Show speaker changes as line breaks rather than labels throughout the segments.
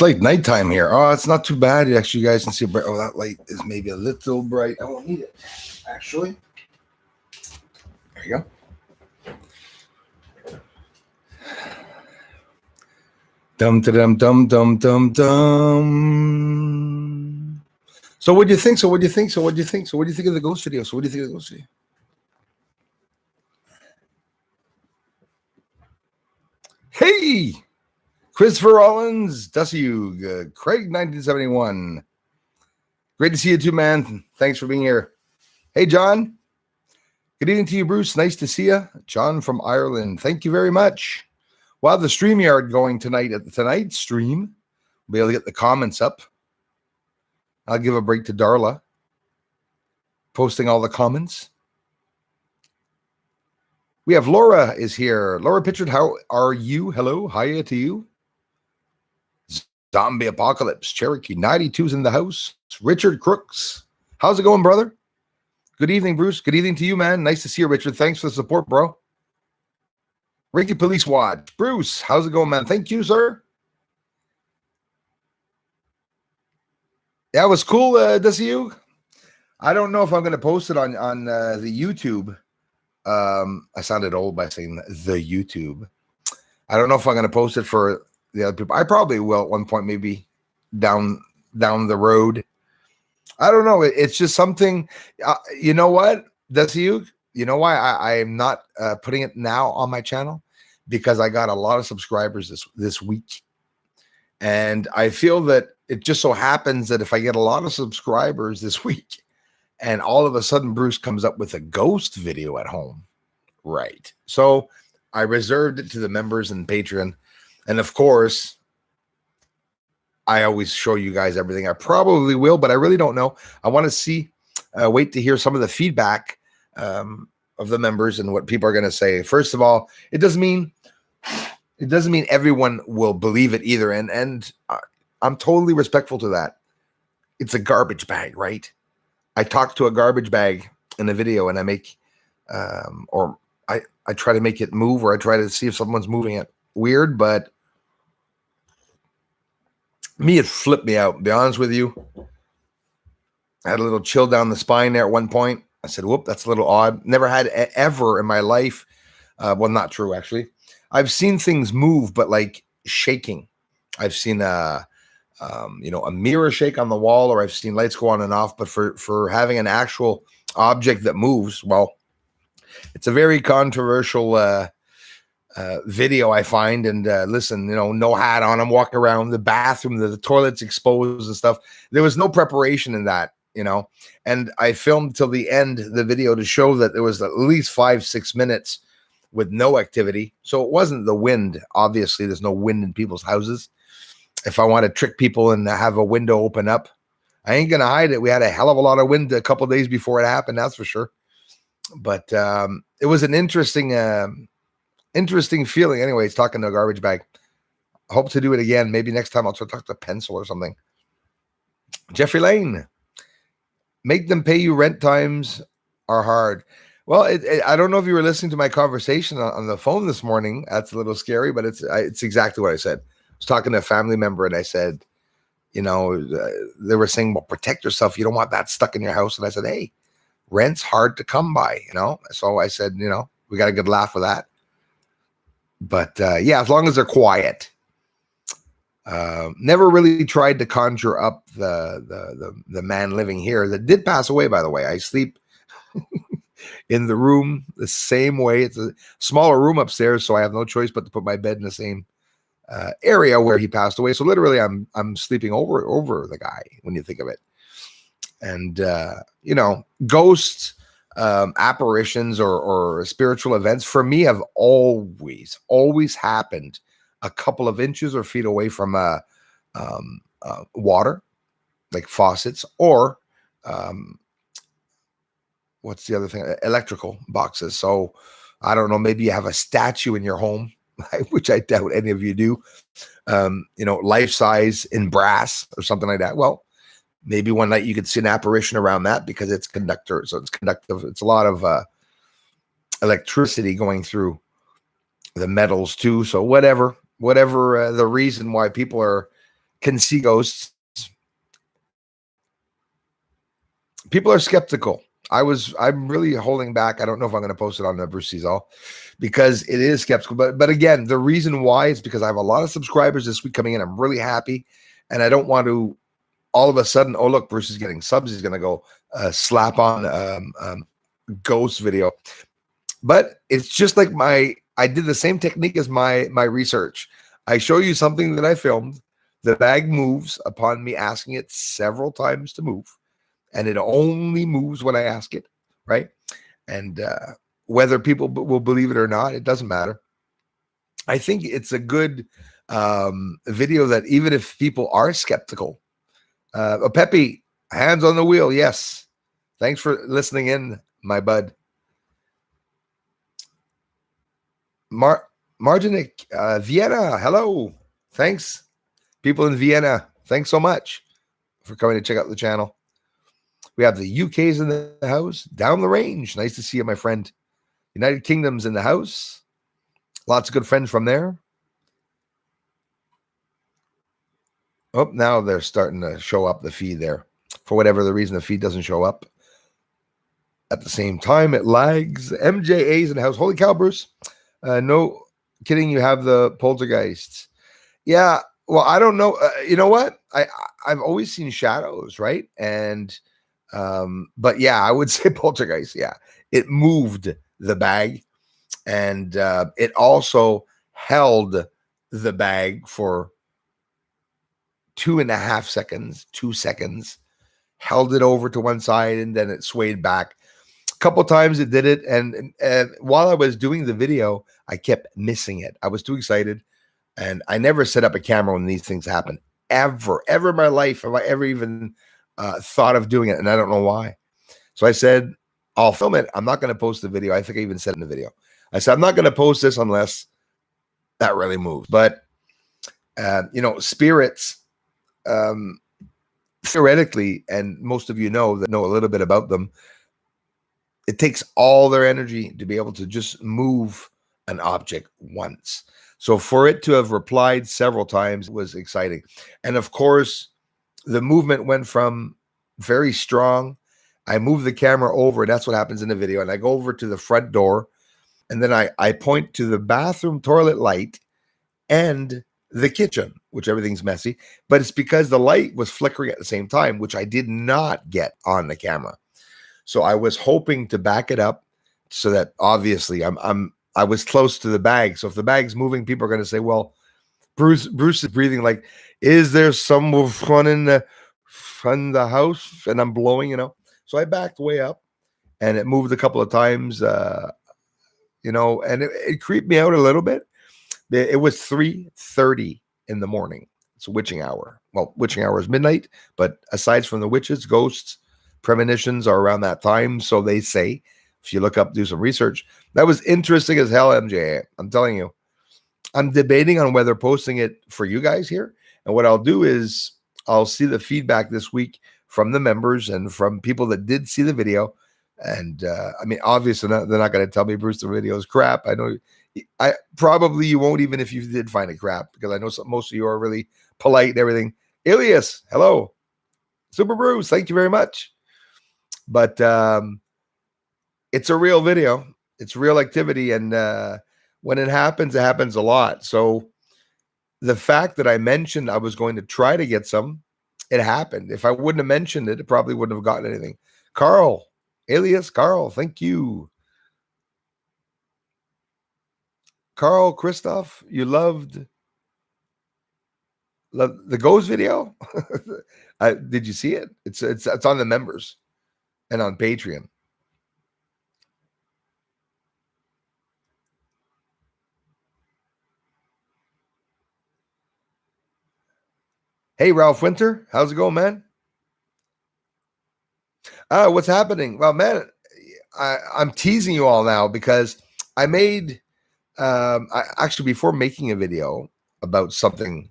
It's like nighttime here. Oh, it's not too bad. Actually, you guys can see. Oh, that light is maybe a little bright. I won't need it. Actually, there you go. Dum dum dum dum dum dum. So what do you think? So what do you think? So what do you think? So what do you think of the ghost video? So what do you think of the ghost video? Hey, Christopher Rollins, Dusty, Craig 1971. Great to see you too, man. Thanks for being here. Hey, John. Good evening to you, Bruce. Nice to see you. John from Ireland. Thank you very much. We'll have the StreamYard going tonight at tonight's stream. We'll be able to get the comments up. I'll give a break to Darla, posting all the comments. We have Laura is here. Laura Pitchard, how are you? Hello, hiya to you. Zombie Apocalypse, Cherokee 92's in the house. Richard Crooks, how's it going, brother? Good evening, Bruce. Good evening to you, man. Nice to see you, Richard. Thanks for the support, bro. Ricky Police Watch. Bruce, how's it going, man? Thank you, sir. That was cool, to see you. I don't know if I'm going to post it on the YouTube. I sounded old by saying the YouTube. I don't know if I'm going to post it for the other people. I probably will at one point, maybe down the road. I don't know. It's just something. You know what? That's you. You know why I am not putting it now on my channel? Because I got a lot of subscribers this week, and I feel that it just so happens that if I get a lot of subscribers this week, and all of a sudden Bruce comes up with a ghost video at home, right? So I reserved it to the members and Patreon, and of course, I always show you guys everything. I probably will, but I really don't know. I want to see, wait to hear some of the feedback of the members and what people are going to say. First of all, it doesn't mean everyone will believe it either, and I'm totally respectful to that. It's a garbage bag, right? I talk to a garbage bag in a video, and I make, or I try to make it move, or I try to see if someone's moving it. Weird, but me, it flipped me out. To be honest with you, I had a little chill down the spine there at one point. I said, whoop, that's a little odd. Never had ever in my life. Well, not true, actually. I've seen things move, but like shaking. I've seen a mirror shake on the wall, or I've seen lights go on and off. But for having an actual object that moves, well, it's a very controversial video, I find. And listen, no hat on. I'm walking around the bathroom, the toilet's exposed and stuff. There was no preparation in that. And I filmed till the end the video to show that there was at least 5-6 minutes with no activity. So it wasn't the wind. Obviously, there's no wind in people's houses. If I want to trick people and have a window open up, I ain't going to hide it. We had a hell of a lot of wind a couple of days before it happened, that's for sure. But it was an interesting feeling. Anyways, talking to a garbage bag. I hope to do it again. Maybe next time I'll talk to a pencil or something. Jeffrey Lane. Make them pay you. Rent times are hard. Well, I don't know if you were listening to my conversation on the phone this morning. That's a little scary, but it's exactly what I said. I was talking to a family member, and I said, they were saying, well, protect yourself. You don't want that stuck in your house. And I said, hey, rent's hard to come by, So I said, we got a good laugh with that. But yeah, as long as they're quiet. Never really tried to conjure up the man living here that did pass away, by the way. I sleep in the room the same way. It's a smaller room upstairs, so I have no choice but to put my bed in the same area where he passed away. So literally I'm sleeping over the guy when you think of it. And ghosts, apparitions or spiritual events for me have always happened a couple of inches or feet away from water, like faucets, or what's the other thing? Electrical boxes. So I don't know, maybe you have a statue in your home, which I doubt any of you do, life size in brass or something like that. Well, maybe one night you could see an apparition around that because it's conductor. So it's conductive. It's a lot of electricity going through the metals too. So whatever the reason why people are can see ghosts. People are skeptical. I'm really holding back. I don't know if I'm going to post it on the Bruce Sees All because it is skeptical. But again, the reason why is because I have a lot of subscribers this week coming in. I'm really happy, and I don't want to all of a sudden, oh look, Bruce is getting subs. He's going to go slap on ghost video. But it's just like I did the same technique as my research. I show you something that I filmed. The bag moves upon me asking it several times to move. And it only moves when I ask it, right? And whether people will believe it or not, it doesn't matter. I think it's a good video that even if people are skeptical, Pepe, hands on the wheel, yes. Thanks for listening in, my bud. Marginik, Vienna, hello. Thanks, people in Vienna. Thanks so much for coming to check out the channel. We have the UK's in the house, down the range. Nice to see you, my friend. United Kingdom's in the house. Lots of good friends from there. Oh, now they're starting to show up the feed there. For whatever the reason, the feed doesn't show up. At the same time, it lags. MJA's in the house. Holy cow, Bruce. No kidding, you have the poltergeists. Yeah, well, I don't know. You know what? I've always seen shadows, right? And but yeah, I would say poltergeist. Yeah, it moved the bag, and it also held the bag for 2.5 seconds, 2 seconds, held it over to one side, and then it swayed back. A couple times it did it, and while I was doing the video, I kept missing it. I was too excited, and I never set up a camera when these things happen. Ever in my life have I ever even thought of doing it, and I don't know why. So I said, I'll film it. I'm not going to post the video. I think I even said in the video. I said, I'm not going to post this unless that really moves. But, spirits, theoretically, and most of you know that know a little bit about them, it takes all their energy to be able to just move an object once. So for it to have replied several times was exciting. And of course, the movement went from very strong. I move the camera over, and that's what happens in the video. And I go over to the front door, and then I point to the bathroom toilet light and the kitchen, which everything's messy. But it's because the light was flickering at the same time, which I did not get on the camera. So I was hoping to back it up so that obviously I was close to the bag. So if the bag's moving, people are going to say, well, Bruce is breathing like, is there someone in the house? And I'm blowing, So I backed way up, and it moved a couple of times, and it creeped me out a little bit. It was 3:30 in the morning. It's a witching hour. Well, witching hour is midnight, but aside from the witches, ghosts, premonitions are around that time. So they say, if you look up, do some research. That was interesting as hell, MJ. I'm telling you. I'm debating on whether posting it for you guys here. And what I'll do is I'll see the feedback this week from the members and from people that did see the video. And obviously they're not going to tell me, Bruce, the video is crap. I know probably you won't, even if you did find it crap, because I know most of you are really polite and everything. Ilias, hello. Super Bruce, thank you very much. But it's a real video. It's real activity. And when it happens a lot. So the fact that I mentioned I was going to try to get some, it happened. If I wouldn't have mentioned it, it probably wouldn't have gotten anything. Carl, alias Carl, thank you. Carl Christoph, you loved the Ghost video? Did you see it? It's on the members and on Patreon. Hey, Ralph Winter, how's it going, man? What's happening? Well, man, I'm teasing you all now because I made, actually, before making a video about something,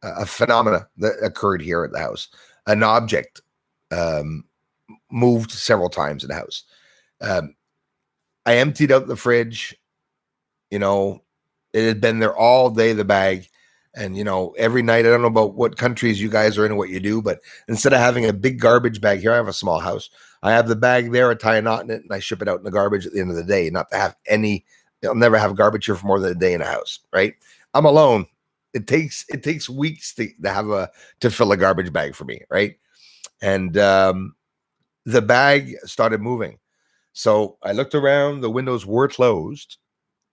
a phenomena that occurred here at the house, an object moved several times in the house. I emptied out the fridge. It had been there all day, the bag. And, every night, I don't know about what countries you guys are in and what you do, but instead of having a big garbage bag here, I have a small house. I have the bag there, I tie a knot in it, and I ship it out in the garbage at the end of the day, not to have any, I'll never have garbage here for more than a day in a house, right? I'm alone. It takes weeks to fill a garbage bag for me, right? And the bag started moving. So I looked around, the windows were closed.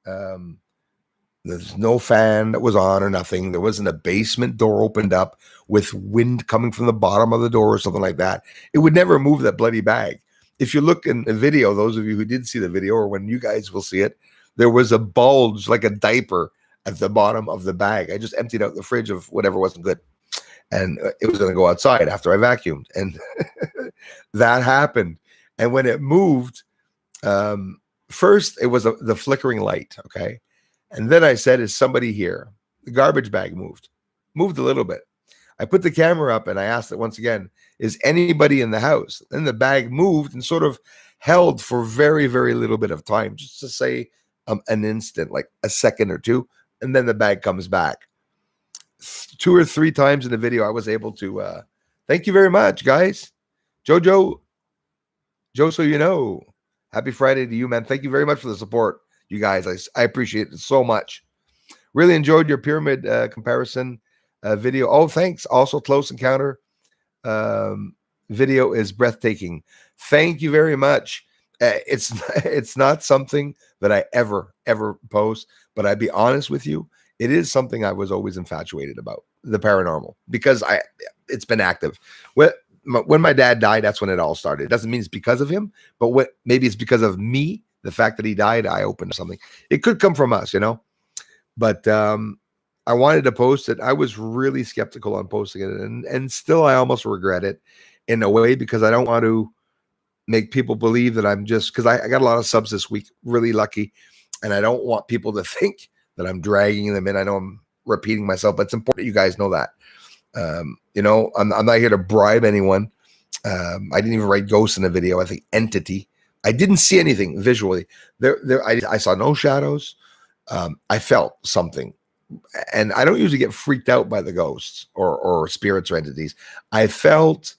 There's no fan that was on or nothing. There wasn't a basement door opened up with wind coming from the bottom of the door or something like that. It would never move that bloody bag. If you look in the video, those of you who did see the video, or when you guys will see it, there was a bulge like a diaper at the bottom of the bag. I just emptied out the fridge of whatever wasn't good. And it was going to go outside after I vacuumed. And that happened. And when it moved, first it was the flickering light, okay? And then I said, is somebody here? The garbage bag moved a little bit. I put the camera up and I asked it once again, is anybody in the house? Then the bag moved and sort of held for very, very little bit of time, just to say an instant, like a second or two. And then the bag comes back. 2 or 3 times in the video, I was able to, thank you very much, guys. Joe, so happy Friday to you, man. Thank you very much for the support. You guys, I appreciate it so much. Really enjoyed your pyramid comparison video. Oh, thanks. Also, Close Encounter video is breathtaking. Thank you very much. It's not something that I ever post, but I'd be honest with you, it is something I was always infatuated about, the paranormal, because it's been active. When my dad died, that's when it all started. It doesn't mean it's because of him, but maybe it's because of me. The fact that he died, I opened something. It could come from us, But I wanted to post it. I was really skeptical on posting it, and still I almost regret it in a way, because I don't want to make people believe that I'm just, because I got a lot of subs this week, really lucky, and I don't want people to think that I'm dragging them in. I know I'm repeating myself, but it's important that you guys know that. I'm not here to bribe anyone. I didn't even write ghost in the video. I think entity. I didn't see anything visually. I saw no shadows. I felt something, and I don't usually get freaked out by the ghosts or spirits or entities. I felt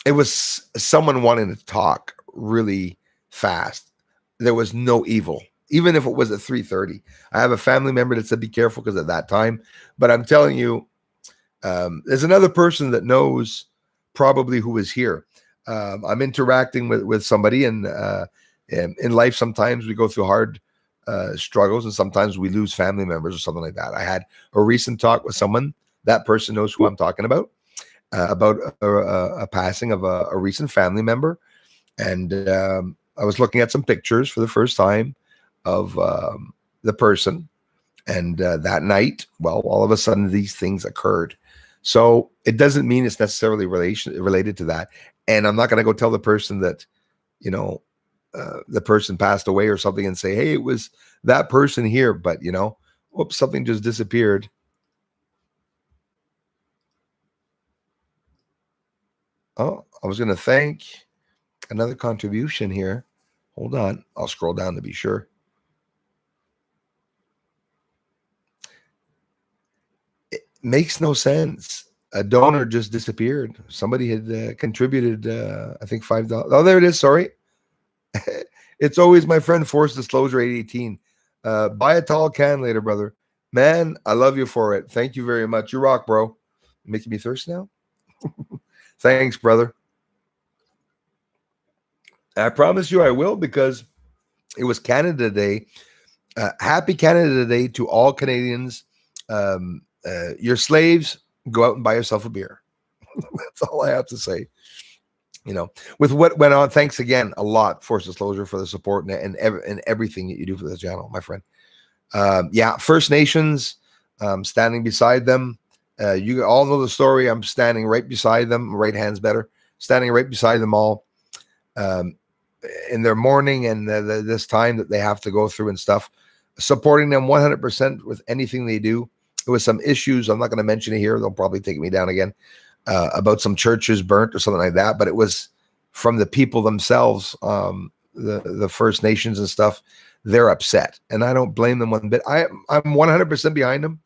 it was someone wanting to talk really fast. There was no evil, even if it was at 3:30. I have a family member that said, be careful because at that time, but I'm telling you, there's another person that knows probably who is here. I'm interacting with somebody, and in life, sometimes we go through hard struggles, and sometimes we lose family members or something like that. I had a recent talk with someone. That person knows who I'm talking about a passing of a recent family member. And I was looking at some pictures for the first time of the person. And that night, well, all of a sudden, these things occurred. So it doesn't mean it's necessarily related to that. And I'm not going to go tell the person that, the person passed away or something and say, hey, it was that person here. But, whoops, something just disappeared. Oh, I was going to thank another contribution here. Hold on. I'll scroll down to be sure. It makes no sense. A donor just disappeared. Somebody had contributed, I think $5. Oh, there it is. Sorry. It's always my friend Force Disclosure 818. Buy a tall can later, brother. Man, I love you for it. Thank you very much. You rock, bro. You're making me thirsty now. Thanks, brother. I promise you I will, because it was Canada Day. Happy Canada Day to all Canadians. You're slaves. Go out and buy yourself a beer. That's all I have to say. With what went on, thanks again a lot, Force Disclosure, for the support and everything that you do for this channel, my friend. First Nations, standing beside them. You all know the story. I'm standing right beside them. Right hand's better. Standing right beside them all in their mourning and this time that they have to go through and stuff. Supporting them 100% with anything they do. There was some issues. I'm not going to mention it here. They'll probably take me down again. About some churches burnt or something like that, but it was from the people themselves, the First Nations and stuff, they're upset, and I don't blame them one bit. I'm 100% behind them,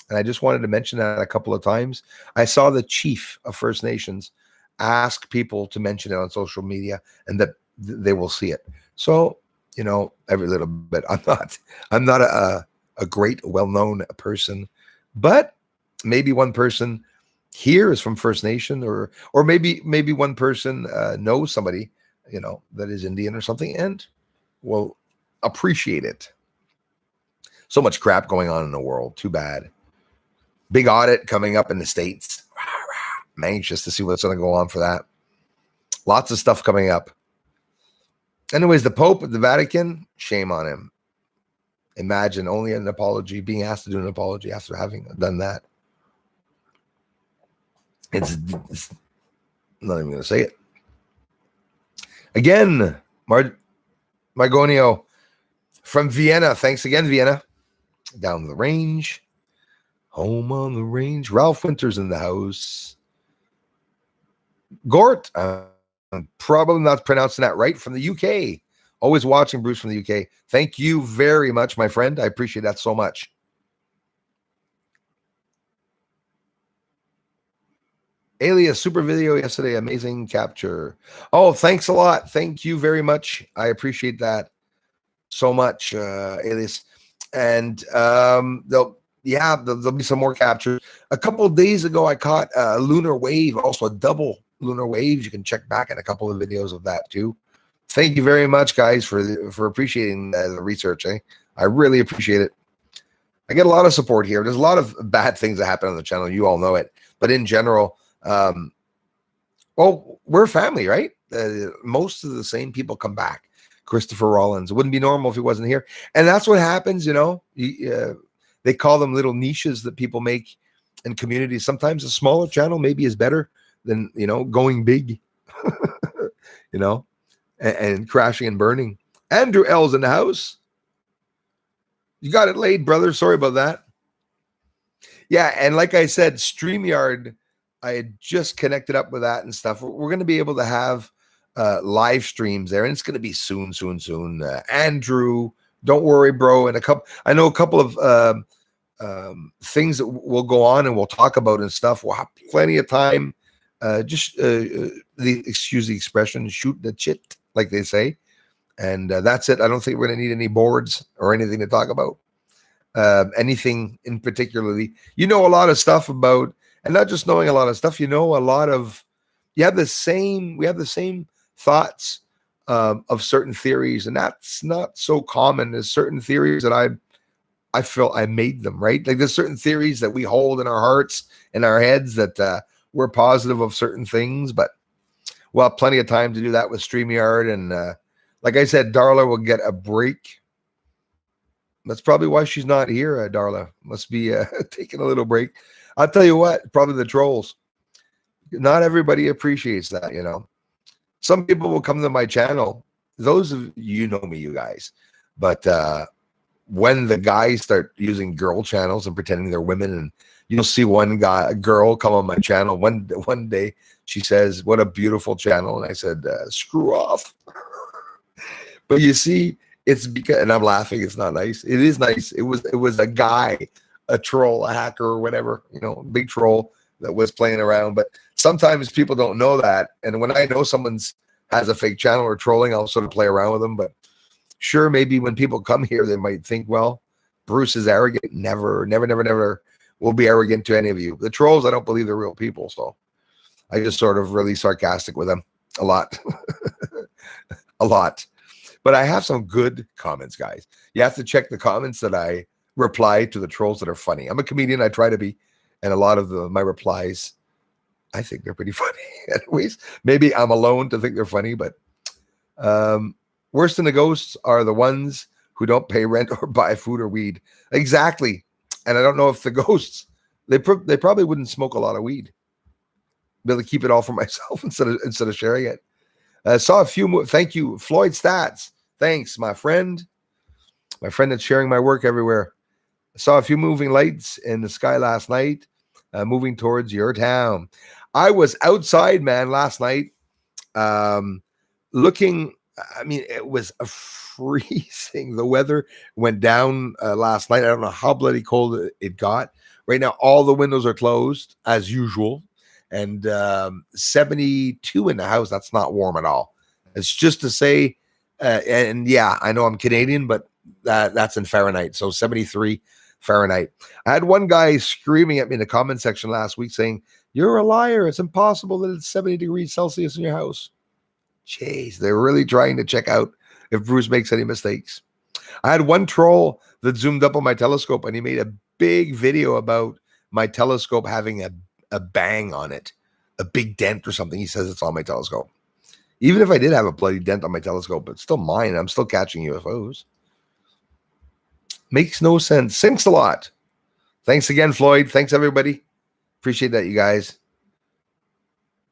and I just wanted to mention that a couple of times. I saw the chief of First Nations ask people to mention it on social media, and that they will see it. So, every little bit. I'm not a great, well-known person, but maybe one person here is from First Nation, or maybe one person knows somebody, that is Indian or something, and will appreciate it. So much crap going on in the world. Too bad. Big audit coming up in the States. I'm anxious to see what's going to go on for that. Lots of stuff coming up. Anyways, the Pope at the Vatican, shame on him. Imagine only an apology, being asked to do an apology after having done that. It's not even going to say it. Again, Margonio from Vienna. Thanks again, Vienna. Down the range. Home on the range. Ralph Winters in the house. Gort. I'm probably not pronouncing that right. From the UK. Always watching Bruce from the UK. Thank you very much, my friend. I appreciate that so much. Alias, super video yesterday. Amazing capture. Oh, thanks a lot. Thank you very much. I appreciate that so much, Alias. And there'll be some more captures. A couple of days ago, I caught a lunar wave, also a double lunar wave. You can check back at a couple of videos of that too. Thank you very much, guys, for appreciating the research. I really appreciate it. I get a lot of support here. There's a lot of bad things that happen on the channel. You all know it. But in general, we're family, right? Most of the same people come back. Christopher Rollins. It wouldn't be normal if he wasn't here. And that's what happens, they call them little niches that people make in communities. Sometimes a smaller channel maybe is better than, going big, and crashing and burning. Andrew L's in the house. You got it laid, brother. Sorry about that. Yeah, and like I said, StreamYard, I had just connected up with that and stuff. We're going to be able to have live streams there, and it's going to be soon. Andrew, don't worry, bro. And I know a couple of things that will go on and we'll talk about and stuff. We'll have plenty of time. Excuse the expression, shoot the shit, like they say. And that's it. I don't think we're going to need any boards or anything to talk about. Anything in particularly. A lot of stuff about, and not just knowing a lot of stuff, we have the same thoughts of certain theories, and that's not so common as certain theories that I feel I made them, right? Like there's certain theories that we hold in our hearts and our heads that we're positive of certain things, but we'll have plenty of time to do that with StreamYard. And like I said, Darla will get a break. That's probably why she's not here, Darla. Must be taking a little break. I'll tell you what, probably the trolls. Not everybody appreciates that, Some people will come to my channel. Those of you know me, you guys. But when the guys start using girl channels and pretending they're women, and you'll see one girl come on my channel one day, she says, "What a beautiful channel." And I said, "Screw off." But you see, it's because, and I'm laughing, it's not nice. It is nice. It was a guy, a troll, a hacker, or whatever, big troll that was playing around. But sometimes people don't know that. And when I know someone's has a fake channel or trolling, I'll sort of play around with them. But sure, maybe when people come here, they might think, well, Bruce is arrogant. Never will be arrogant to any of you. The trolls, I don't believe they're real people. So I just sort of really sarcastic with them a lot. A lot. But I have some good comments, guys. You have to check the comments that I reply to, the trolls that are funny. I'm a comedian. I try to be. And a lot of my replies, I think they're pretty funny. Anyways, maybe I'm alone to think they're funny, but worse than the ghosts are the ones who don't pay rent or buy food or weed. Exactly. And I don't know if the ghosts, they probably wouldn't smoke a lot of weed. Be able to keep it all for myself instead of sharing it. Saw a few. Thank you, Floyd Stats. Thanks, my friend. My friend that's sharing my work everywhere. I saw a few moving lights in the sky last night, moving towards your town. I was outside, man, last night, looking I mean, it was a freezing. The weather went down last night. I don't know how bloody cold it got. Right now, all the windows are closed as usual, and 72 in the house. That's not warm at all. It's just to say, and yeah, I know I'm Canadian, but that's in Fahrenheit. So 73 Fahrenheit. I had one guy screaming at me in the comment section last week saying, "You're a liar. It's impossible that it's 70 degrees Celsius in your house." Jeez, they're really trying to check out if Bruce makes any mistakes. I had one troll that zoomed up on my telescope and he made a big video about my telescope having a bang on it, a big dent or something. He says it's on my telescope. Even if I did have a bloody dent on my telescope, it's still mine. I'm still catching UFOs. Makes no sense. Thanks a lot. Thanks again, Floyd. Thanks, everybody. Appreciate that, you guys.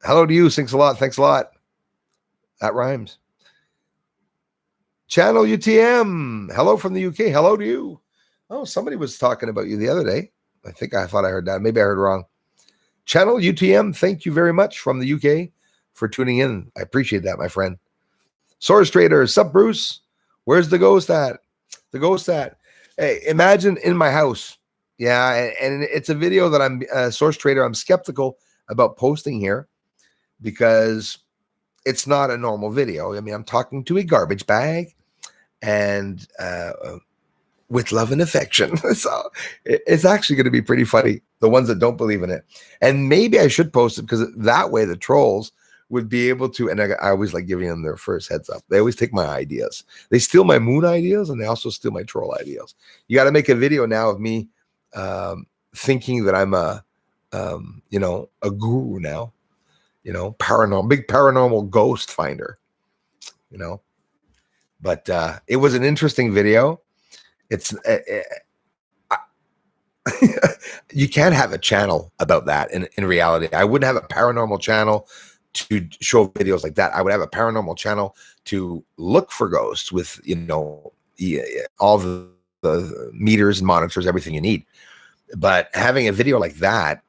Hello to you. Thanks a lot. Thanks a lot. That rhymes. Channel UTM. Hello from the UK. Hello to you. Oh, somebody was talking about you the other day. I thought I heard that. Maybe I heard wrong. Channel UTM. Thank you very much from the UK for tuning in. I appreciate that, my friend. Source Trader. Sup, Bruce? Where's the ghost at? The ghost at? Hey, imagine in my house. Yeah, and it's a video that I'm Source Trader. I'm skeptical about posting here because it's not a normal video. I mean, I'm talking to a garbage bag and with love and affection. So it's actually going to be pretty funny, the ones that don't believe in it. And maybe I should post it because that way the trolls would be able to, and I always like giving them their first heads up. They always take my ideas. They steal my moon ideas and they also steal my troll ideas. You got to make a video now of me thinking that I'm a guru now. Big paranormal ghost finder, but it was an interesting video. It's you can't have a channel about that in reality. I wouldn't have a paranormal channel to show videos like that. I would have a paranormal channel to look for ghosts with, all the meters and monitors, everything you need. But having a video like that,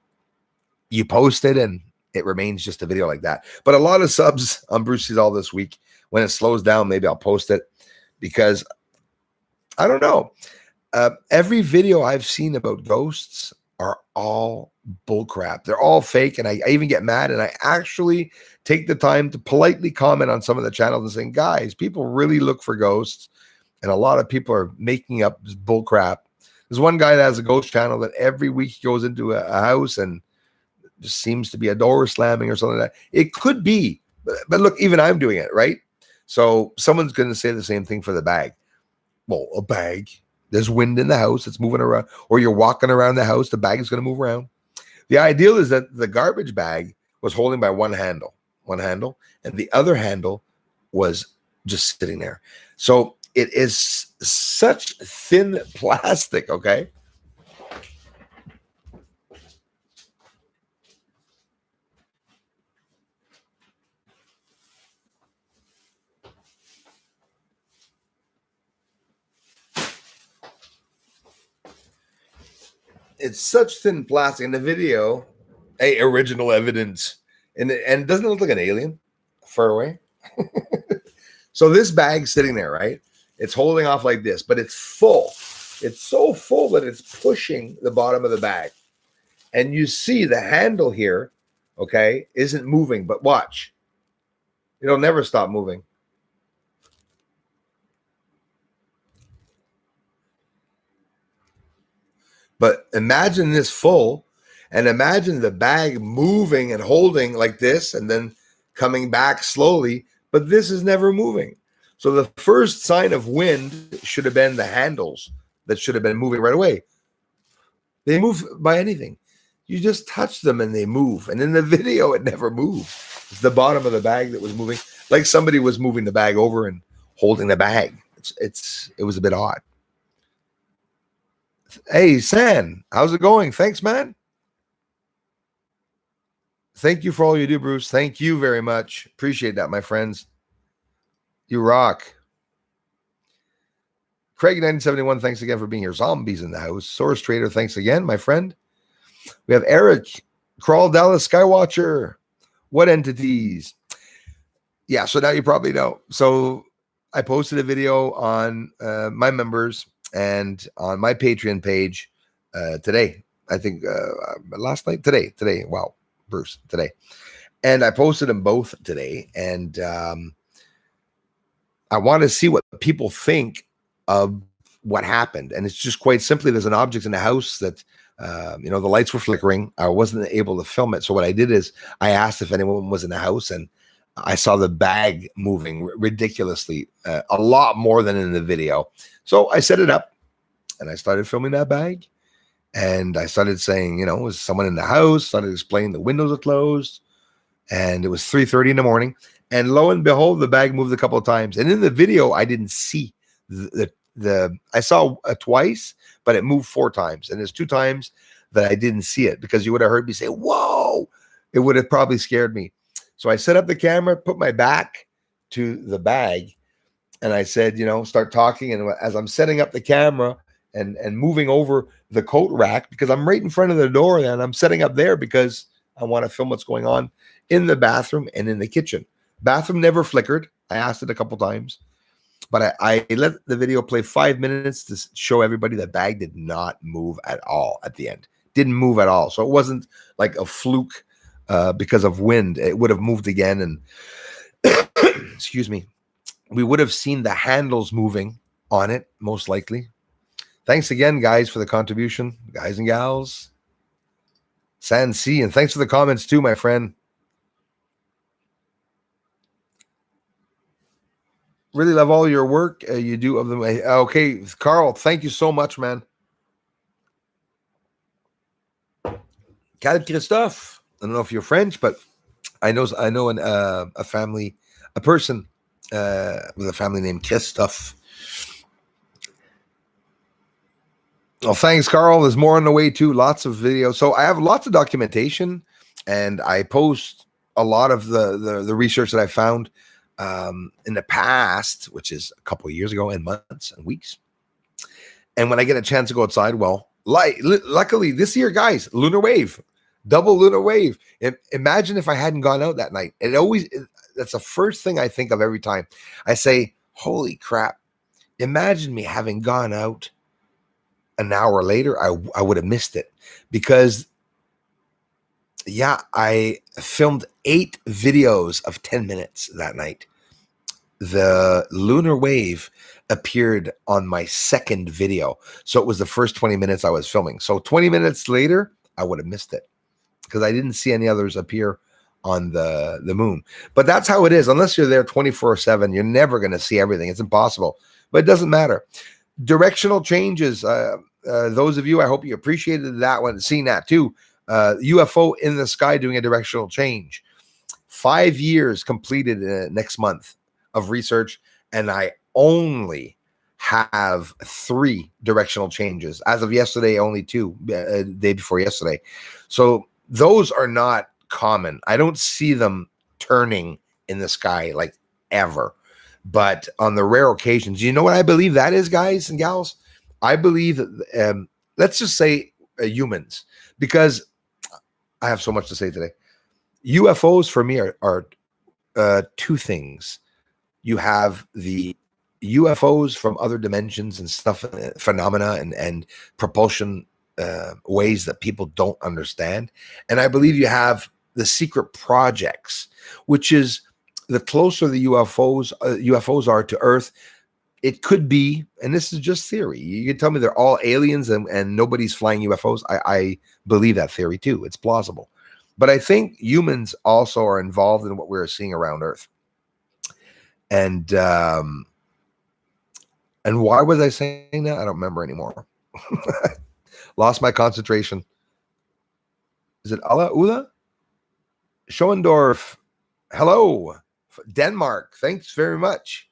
you post it and it remains just a video like that. But a lot of subs on Bruce Sees All this week. When it slows down, maybe I'll post it because I don't know. Every video I've seen about ghosts are all bullcrap. They're all fake. And I even get mad and I actually take the time to politely comment on some of the channels and saying, guys, people really look for ghosts. And a lot of people are making up this bullcrap. There's one guy that has a ghost channel that every week he goes into a house and just seems to be a door slamming or something like that. It could be, but look, even I'm doing it, right? So someone's going to say the same thing for the bag. Well, a bag, there's wind in the house, it's moving around, or you're walking around the house, the bag is going to move around. The ideal is that the garbage bag was holding by one handle, and the other handle was just sitting there. So it is such thin plastic, okay? It's such thin plastic in the video. Hey, original evidence. And it doesn't look like an alien far away. So this bag's sitting there, right? It's holding off like this, but it's full. It's so full that it's pushing the bottom of the bag. And you see the handle here, okay, isn't moving, but watch. It'll never stop moving. But imagine this full, and imagine the bag moving and holding like this and then coming back slowly, but this is never moving. So the first sign of wind should have been the handles that should have been moving right away. They move by anything. You just touch them and they move. And in the video, it never moved. It's the bottom of the bag that was moving, like somebody was moving the bag over and holding the bag. It was a bit odd. Hey, San, how's it going? Thanks, man. Thank you for all you do, Bruce. Thank you very much. Appreciate that, my friends. You rock. Craig 1971, thanks again for being here. Zombies in the house. Source Trader, thanks again, my friend. We have Eric, Crawl Dallas Skywatcher. What entities? Yeah, so now you probably know. So I posted a video on my members and on my Patreon page today. I think last night, today. Wow, Bruce, today. And I posted them both today. And I want to see what people think of what happened. And it's just quite simply, there's an object in the house that, the lights were flickering. I wasn't able to film it. So what I did is I asked if anyone was in the house, and I saw the bag moving ridiculously, a lot more than in the video. So I set it up and I started filming that bag. And I started saying, was someone in the house? Started explaining the windows are closed. And it was 3:30 in the morning. And lo and behold, the bag moved a couple of times. And in the video, I didn't see I saw it twice, but it moved 4 times. And there's 2 times that I didn't see it, because you would have heard me say, whoa, it would have probably scared me. So I set up the camera, put my back to the bag, and I said, start talking. And as I'm setting up the camera and moving over the coat rack, because I'm right in front of the door, and I'm setting up there because I want to film what's going on in the bathroom and in the kitchen. Bathroom never flickered. I asked it a couple times, but I let the video play 5 minutes to show everybody that bag did not move at all at the end. Didn't move at all. So it wasn't like a fluke because of wind. It would have moved again. And excuse me, we would have seen the handles moving on it, most likely. Thanks again, guys, for the contribution, guys and gals. San C, and thanks for the comments too, my friend. Really love all your work you do of them. Okay, Carl, thank you so much, man. Cal Christophe. I don't know if you're French, but I know a person with a family named Christophe. Well, thanks, Carl. There's more on the way too. Lots of videos. So I have lots of documentation, and I post a lot of the research that I found in the past, which is a couple of years ago, and months and weeks. And when I get a chance to go outside, well, luckily this year, guys, lunar wave, double lunar wave. Imagine if I hadn't gone out that night. That's the first thing I think of every time. I say, holy crap. Imagine me having gone out an hour later. I would have missed it, because I filmed 8 videos of 10 minutes that night. The lunar wave appeared on my second video. So it was the first 20 minutes I was filming. So 20 minutes later, I would have missed it, because I didn't see any others appear on the moon. But that's how it is. Unless you're there 24/7, you're never going to see everything. It's impossible. But it doesn't matter. Directional changes. Those of you, I hope you appreciated that one, seeing that too. UFO in the sky doing a directional change. 5 years completed next month of research, and I only have 3 directional changes. As of yesterday, only 2, day before yesterday. So those are not common. I don't see them turning in the sky like ever. But on the rare occasions, you know what I believe that is, guys and gals? I believe that, let's just say humans, because I have so much to say today. UFOs for me are 2 things. You have the UFOs from other dimensions and stuff, phenomena and propulsion ways that people don't understand. And I believe you have the secret projects, which is the closer the UFOs are to Earth. It could be, and this is just theory. You can tell me they're all aliens and nobody's flying UFOs. I believe that theory too. It's plausible. But I think humans also are involved in what we're seeing around Earth. And why was I saying that? I don't remember anymore. Lost my concentration. Is it Ula? Schoendorf. Hello. Denmark. Thanks very much.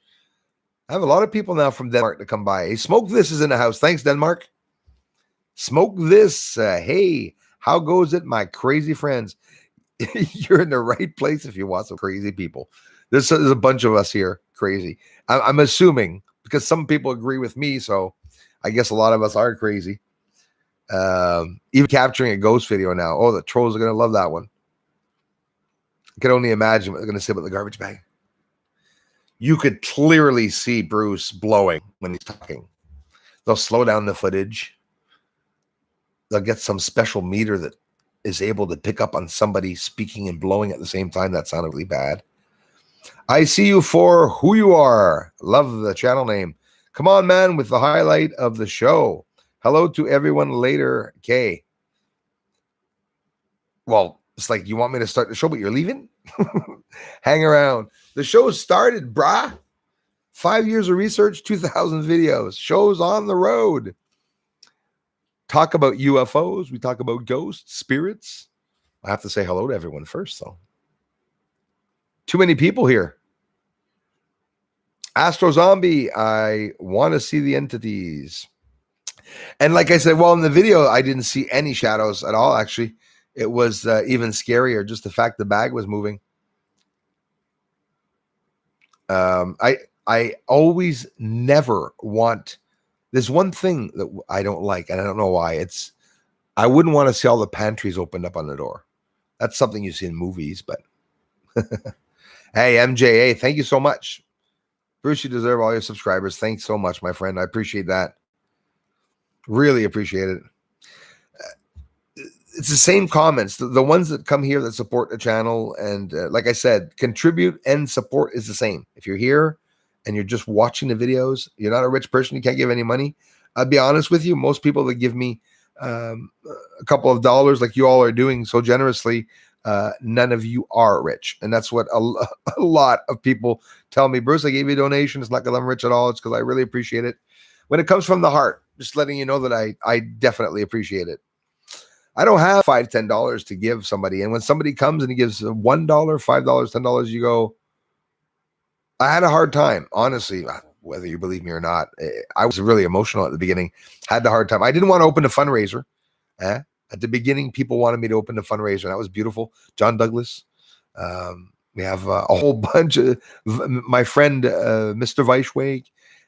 I have a lot of people now from Denmark to come by. Hey, Smoke This is in the house. Thanks, Denmark. Smoke This. Hey, how goes it, my crazy friends? You're in the right place if you want some crazy people. There's a bunch of us here crazy. I'm assuming, because some people agree with me, so I guess a lot of us are crazy. Even capturing a ghost video now. Oh, the trolls are going to love that one. I can only imagine what they're going to say about the garbage bag. you could clearly see Bruce blowing when he's talking. They'll slow down the footage. They'll get some special meter that is able to pick up on somebody speaking and blowing at the same time. That sounded really bad. I see you for who you are. Love the channel name. Come on, man, with the highlight of the show. Hello to everyone later, Kay. Well, it's like you want me to start the show, but you're leaving? Hang around. The show started, brah. 5 years of research, 2,000 videos. Shows on the road. Talk about UFOs. We talk about ghosts, spirits. I have to say hello to everyone first, though. Too many people here. Astro Zombie, I want to see the entities. And like I said, well, in the video, I didn't see any shadows at all, actually. It was even scarier, just the fact the bag was moving. I always never want... There's one thing that I don't like, and I don't know why. I wouldn't want to see all the pantries opened up on the door. That's something you see in movies, but... Hey, MJA, thank you so much. Bruce, you deserve all your subscribers. Thanks so much, my friend. I appreciate that. Really appreciate it. It's the same comments. The ones that come here that support the channel, and like I said, contribute and support is the same. If you're here and you're just watching the videos, you're not a rich person, you can't give any money. I'll be honest with you, most people that give me a couple of dollars like you all are doing so generously, none of you are rich. And that's what a lot of people tell me. Bruce, I gave you a donation. It's not because I'm rich at all. It's because I really appreciate it. When it comes from the heart, just letting you know that I definitely appreciate it. I don't have $5, $10 to give somebody. And when somebody comes and he gives $1, $5, $10, you go, I had a hard time, honestly, whether you believe me or not. I was really emotional at the beginning, had the hard time. I didn't want to open a fundraiser. At the beginning, people wanted me to open a fundraiser. And that was beautiful. John Douglas. We have a whole bunch of my friend, Mr. Weishweg.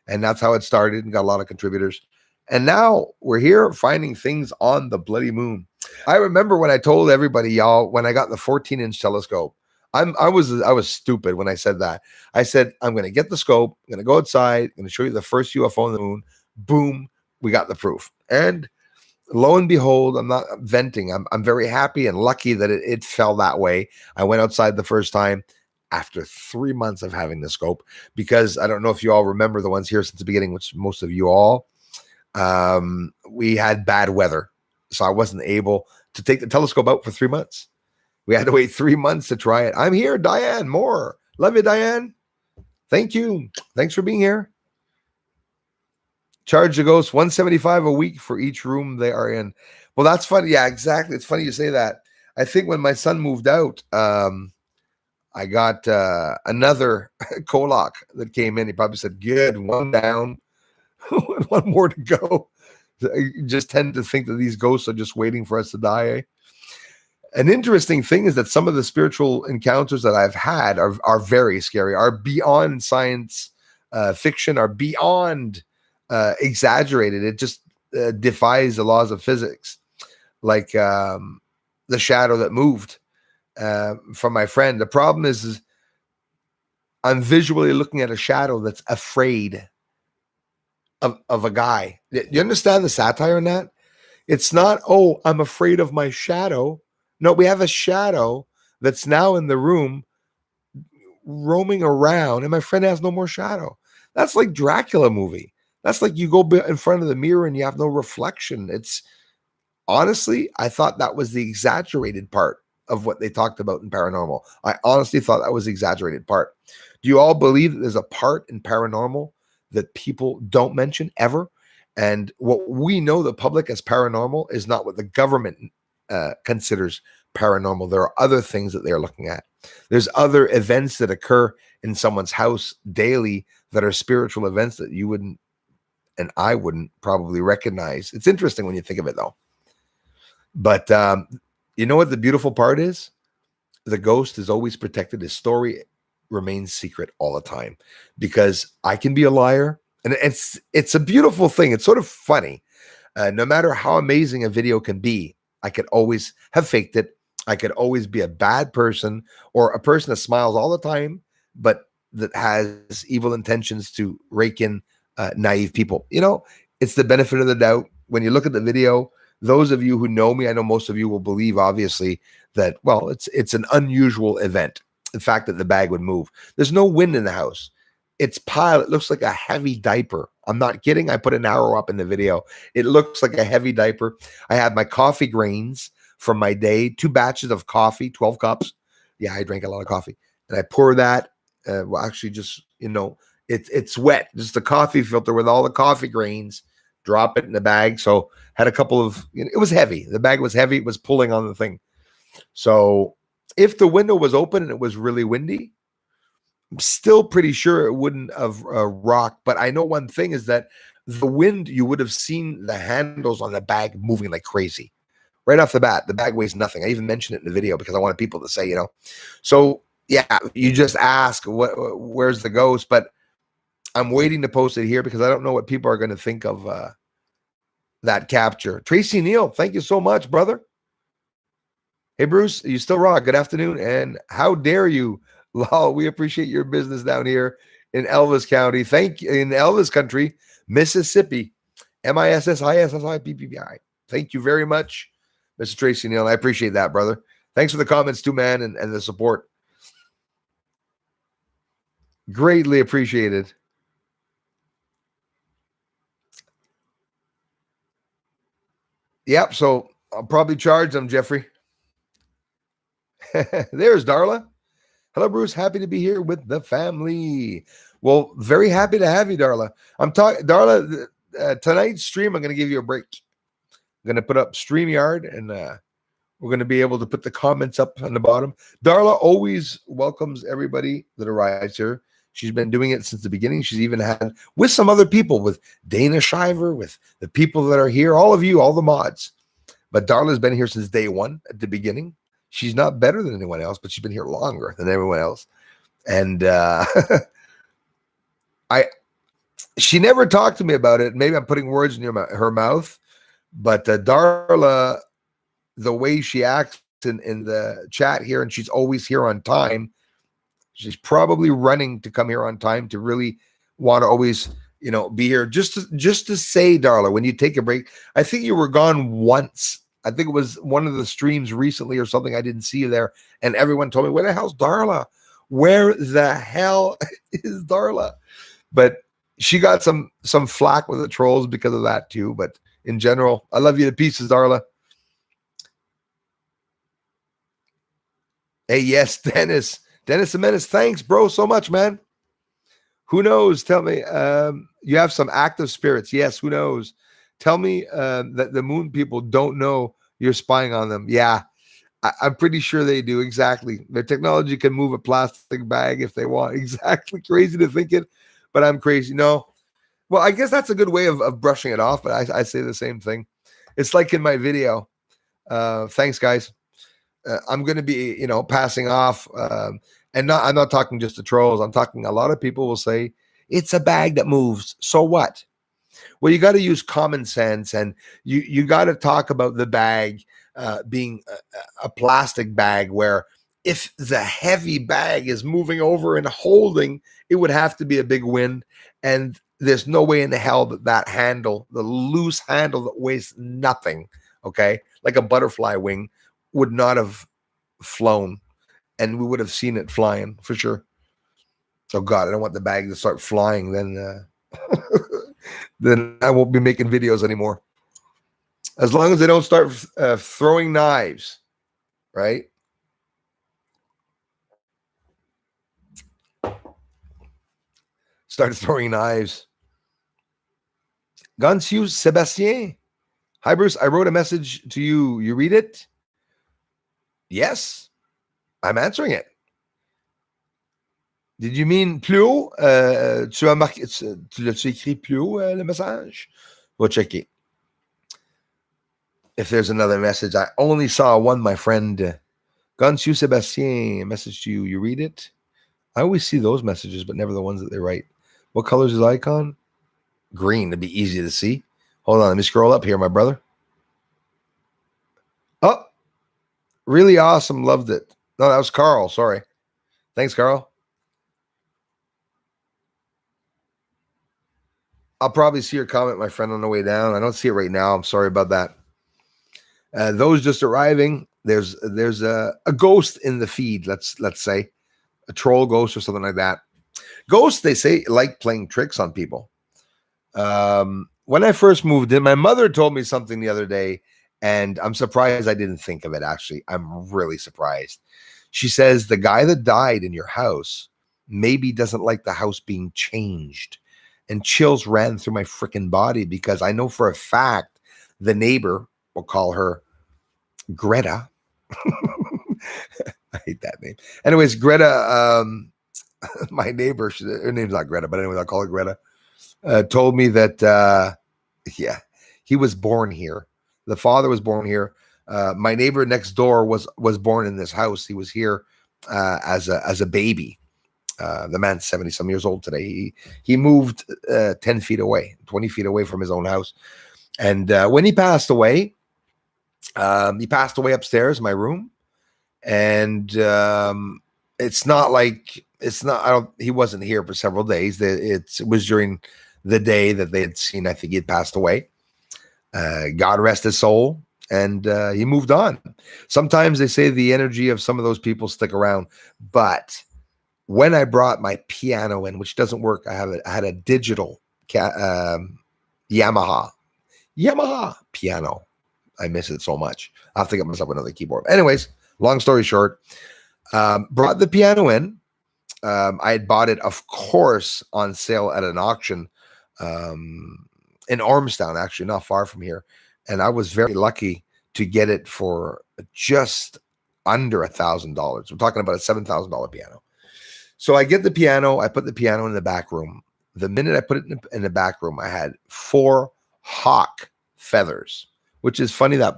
And that's how it started, and got a lot of contributors. And now we're here finding things on the bloody moon. I remember when I told everybody, y'all, when I got the 14-inch telescope, I was stupid when I said that. I said, I'm going to get the scope, I'm going to go outside, I'm going to show you the first UFO on the moon. Boom, we got the proof. And lo and behold, I'm not venting. I'm very happy and lucky that it fell that way. I went outside the first time after 3 months of having the scope, because I don't know if you all remember the ones here since the beginning, which most of you all, we had bad weather. So I wasn't able to take the telescope out for 3 months. We had to wait 3 months to try it. I'm here, Diane Moore. Love you, Diane. Thank you. Thanks for being here. Charge the ghosts $175 a week for each room they are in. Well, that's funny. Yeah, exactly. It's funny you say that. I think when my son moved out, I got another Kolak that came in. He probably said, good, one down, one more to go. I just tend to think that these ghosts are just waiting for us to die. An interesting thing is that some of the spiritual encounters that I've had are very scary, are beyond science fiction, are beyond exaggerated. It just defies the laws of physics. Like the shadow that moved from my friend. The problem is I'm visually looking at a shadow that's afraid of a guy. You understand the satire in that? It's not, oh, I'm afraid of my shadow. No, we have a shadow that's now in the room roaming around, and my friend has no more shadow. That's like Dracula movie. That's like you go in front of the mirror and you have no reflection. It's honestly, I thought that was the exaggerated part of what they talked about in paranormal. I honestly thought that was the exaggerated part. Do you all believe that there's a part in paranormal that people don't mention ever? And what we know the public as paranormal is not what the government considers paranormal. There are other things that they're looking at. There's other events that occur in someone's house daily that are spiritual events that you wouldn't, and I wouldn't probably recognize. It's interesting when you think of it, though. But you know what the beautiful part is? The ghost is always protected. His story remains secret all the time, because I can be a liar, and it's a beautiful thing. It's sort of funny. No matter how amazing a video can be, I could always have faked it. I could always be a bad person, or a person that smiles all the time, but that has evil intentions to rake in naive people. You know, it's the benefit of the doubt. When you look at the video, those of you who know me, I know most of you will believe, obviously, that, well, it's an unusual event. The fact that the bag would move. There's no wind in the house. Its pile, it looks like a heavy diaper. I'm not kidding. I put an arrow up in the video. It looks like a heavy diaper. I had my coffee grains from my day, 2 batches of coffee, 12 cups. Yeah, I drank a lot of coffee. And I pour that, well, actually just, you know, it's wet. Just the coffee filter with all the coffee grains, drop it in the bag. So had a couple of, you know, it was heavy. The bag was heavy. It was pulling on the thing. So if the window was open and it was really windy, I'm still pretty sure it wouldn't have rocked. But I know one thing is that the wind, you would have seen the handles on the bag moving like crazy. Right off the bat, the bag weighs nothing. I even mentioned it in the video because I wanted people to say, you know. So yeah, you just ask where's the ghost, but I'm waiting to post it here because I don't know what people are going to think of that capture. Tracy Neal, thank you so much, brother. Hey, Bruce, you still rock. Good afternoon. And how dare you? Lol, we appreciate your business down here in Elvis County. Thank you. In Elvis country, Mississippi. MISSISSIPPI. Thank you very much, Mr. Tracy Neal. I appreciate that, brother. Thanks for the comments too, man, and the support. Greatly appreciated. Yep, so I'll probably charge them, Jeffrey. There's Darla. Hello, Bruce. Happy to be here with the family. Well, very happy to have you, Darla. I'm talking, Darla. Tonight's stream, I'm going to give you a break. I'm going to put up StreamYard, and we're going to be able to put the comments up on the bottom. Darla always welcomes everybody that arrives here. She's been doing it since the beginning. She's even had with some other people, with Dana Shiver, with the people that are here, all of you, all the mods. But Darla's been here since day one at the beginning. She's not better than anyone else, but she's been here longer than everyone else. And she never talked to me about it. Maybe I'm putting words in her mouth, but Darla, the way she acts in the chat here, and she's always here on time. She's probably running to come here on time to really want to always, you know, be here. Just to say, Darla, when you take a break, I think you were gone once. I think it was one of the streams recently or something. I didn't see you there, and everyone told me, "Where the hell's Darla? Where the hell is Darla?" But she got some flack with the trolls because of that too. But in general, I love you to pieces, Darla. Hey, yes, Dennis Jimenez, thanks, bro, so much, man. Who knows? Tell me, you have some active spirits. Yes, who knows? Tell me that the moon people don't know you're spying on them. Yeah, I'm pretty sure they do. Exactly. Their technology can move a plastic bag if they want. Exactly. Crazy to think it, but I'm crazy. No. Well, I guess that's a good way of brushing it off, but I say the same thing. It's like in my video. Thanks, guys. I'm going to be, you know, passing off. And I'm not talking just to trolls. I'm talking a lot of people will say, it's a bag that moves. So what? Well, you got to use common sense, and you got to talk about the bag being a plastic bag where if the heavy bag is moving over and holding, it would have to be a big wind. And there's no way in the hell that handle, the loose handle that weighs nothing, okay, like a butterfly wing, would not have flown, and we would have seen it flying for sure. Oh God, I don't want the bag to start flying. Then then I won't be making videos anymore. As long as they don't start throwing knives, right? Start throwing knives. Gonsiu Sebastien. Hi, Bruce. I wrote a message to you. You read it? Yes. I'm answering it. Did you mean plus haut? Tu l'as-tu écrit plus haut, le message? We'll check it. If there's another message, I only saw one, my friend. Gonsiu Sebastien, message to you. You read it? I always see those messages, but never the ones that they write. What color is his icon? Green. It'd be easy to see. Hold on. Let me scroll up here, my brother. Oh, really awesome. Loved it. No, that was Carl. Sorry. Thanks, Carl. I'll probably see your comment, my friend, on the way down. I don't see it right now. I'm sorry about that. Those just arriving, there's a ghost in the feed. Let's say a troll ghost or something like that. Ghosts, they say, like playing tricks on people. When I first moved in, my mother told me something the other day, and I'm surprised I didn't think of it. Actually, I'm really surprised. She says the guy that died in your house maybe doesn't like the house being changed, and chills ran through my freaking body because I know for a fact the neighbor, we'll call her Greta. I hate that name. Anyways, Greta, my neighbor, her name's not Greta, but anyways, I'll call her Greta, told me that, yeah, he was born here. The father was born here. My neighbor next door was born in this house. He was here as a baby. The man's 70 some years old today. He moved 10 feet away, 20 feet away from his own house. And when he passed away upstairs in my room. And it's not like, he wasn't here for several days. It was during the day that they had seen, I think he had passed away. God rest his soul. And he moved on. Sometimes they say the energy of some of those people stick around, but when I brought my piano in, which doesn't work, I had a digital Yamaha piano. I miss it so much. I'll have to get myself another keyboard. Anyways, long story short, brought the piano in. I had bought it, of course, on sale at an auction in Ormstown, actually not far from here. And I was very lucky to get it for just under $1,000. We're talking about a $7,000 piano. So I get the piano. I put the piano in the back room. The minute I put it in the back room, I had 4 hawk feathers, which is funny that,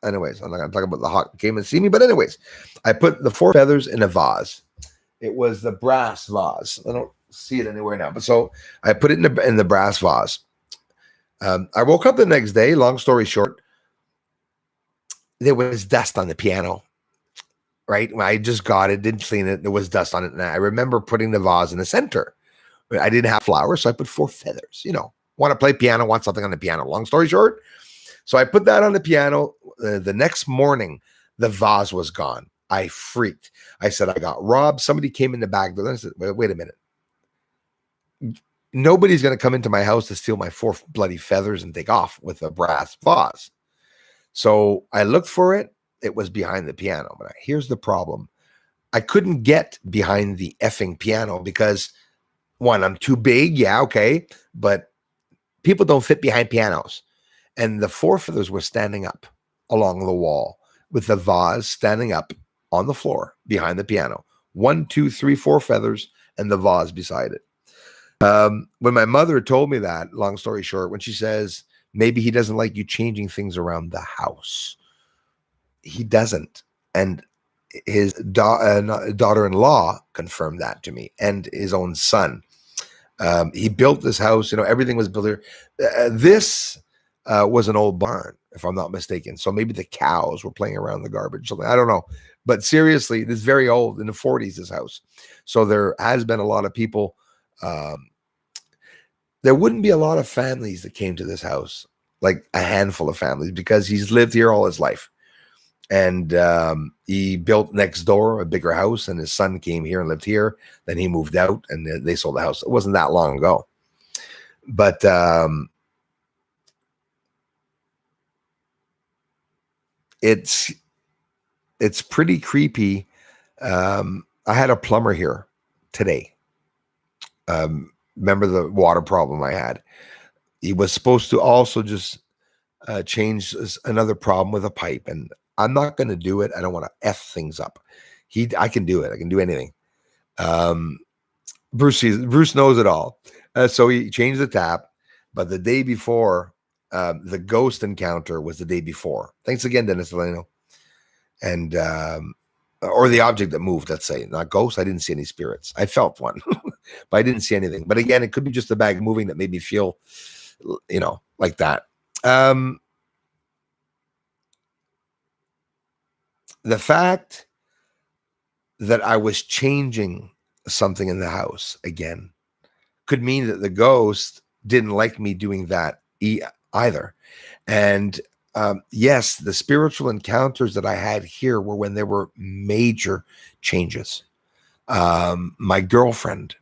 anyways, I'm not going to talk about the hawk that came and see me. But anyways, I put the 4 feathers in a vase. It was the brass vase. I don't see it anywhere now. But so I put it in the brass vase. I woke up the next day, long story short, there was dust on the piano. Right? When I just got it, didn't clean it, there was dust on it. And I remember putting the vase in the center. I didn't have flowers, so I put 4 feathers. Want to play piano, want something on the piano. Long story short. So I put that on the piano. The next morning, the vase was gone. I freaked. I said, I got robbed. Somebody came in the back door. I said, wait a minute. Nobody's going to come into my house to steal my 4 bloody feathers and take off with a brass vase. So I looked for it. It was behind the piano. But here's the problem. I couldn't get behind the effing piano because, one, I'm too big. Yeah, okay. But people don't fit behind pianos. And the 4 feathers were standing up along the wall with the vase standing up on the floor behind the piano. 1, 2, 3, 4 feathers and the vase beside it. When my mother told me that, long story short, when she says, maybe he doesn't like you changing things around the house. He doesn't. And his daughter-in-law confirmed that to me, and his own son. He built this house. Everything was built here. This was an old barn, if I'm not mistaken. So maybe the cows were playing around the garbage. Something, I don't know. But seriously, this is very old, in the 40s, this house. So there has been a lot of people. There wouldn't be a lot of families that came to this house, like a handful of families, because he's lived here all his life. And he built next door a bigger house, and his son came here and lived here. Then he moved out, and they sold the house. It wasn't that long ago. But it's pretty creepy. I had a plumber here today. Remember the water problem I had? He was supposed to also just change another problem with a pipe, and I'm not going to do it. I don't want to F things up. I can do it. I can do anything. Bruce knows it all. So he changed the tap, but the day before, the ghost encounter was the day before. Thanks again, Dennis Delano. And or the object that moved, let's say, not ghost. I didn't see any spirits. I felt one, but I didn't see anything. But again, it could be just the bag moving that made me feel, like that. The fact that I was changing something in the house again could mean that the ghost didn't like me doing that either. And yes, the spiritual encounters that I had here were when there were major changes. My girlfriend,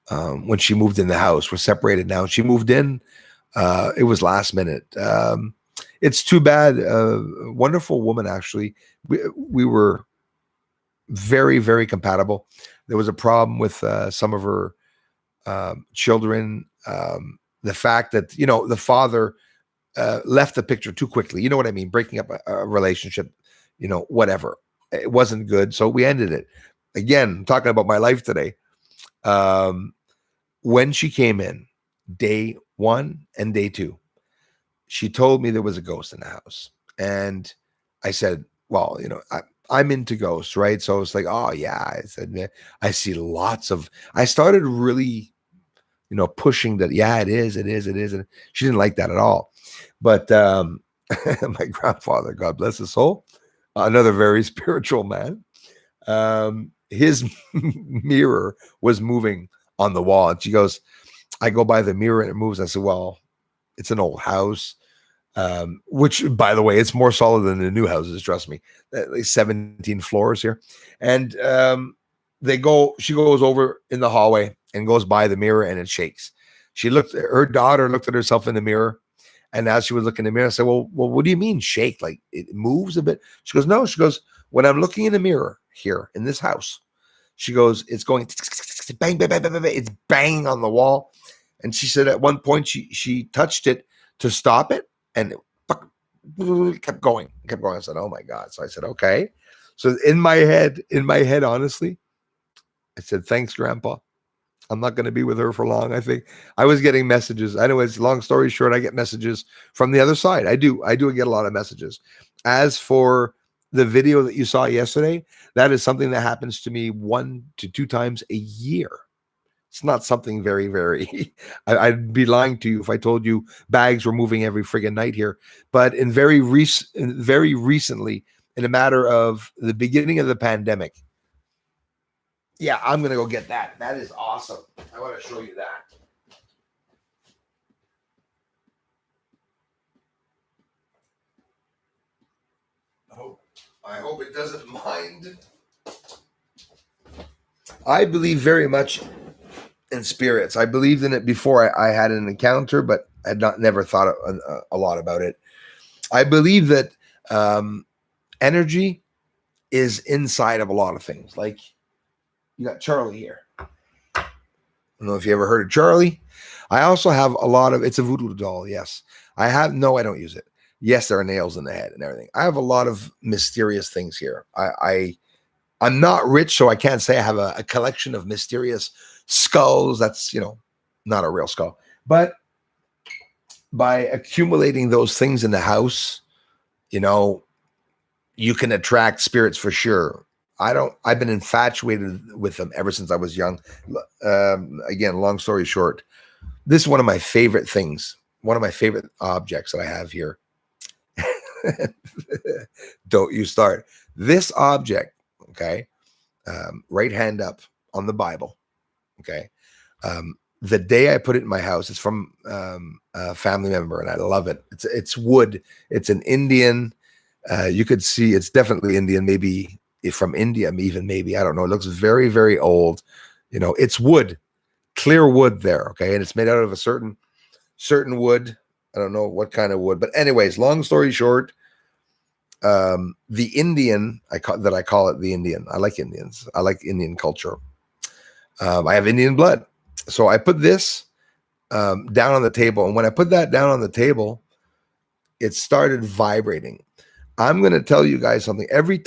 when she moved in the house, we're separated now. She moved in. It was last minute. It's too bad. Wonderful woman, actually. We were very, very compatible. There was a problem with some of her children. The fact that, the father left the picture too quickly. You know what I mean? Breaking up a relationship, whatever. It wasn't good. So we ended it. Again, I'm talking about my life today. When she came in, day 1 and day 2, she told me there was a ghost in the house. And I said, well, I'm into ghosts, right? So it's like, oh yeah. I said, "Yeah, I see lots of," I started really, pushing that. Yeah, it is. And she didn't like that at all. But my grandfather, God bless his soul, another very spiritual man, his mirror was moving on the wall. And she goes, I go by the mirror and it moves. I said, well, it's an old house. Which, by the way, it's more solid than the new houses. Trust me, like 17 floors here. And she goes over in the hallway and goes by the mirror and it shakes. Her daughter looked at herself in the mirror. And as she was looking in the mirror, I said, well, what do you mean shake? Like it moves a bit? She goes, no. She goes, when I'm looking in the mirror here in this house, she goes, it's going bang, bang, bang, bang, bang. It's banging on the wall. And she said at one point she touched it to stop it, and it kept going. I said, oh my God. So I said, okay. So in my head, honestly, I said, thanks, Grandpa. I'm not going to be with her for long. I think I was getting messages. Anyways, long story short, I get messages from the other side. I do get a lot of messages. As for the video that you saw yesterday, that is something that happens to me 1 to 2 times a year. It's not something very, very, I'd be lying to you if I told you bags were moving every friggin' night here. But very recently, in a matter of the beginning of the pandemic, yeah, I'm going to go get that. That is awesome. I want to show you that. I hope it doesn't mind. I believe very much in spirits. I believed in it before I had an encounter, but I had never thought a lot about it. I believe that energy is inside of a lot of things. Like, you got Charlie here. I don't know if you ever heard of Charlie. I also have a lot of, it's a voodoo doll. Yes. I don't use it. Yes, there are nails in the head and everything. I have a lot of mysterious things here. I'm not rich, so I can't say I have a collection of mysterious skulls. That's, not a real skull. But by accumulating those things in the house, you can attract spirits for sure. I've been infatuated with them ever since I was young. Again, long story short, this is one of my favorite things, one of my favorite objects that I have here. Don't you start. This object, okay, right hand up on the Bible, okay. The day I put it in my house, it's from a family member, and I love it. It's wood. It's an Indian. You could see it's definitely Indian, maybe from India, even maybe, I don't know. It looks very, very old. It's wood, clear wood there. Okay. And it's made out of a certain wood. I don't know what kind of wood, but anyways, long story short, the Indian, I call it the Indian. I like Indians. I like Indian culture. I have Indian blood. So I put this down on the table. And when I put that down on the table, it started vibrating. I'm going to tell you guys something. Every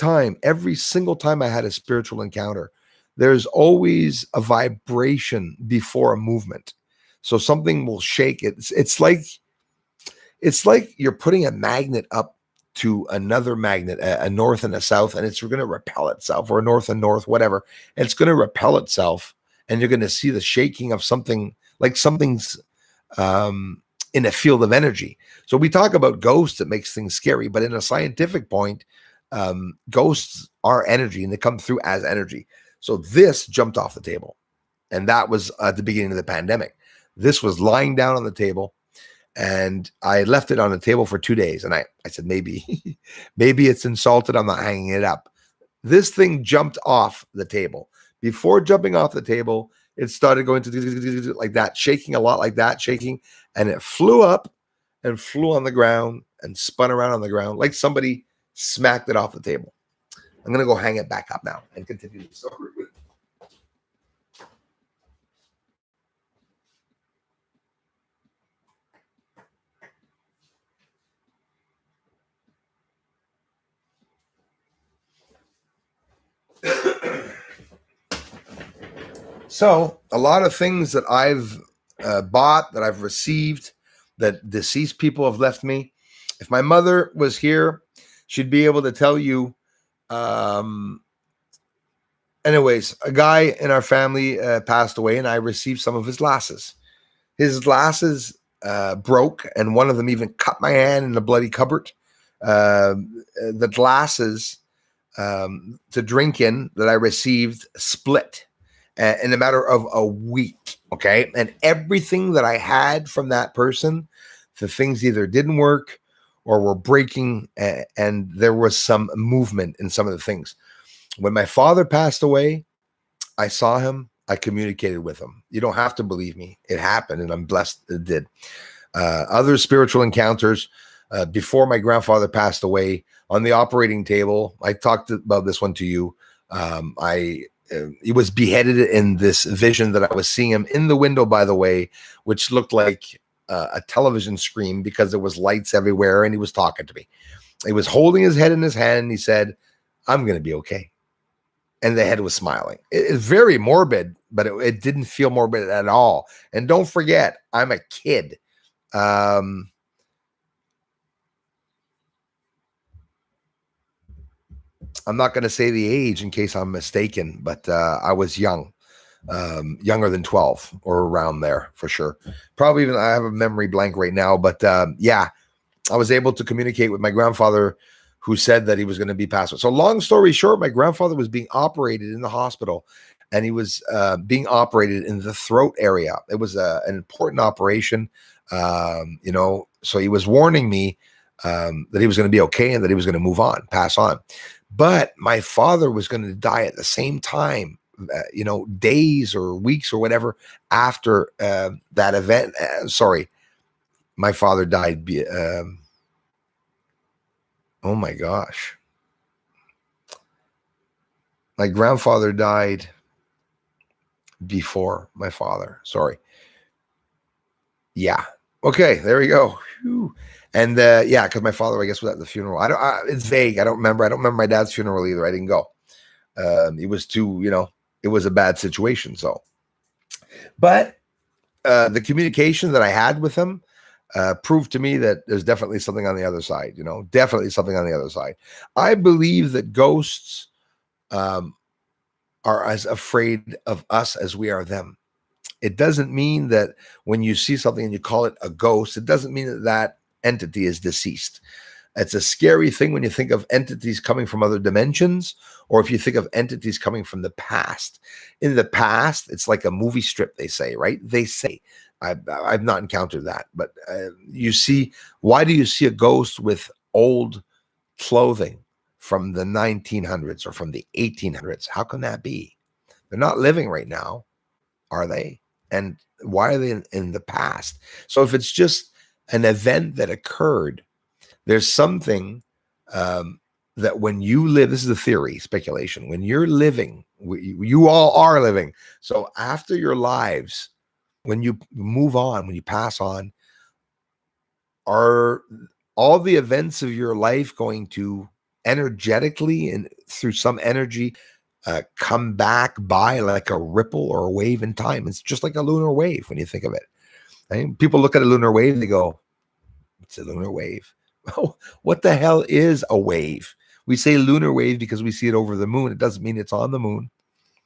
single time I had a spiritual encounter, there's always a vibration before a movement. So something will shake it. It's like you're putting a magnet up to another magnet, a north and a south, and it's going to repel itself, or a north and north, whatever. And it's going to repel itself, and you're going to see the shaking of something, like something's in a field of energy. So we talk about ghosts, that makes things scary, but in a scientific point, ghosts are energy and they come through as energy. So this jumped off the table, and that was at the beginning of the pandemic. This was lying down on the table, and I left it on the table for 2 days. And I said, maybe, maybe it's insulted. I'm not hanging it up. This thing jumped off the table. Before jumping off the table, it started going to like that, shaking a lot like that, shaking, and it flew up and flew on the ground and spun around on the ground like somebody smacked it off the table. I'm going to go hang it back up now and continue the story. So a lot of things that I've bought, that I've received, that deceased people have left me. If my mother was here, she'd be able to tell you. Anyways, a guy in our family passed away, and I received some of his glasses. His glasses broke, and one of them even cut my hand in the bloody cupboard. The glasses to drink in that I received split in a matter of a week. Okay. And everything that I had from that person, the things either didn't work or were breaking, and there was some movement in some of the things. When my father passed away, I saw him. I communicated with him. You don't have to believe me. It happened, and I'm blessed it did. Other spiritual encounters before my grandfather passed away, on the operating table, I talked about this one to you. He was beheaded in this vision that I was seeing him in the window, by the way, which looked like a television screen because there was lights everywhere, and he was talking to me. He was holding his head in his hand, and he said, "I'm going to be okay." And the head was smiling. It's very morbid, but it didn't feel morbid at all. And don't forget, I'm a kid. I'm not going to say the age in case I'm mistaken, but I was young, younger than 12 or around there for sure. Probably even, I have a memory blank right now, but yeah, I was able to communicate with my grandfather, who said that he was going to be passed away. So long story short, my grandfather was being operated in the hospital, and he was being operated in the throat area. It was an important operation, so he was warning me that he was going to be okay and that he was going to move on, pass on. But my father was going to die at the same time, days or weeks or whatever after that event. My father died. Oh my gosh. My grandfather died before my father. Sorry. Yeah. Okay. There we go. Whew. And yeah, because my father, I guess, was at the funeral. It's vague. I don't remember. I don't remember my dad's funeral either. I didn't go. It was too, it was a bad situation. So, but the communication that I had with him proved to me that there's definitely something on the other side, definitely something on the other side. I believe that ghosts are as afraid of us as we are them. It doesn't mean that when you see something and you call it a ghost, it doesn't mean that that entity is deceased. It's a scary thing when you think of entities coming from other dimensions, or if you think of entities coming from the past. In the past, it's like a movie strip, they say, right? They say. I've not encountered that, but you see, why do you see a ghost with old clothing from the 1900s or from the 1800s? How can that be? They're not living right now, are they? And why are they in the past? So if it's just an event that occurred, there's something that when you live, this is a theory, speculation, when you're living, you all are living. So after your lives, when you move on, when you pass on, are all the events of your life going to energetically and through some energy come back by like a ripple or a wave in time? It's just like a lunar wave when you think of it. Right? People look at a lunar wave, they go, "It's a lunar wave." Oh, what the hell is a wave? We say lunar wave because we see it over the moon. It doesn't mean it's on the moon.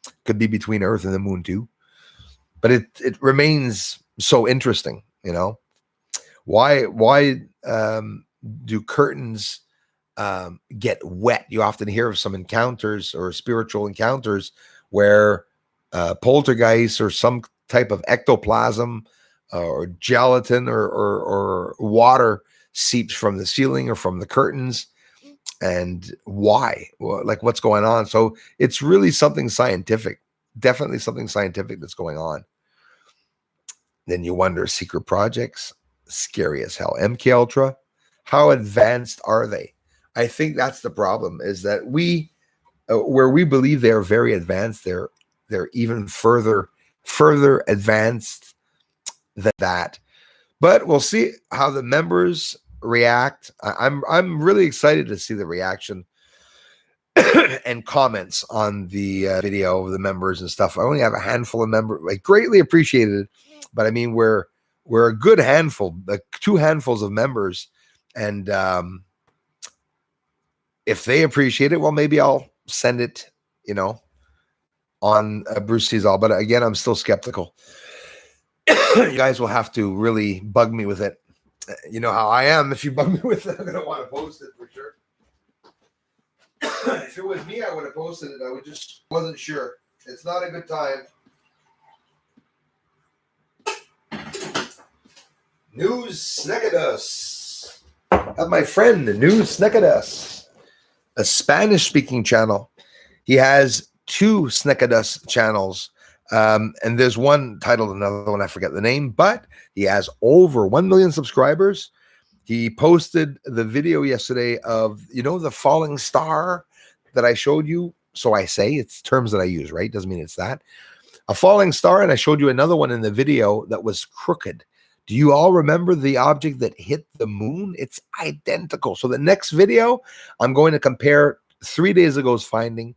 It could be between Earth and the moon too. But it remains so interesting, Why do curtains get wet? You often hear of some encounters or spiritual encounters where poltergeist or some type of ectoplasm or gelatin or water seeps from the ceiling or from the curtains, and why? Well, like, what's going on? So it's really something scientific, definitely something scientific that's going on. Then you wonder, secret projects, scary as hell. MK Ultra, how advanced are they? I think that's the problem, is that we, where we believe they're very advanced, they're even further advanced than that. But we'll see how the members react. I'm really excited to see the reaction and comments on the video of the members and stuff. I only have a handful of members. I greatly appreciated it, but I mean, we're a good handful, like 2 handfuls of members, and if they appreciate it, well, maybe I'll send it, on Bruce Sees All. But again, I'm still skeptical. You guys will have to really bug me with it. You know how I am. If you bug me with it, I'm gonna want to post it for sure. If it was me, I would have posted it. I just wasn't sure. It's not a good time. News Snegados. Have my friend, News Snegados, a Spanish-speaking channel. He has 2 Snegados channels. And there's one titled, another one, I forget the name, but he has over 1 million subscribers. He posted the video yesterday of, the falling star that I showed you. So I say, it's terms that I use, right? Doesn't mean it's that. A falling star, and I showed you another one in the video that was crooked. Do you all remember the object that hit the moon? It's identical. So the next video, I'm going to compare 3 days ago's finding,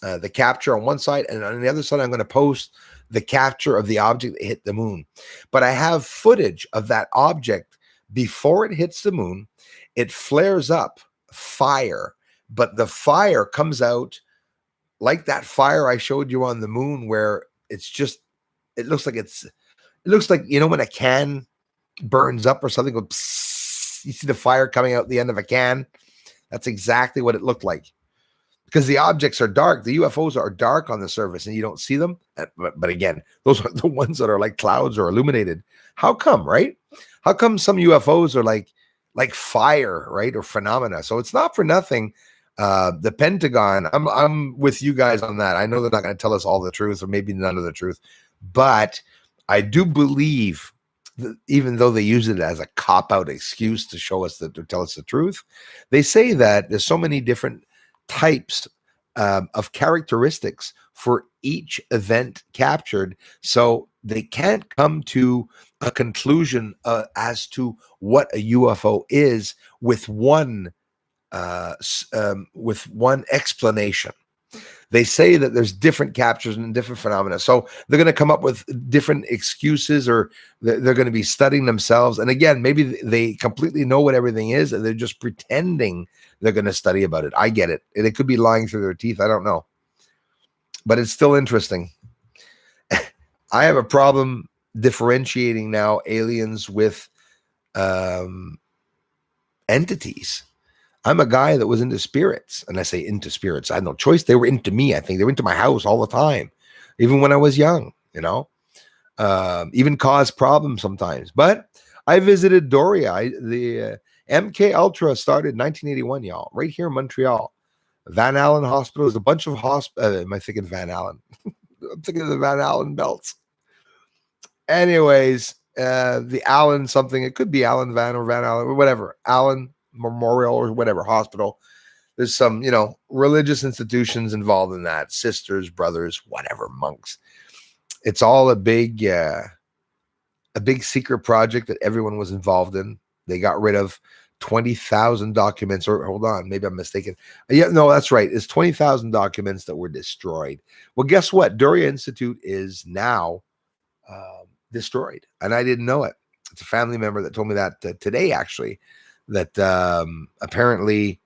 the capture on one side, and on the other side, I'm going to post the capture of the object that hit the moon. But I have footage of that object before it hits the moon. It flares up fire, but the fire comes out like that fire I showed you on the moon, where it's just, it looks like when a can burns up or something, you see the fire coming out the end of a can. That's exactly what it looked like. Because the objects are dark. The UFOs are dark on the surface and you don't see them. But again, those are the ones that are like clouds or illuminated. How come, right? How come some UFOs are like fire, right? Or phenomena. So it's not for nothing. The Pentagon, I'm with you guys on that. I know they're not going to tell us all the truth, or maybe none of the truth. But I do believe that even though they use it as a cop-out excuse to show us to tell us the truth, they say that there's so many different types of characteristics for each event captured, so they can't come to a conclusion as to what a UFO is with one explanation. They say that there's different captures and different phenomena, so they're going to come up with different excuses, or they're going to be studying themselves. And again, maybe they completely know what everything is, and they're just pretending they're going to study about it. I get it. They could be lying through their teeth. I don't know, but it's still interesting. I have a problem differentiating now aliens with entities. I'm a guy that was into spirits, and I say into spirits. I had no choice. They were into me. I think they were into my house all the time, even when I was young, even caused problems sometimes. But I visited Doria. The MK Ultra started in 1981, y'all, right here in Montreal. Van Allen Hospital is a bunch of am I thinking Van Allen? I'm thinking of the Van Allen belts. Anyways, the Allen something, it could be Allen Van or Van Allen or whatever, Allen Memorial or whatever hospital. There's some, religious institutions involved in that, sisters, brothers, whatever, monks. It's all a big secret project that everyone was involved in. They got rid of 20,000 documents, or hold on, maybe I'm mistaken. Yeah, no, that's right. It's 20,000 documents that were destroyed. Well, guess what? Doria Institute is now destroyed, and I didn't know it. It's a family member that told me that today, actually, that apparently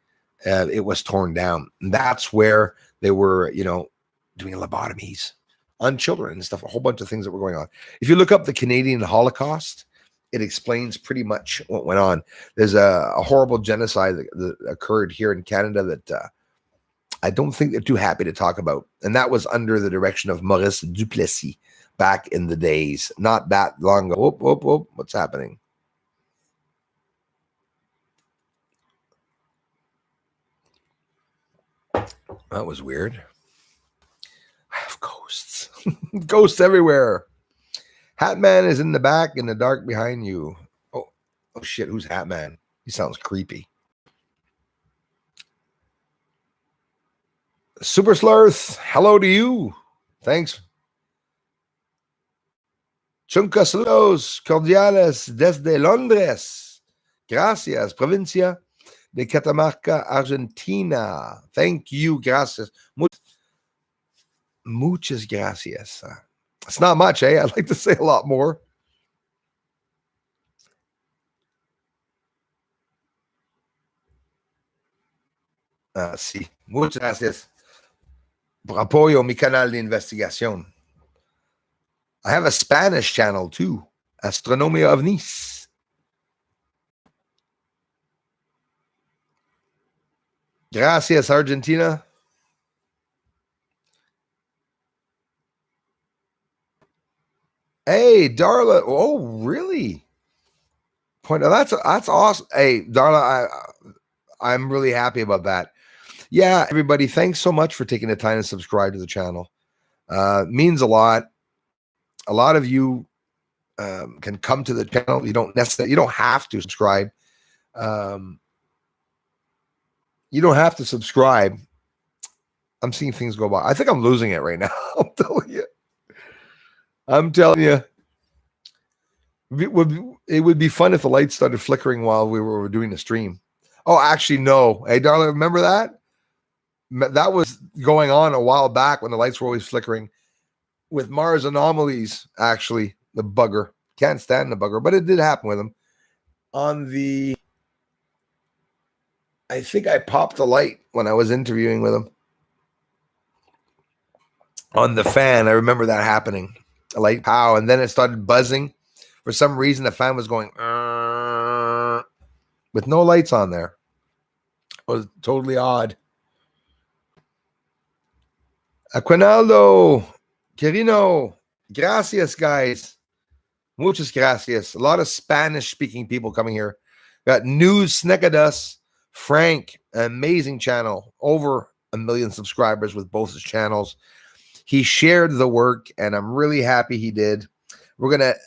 it was torn down. And that's where they were, doing lobotomies on children and stuff, a whole bunch of things that were going on. If you look up the Canadian Holocaust, it explains pretty much what went on. There's a horrible genocide that occurred here in Canada that I don't think they're too happy to talk about. And that was under the direction of Maurice Duplessis. back in the days, not that long ago. Whoop, whoop, whoop. What's happening? That was weird. I have ghosts. Ghosts everywhere. Hatman is in the back in the dark behind you. Oh shit, who's Hatman? He sounds creepy. Super Slurth, hello to you. Thanks. Chunca saludos cordiales desde Londres. Gracias, provincia de Catamarca, Argentina. Thank you, gracias. Muchas gracias. It's not much, eh? I'd like to say a lot more. Sí, muchas gracias por apoyo mi canal de investigación. I have a Spanish channel too, Astronomia OVNIs. Gracias, Argentina. Hey, Darla. Oh, really? That's awesome. Hey, Darla, I'm really happy about that. Yeah, everybody, thanks so much for taking the time to subscribe to the channel. Means a lot. A lot of you can come to the channel. You don't have to subscribe. You don't have to subscribe. I'm seeing things go by. I think I'm losing it right now. I'm telling you. It would be fun if the lights started flickering while we were doing the stream. Oh, actually, no. Hey, darling, remember that? That was going on a while back when the lights were always flickering. With Mars Anomalies, actually, the bugger. Can't stand the bugger, but it did happen with him. I think I popped a light when I was interviewing with him. On the fan, I remember that happening. A light pow, and then it started buzzing. For some reason, the fan was going with no lights on there. It was totally odd. Aquinaldo, Quirino, gracias, guys. Muchas gracias. A lot of Spanish-speaking people coming here. Got News Snegadus, Frank, an amazing channel. Over 1 million subscribers with both his channels. He shared the work, and I'm really happy he did.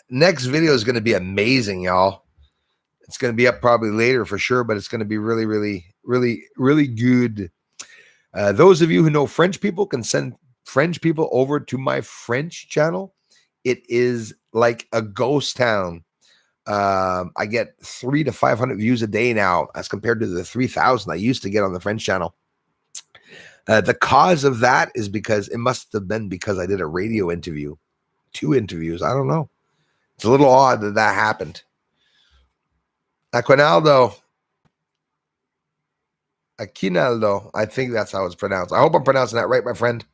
Next video is gonna be amazing, y'all. It's gonna be up probably later for sure, but it's gonna be really, really, really, really good. Those of you who know French people can send French people over to my French channel. It is like a ghost town. I get 300 to 500 views a day now, as compared to the 3,000 I used to get on the French channel. The cause of that is because it must have been because I did a radio interview, 2 interviews. I don't know. It's a little odd that happened. Aquinaldo, I think that's how it's pronounced. I hope I'm pronouncing that right, my friend.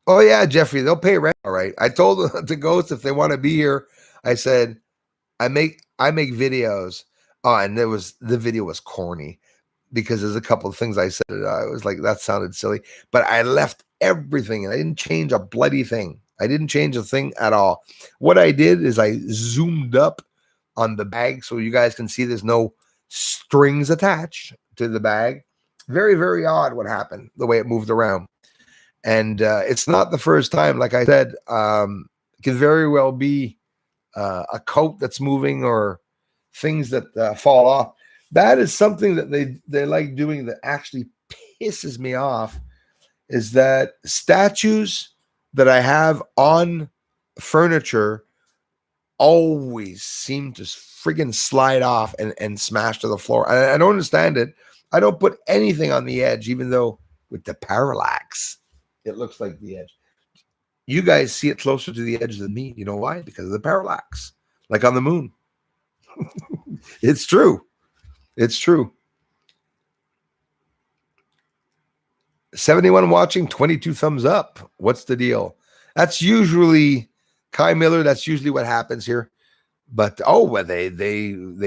Oh yeah, Jeffrey, they'll pay rent. All right. I told the ghosts if they want to be here. I said, I make videos. Oh, and the video was corny because there's a couple of things I said. I was like, that sounded silly, but I left everything and I didn't change a bloody thing. I didn't change a thing at all. What I did is I zoomed up on the bag so you guys can see there's no strings attached to the bag. Very, very odd what happened, the way it moved around. And it's not the first time. Like I said, it could very well be a coat that's moving or things that fall off. That is something that they like doing that actually pisses me off, is that statues that I have on furniture always seem to friggin' slide off and smash to the floor. I don't understand it. I don't put anything on the edge, even though with the parallax, it looks like the edge. You guys see it closer to the edge than me. You know why? Because of the parallax, like on the moon. It's true. It's true. 71 watching, 22 thumbs up. What's the deal? That's usually Kai Miller. That's usually what happens here. But they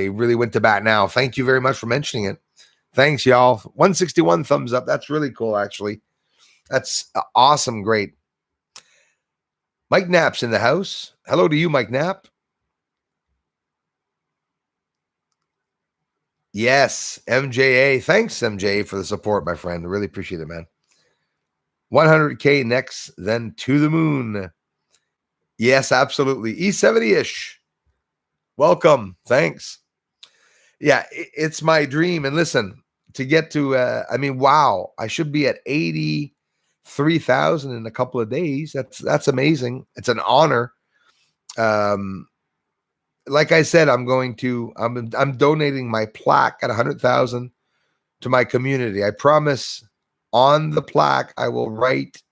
really went to bat now. Thank you very much for mentioning it. Thanks, y'all. 161 thumbs up. That's really cool, actually. That's awesome. Great. Mike Knapp's in the house. Hello to you, Mike Knapp. Yes, MJA. Thanks, MJA, for the support, my friend. I really appreciate it, man. 100K next, then to the moon. Yes, absolutely. E70-ish. Welcome. Thanks. Yeah, it's my dream. And listen, to get to, wow, I should be at 83,000 in a couple of days. That's amazing. It's an honor. Like I said, I'm donating my plaque at 100,000 to my community. I promise on the plaque, I will write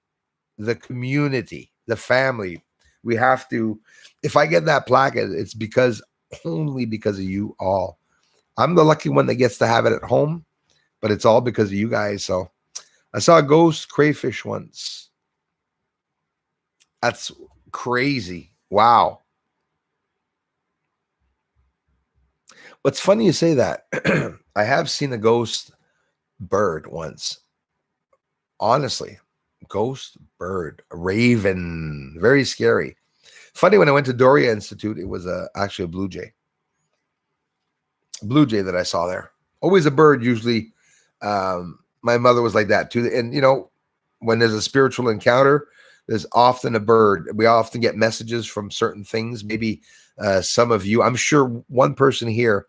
the community, the family. We have to, if I get that plaque, it's only because of you all. I'm the lucky one that gets to have it at home, but it's all because of you guys. So I saw a ghost crayfish once. That's crazy. Wow. What's funny you say that. I have seen a ghost bird once. Honestly, ghost bird, a raven, very scary. Funny, when I went to Doria Institute, it was actually a blue jay. Blue jay that I saw there. Always a bird, usually. My mother was like that too. And when there's a spiritual encounter, there's often a bird. We often get messages from certain things. Maybe some of you, I'm sure one person here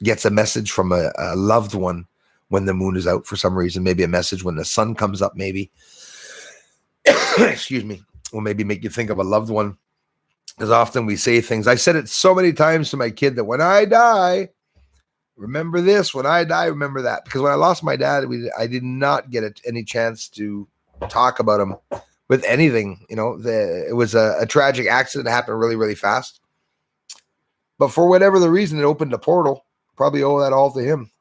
gets a message from a loved one when the moon is out for some reason. Maybe a message when the sun comes up, maybe. Excuse me. Or maybe make you think of a loved one. Because often we say things. I said it so many times to my kid that when I die, remember this. When I die, remember that. Because when I lost my dad, I did not get any chance to talk about him with anything. It was a tragic accident that happened really, really fast. But for whatever the reason, it opened a portal. Probably owe that all to him.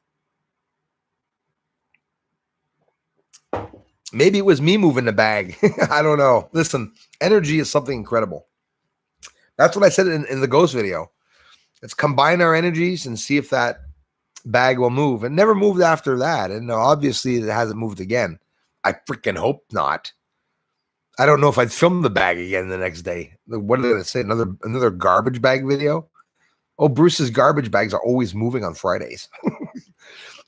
Maybe it was me moving the bag. I don't know. Listen, energy is something incredible. That's what I said in the ghost video. Let's combine our energies and see if that bag will move. It never moved after that. And obviously it hasn't moved again. I freaking hope not. I don't know if I'd film the bag again the next day. What are they going to say? Another garbage bag video? Oh, Bruce's garbage bags are always moving on Fridays.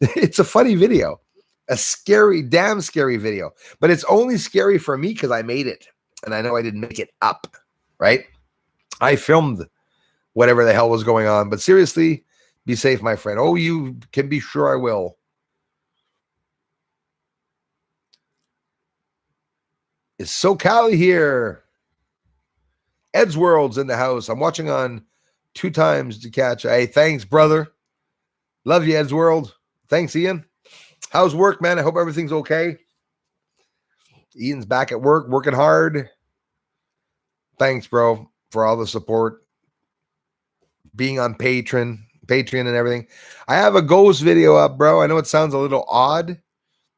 It's a funny video. A scary, damn scary video. But it's only scary for me because I made it. And I know I didn't make it up, right? I filmed whatever the hell was going on. But seriously, be safe, my friend. Oh, you can be sure I will. Is SoCal here? Ed's World's in the house. I'm watching on 2 times to catch. Hey, thanks, brother. Love you, Ed's World. Thanks, Ian. How's work, man? I hope everything's okay. Ian's back at work, working hard. Thanks, bro, for all the support. Being on Patreon and everything. I have a ghost video up, bro. I know it sounds a little odd.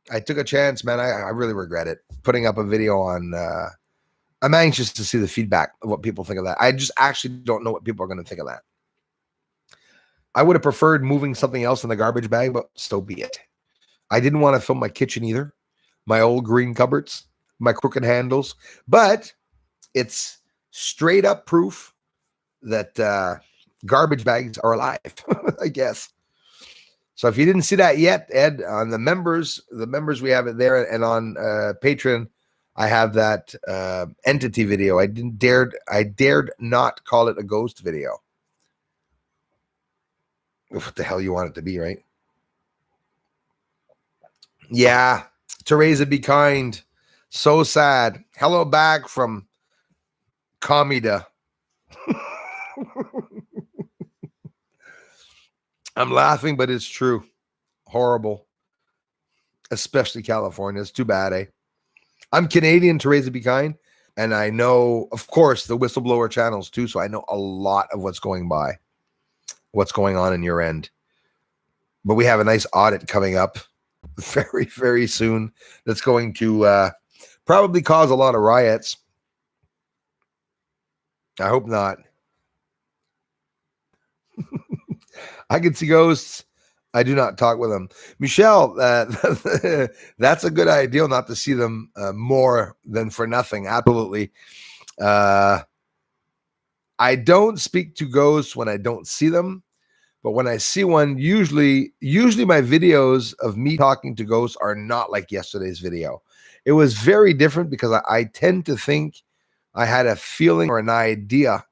I took a chance, man. I really regret it. Putting up a video on... I'm anxious to see the feedback of what people think of that. I just actually don't know what people are going to think of that. I would have preferred moving something else in the garbage bag, but so be it. I didn't want to film my kitchen either. My old green cupboards, my crooked handles. But it's straight up proof that garbage bags are alive, I guess. So if you didn't see that yet, Ed, on the members we have it there, and on Patreon, I have that entity video. I dared not call it a ghost video. What the hell you want it to be, right? Yeah, Teresa, be kind. So sad. Hello back from Comida. I'm laughing, but it's true. Horrible. Especially California. It's too bad, eh? I'm Canadian, Teresa, be kind. And I know, of course, the whistleblower channels too. So I know a lot of what's going on in your end. But we have a nice audit coming up very, very soon. That's going to probably cause a lot of riots. I hope not. I can see ghosts. I do not talk with them. Michelle, that's a good idea not to see them more than for nothing. Absolutely. I don't speak to ghosts when I don't see them, but when I see one, usually my videos of me talking to ghosts are not like yesterday's video. It was very different because I tend to think I had a feeling or an idea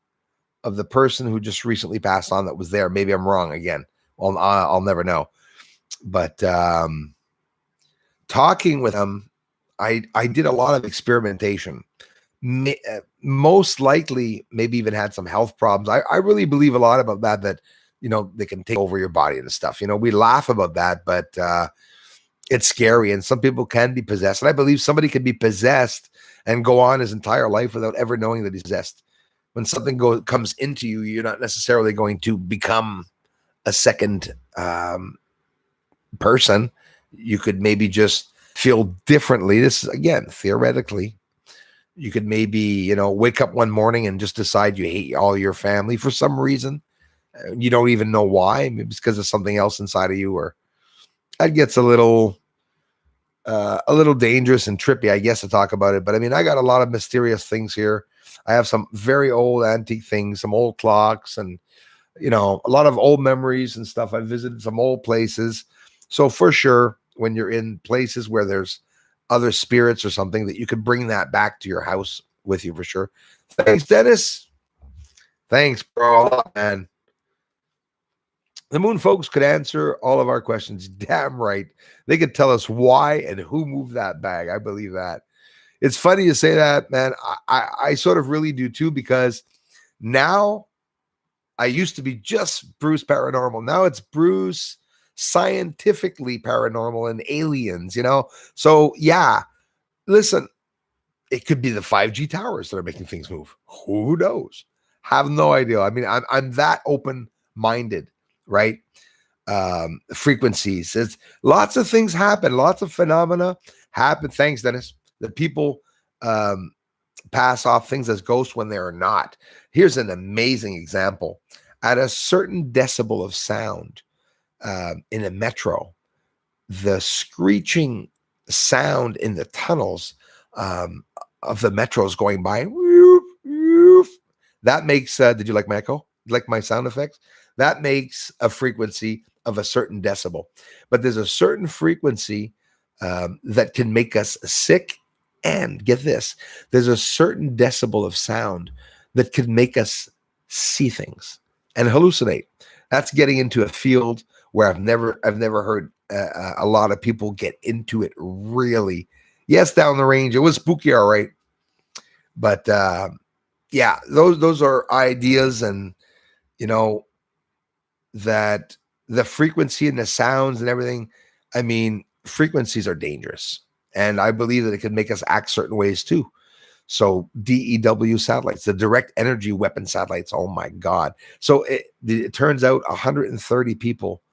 of the person who just recently passed on that was there. Maybe I'm wrong again. Well, I'll never know. But talking with them, I did a lot of experimentation. Most likely, maybe even had some health problems. I really believe a lot about that, they can take over your body and stuff. We laugh about that, but it's scary. And some people can be possessed. And I believe somebody can be possessed and go on his entire life without ever knowing that he's possessed. When something comes into you, you're not necessarily going to become a second person. You could maybe just feel differently. This is, again, theoretically. You could maybe, wake up one morning and just decide you hate all your family for some reason. You don't even know why. Maybe it's because of something else inside of you, or that gets a little dangerous and trippy, I guess, to talk about it. But I mean, I got a lot of mysterious things here. I have some very old antique things, some old clocks, and a lot of old memories and stuff. I visited some old places. So for sure, when you're in places where there's other spirits or something, that you could bring that back to your house with you for sure. Thanks, Dennis. Thanks, bro, man. The moon folks could answer all of our questions. Damn right. They could tell us why and who moved that bag. I believe that. It's funny you say that, man. I sort of really do too, because now I used to be just Bruce Paranormal. Now it's Bruce Scientifically Paranormal and Aliens, So yeah, listen, it could be the 5G towers that are making things move. Who knows? Have no idea. I mean, I'm that open-minded, right? Frequencies. It's lots of things happen. Lots of phenomena happen. Thanks, Dennis. That people pass off things as ghosts when they're not. Here's an amazing example. At a certain decibel of sound in a metro, the screeching sound in the tunnels of the metros going by, woof, woof, that makes, did you like my echo? Like my sound effects? That makes a frequency of a certain decibel. But there's a certain frequency that can make us sick. And get this, there's a certain decibel of sound that can make us see things and hallucinate. That's getting into a field where I've never heard a lot of people get into it really. Yes, down the range, it was spooky, all right. But yeah, those are ideas, and that the frequency and the sounds and everything. I mean, frequencies are dangerous. And I believe that it can make us act certain ways too. So DEW satellites, the direct energy weapon satellites, oh my God. So it turns out 130 people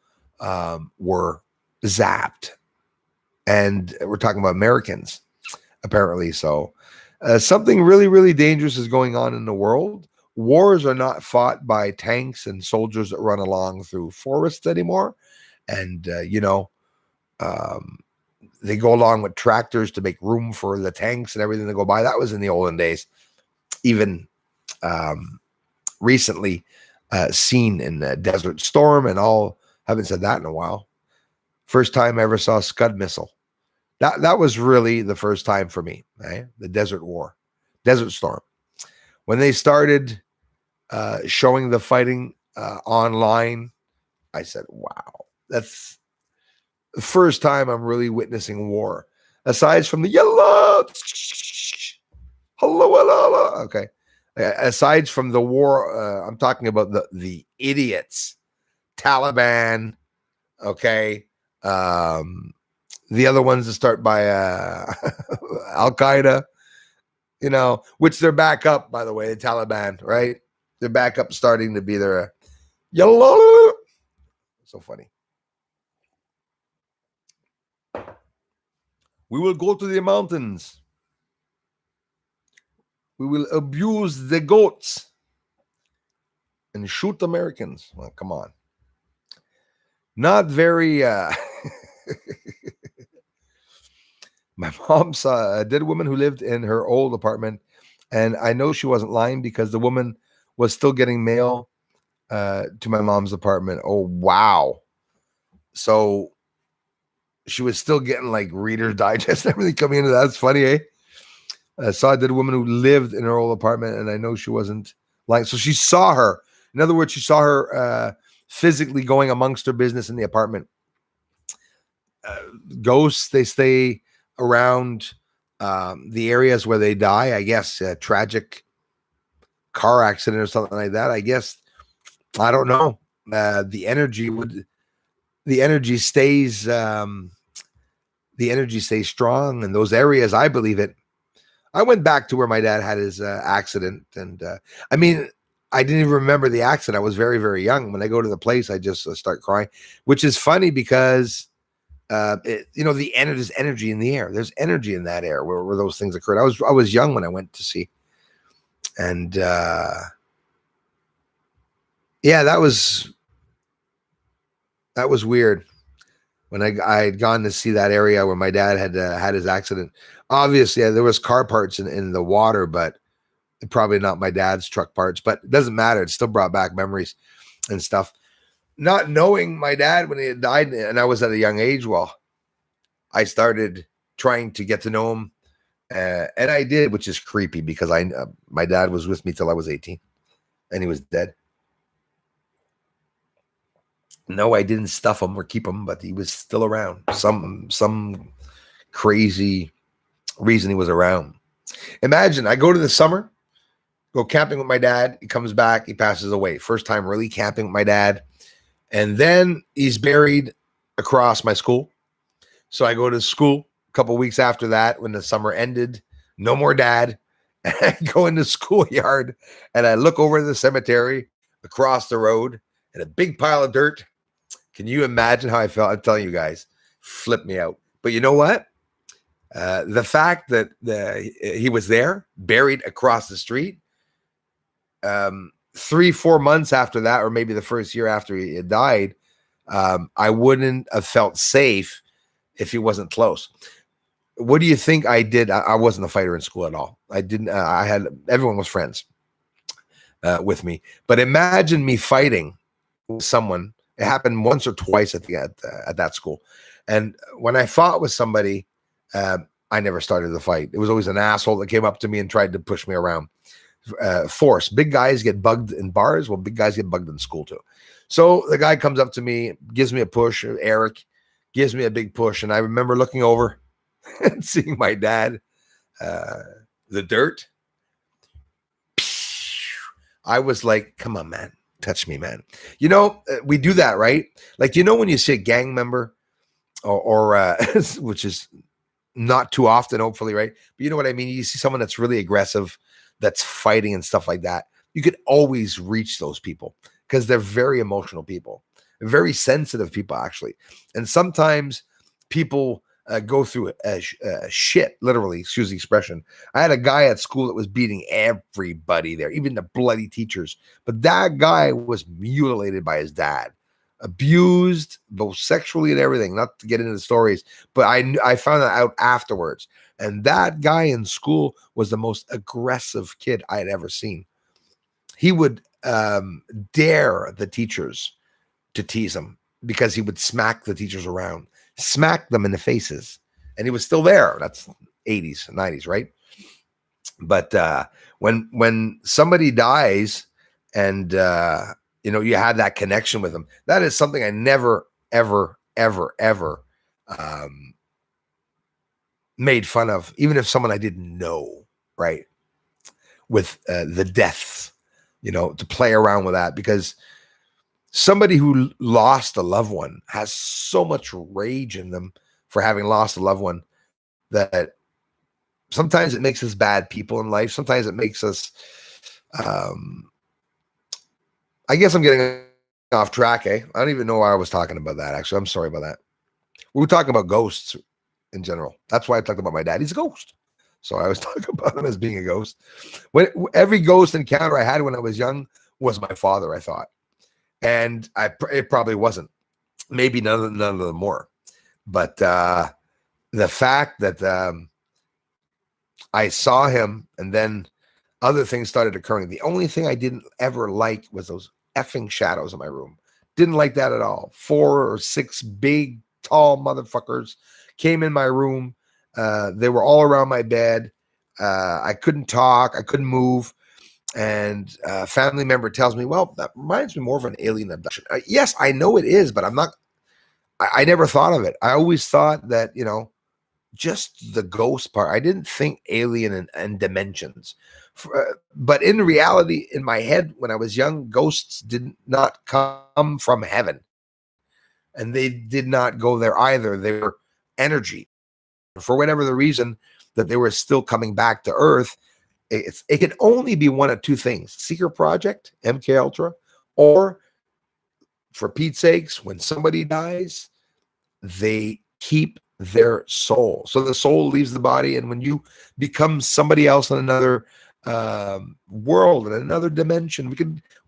were zapped. And we're talking about Americans, apparently. So something really, really dangerous is going on in the world. Wars are not fought by tanks and soldiers that run along through forests anymore. And, they go along with tractors to make room for the tanks and everything to go by. That was in the olden days. Even recently seen in the Desert Storm and all. Haven't said that in a while. First time I ever saw a Scud missile. That was really the first time for me, right? The Desert War, Desert Storm. When they started showing the fighting online, I said, wow, that's the first time I'm really witnessing war. Aside from the yellow, hello, okay. Aside from the war, I'm talking about the idiots, Taliban, okay. The other ones that start by Al Qaeda, which they're back up, by the way, the Taliban, right? They're back up, starting to be their yellow. So funny. We will go to the mountains. We will abuse the goats and shoot Americans. Well, come on. Not very. My mom saw a dead woman who lived in her old apartment, and I know she wasn't lying because the woman was still getting mail to my mom's apartment. Oh wow! So she was still getting like Reader's Digest and everything coming into that. That's funny, eh? I saw a dead woman who lived in her old apartment, and I know she wasn't lying. So she saw her. In other words, she saw her physically going amongst her business in the apartment. Ghosts, they stay around the areas where they die. I guess a tragic car accident or something like that. I guess, I don't know. The energy stays strong in those areas. I believe it. I went back to where my dad had his accident, and I mean, I didn't even remember the accident. I was very, very young. When I go to the place, I just start crying, which is funny because there's energy in the air. There's energy in that air where those things occurred. I was young when I went to see, and yeah, that was weird. When I had gone to see that area where my dad had his accident. Obviously, there was car parts in the water, but probably not my dad's truck parts. But it doesn't matter. It still brought back memories and stuff. Not knowing my dad when he had died, and I was at a young age, well, I started trying to get to know him, and I did, which is creepy because my dad was with me till I was 18, and he was dead. No, I didn't stuff him or keep him, but he was still around. Some crazy reason he was around. Imagine I go to the summer, go camping with my dad. He comes back, he passes away. First time really camping with my dad, and then he's buried across my school. So I go to school a couple weeks after that when the summer ended. No more dad. And I go in the schoolyard and I look over the cemetery across the road and a big pile of dirt. Can you imagine how I felt? I'm telling you guys, flipped me out. But you know what? The fact that he was there, buried across the street, 3-4 months after that, or maybe the first year after he had died, I wouldn't have felt safe if he wasn't close. What do you think I did? I wasn't a fighter in school at all. I didn't. Everyone was friends with me. But imagine me fighting with someone. It happened once or twice at that school. And when I fought with somebody, I never started the fight. It was always an asshole that came up to me and tried to push me around. Force. Big guys get bugged in bars. Well, big guys get bugged in school too. So the guy comes up to me, gives me a push. Eric gives me a big push. And I remember looking over and seeing my dad, the dirt. I was like, come on, man. Touch me, man. We do that, right? Like, when you see a gang member or which is not too often, hopefully, right? But you know what I mean? You see someone that's really aggressive, that's fighting and stuff like that. You could always reach those people because they're very emotional people, very sensitive people, actually. And sometimes people go through shit, literally, excuse the expression. I had a guy at school that was beating everybody there, even the bloody teachers. But that guy was mutilated by his dad, abused both sexually and everything, not to get into the stories, but I found that out afterwards. And that guy in school was the most aggressive kid I had ever seen. He would dare the teachers to tease him because he would smack the teachers around, smack them in the faces. And he was still there. That's 80s, 90s, right? But when somebody dies and you had that connection with them, that is something I never, ever, ever, ever made fun of, even if someone I didn't know, right? With the deaths, to play around with that, because somebody who lost a loved one has so much rage in them for having lost a loved one that sometimes it makes us bad people in life. Sometimes it makes us, I guess I'm getting off track, eh? I don't even know why I was talking about that, actually. I'm sorry about that. We were talking about ghosts in general. That's why I talked about my dad. He's a ghost. So I was talking about him as being a ghost. Every ghost encounter I had when I was young was my father, I thought. And it probably wasn't. maybe none of them more. But the fact that I saw him and then other things started occurring. The only thing I didn't ever like was those effing shadows in my room. Didn't like that at all. 4 or 6 big, tall motherfuckers came in my room. They were all around my bed. I couldn't talk. I couldn't move. And a family member tells me, well, that reminds me more of an alien abduction. Yes, I know it is, but I never thought of it. I always thought that, just the ghost part. I didn't think alien and dimensions. But in reality, in my head, when I was young, ghosts did not come from heaven. And they did not go there either. They were energy. For whatever the reason that they were still coming back to Earth, it can only be one of two things: Secret Project, MK Ultra, or, for Pete's sakes, when somebody dies, they keep their soul. So the soul leaves the body, and when you become somebody else in another world, in another dimension,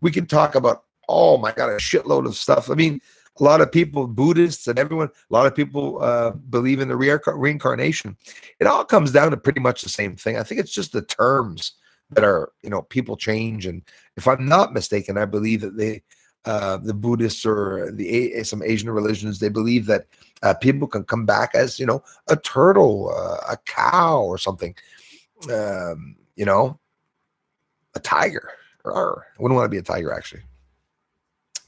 we can talk about, oh my God, a shitload of stuff. I mean, a lot of people, Buddhists and everyone, a lot of people believe in the reincarnation. It all comes down to pretty much the same thing. I think it's just the terms that are, people change. And if I'm not mistaken, I believe that the Buddhists or some Asian religions, they believe that people can come back as, a turtle, a cow or something, a tiger. I wouldn't want to be a tiger, actually.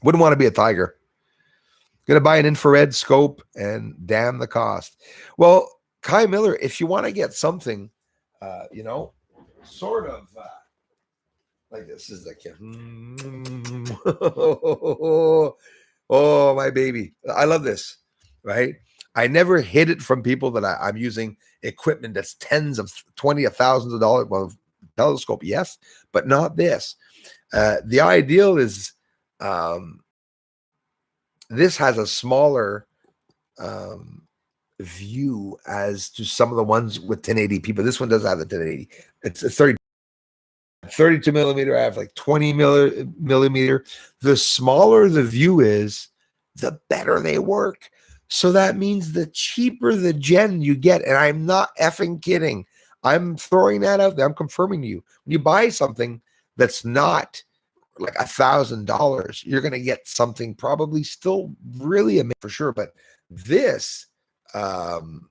Wouldn't want to be a tiger. Going to buy an infrared scope, and damn the cost. Well, Kai Miller, if you want to get something, sort of like this is the kid. Oh, my baby. I love this, right? I never hid it from people that I'm using equipment that's tens of thousands of dollars. Well, telescope, yes, but not this. The ideal is this has a smaller view as to some of the ones with 1080p, but this one does have the 1080. It's a 32 millimeter. I have like 20 millimeter. The smaller the view is, the better they work. So that means the cheaper the gen you get. And I'm not effing kidding. I'm throwing that out there. I'm confirming to you. When you buy something that's not like $1,000, you're going to get something probably still really amazing for sure. But this, and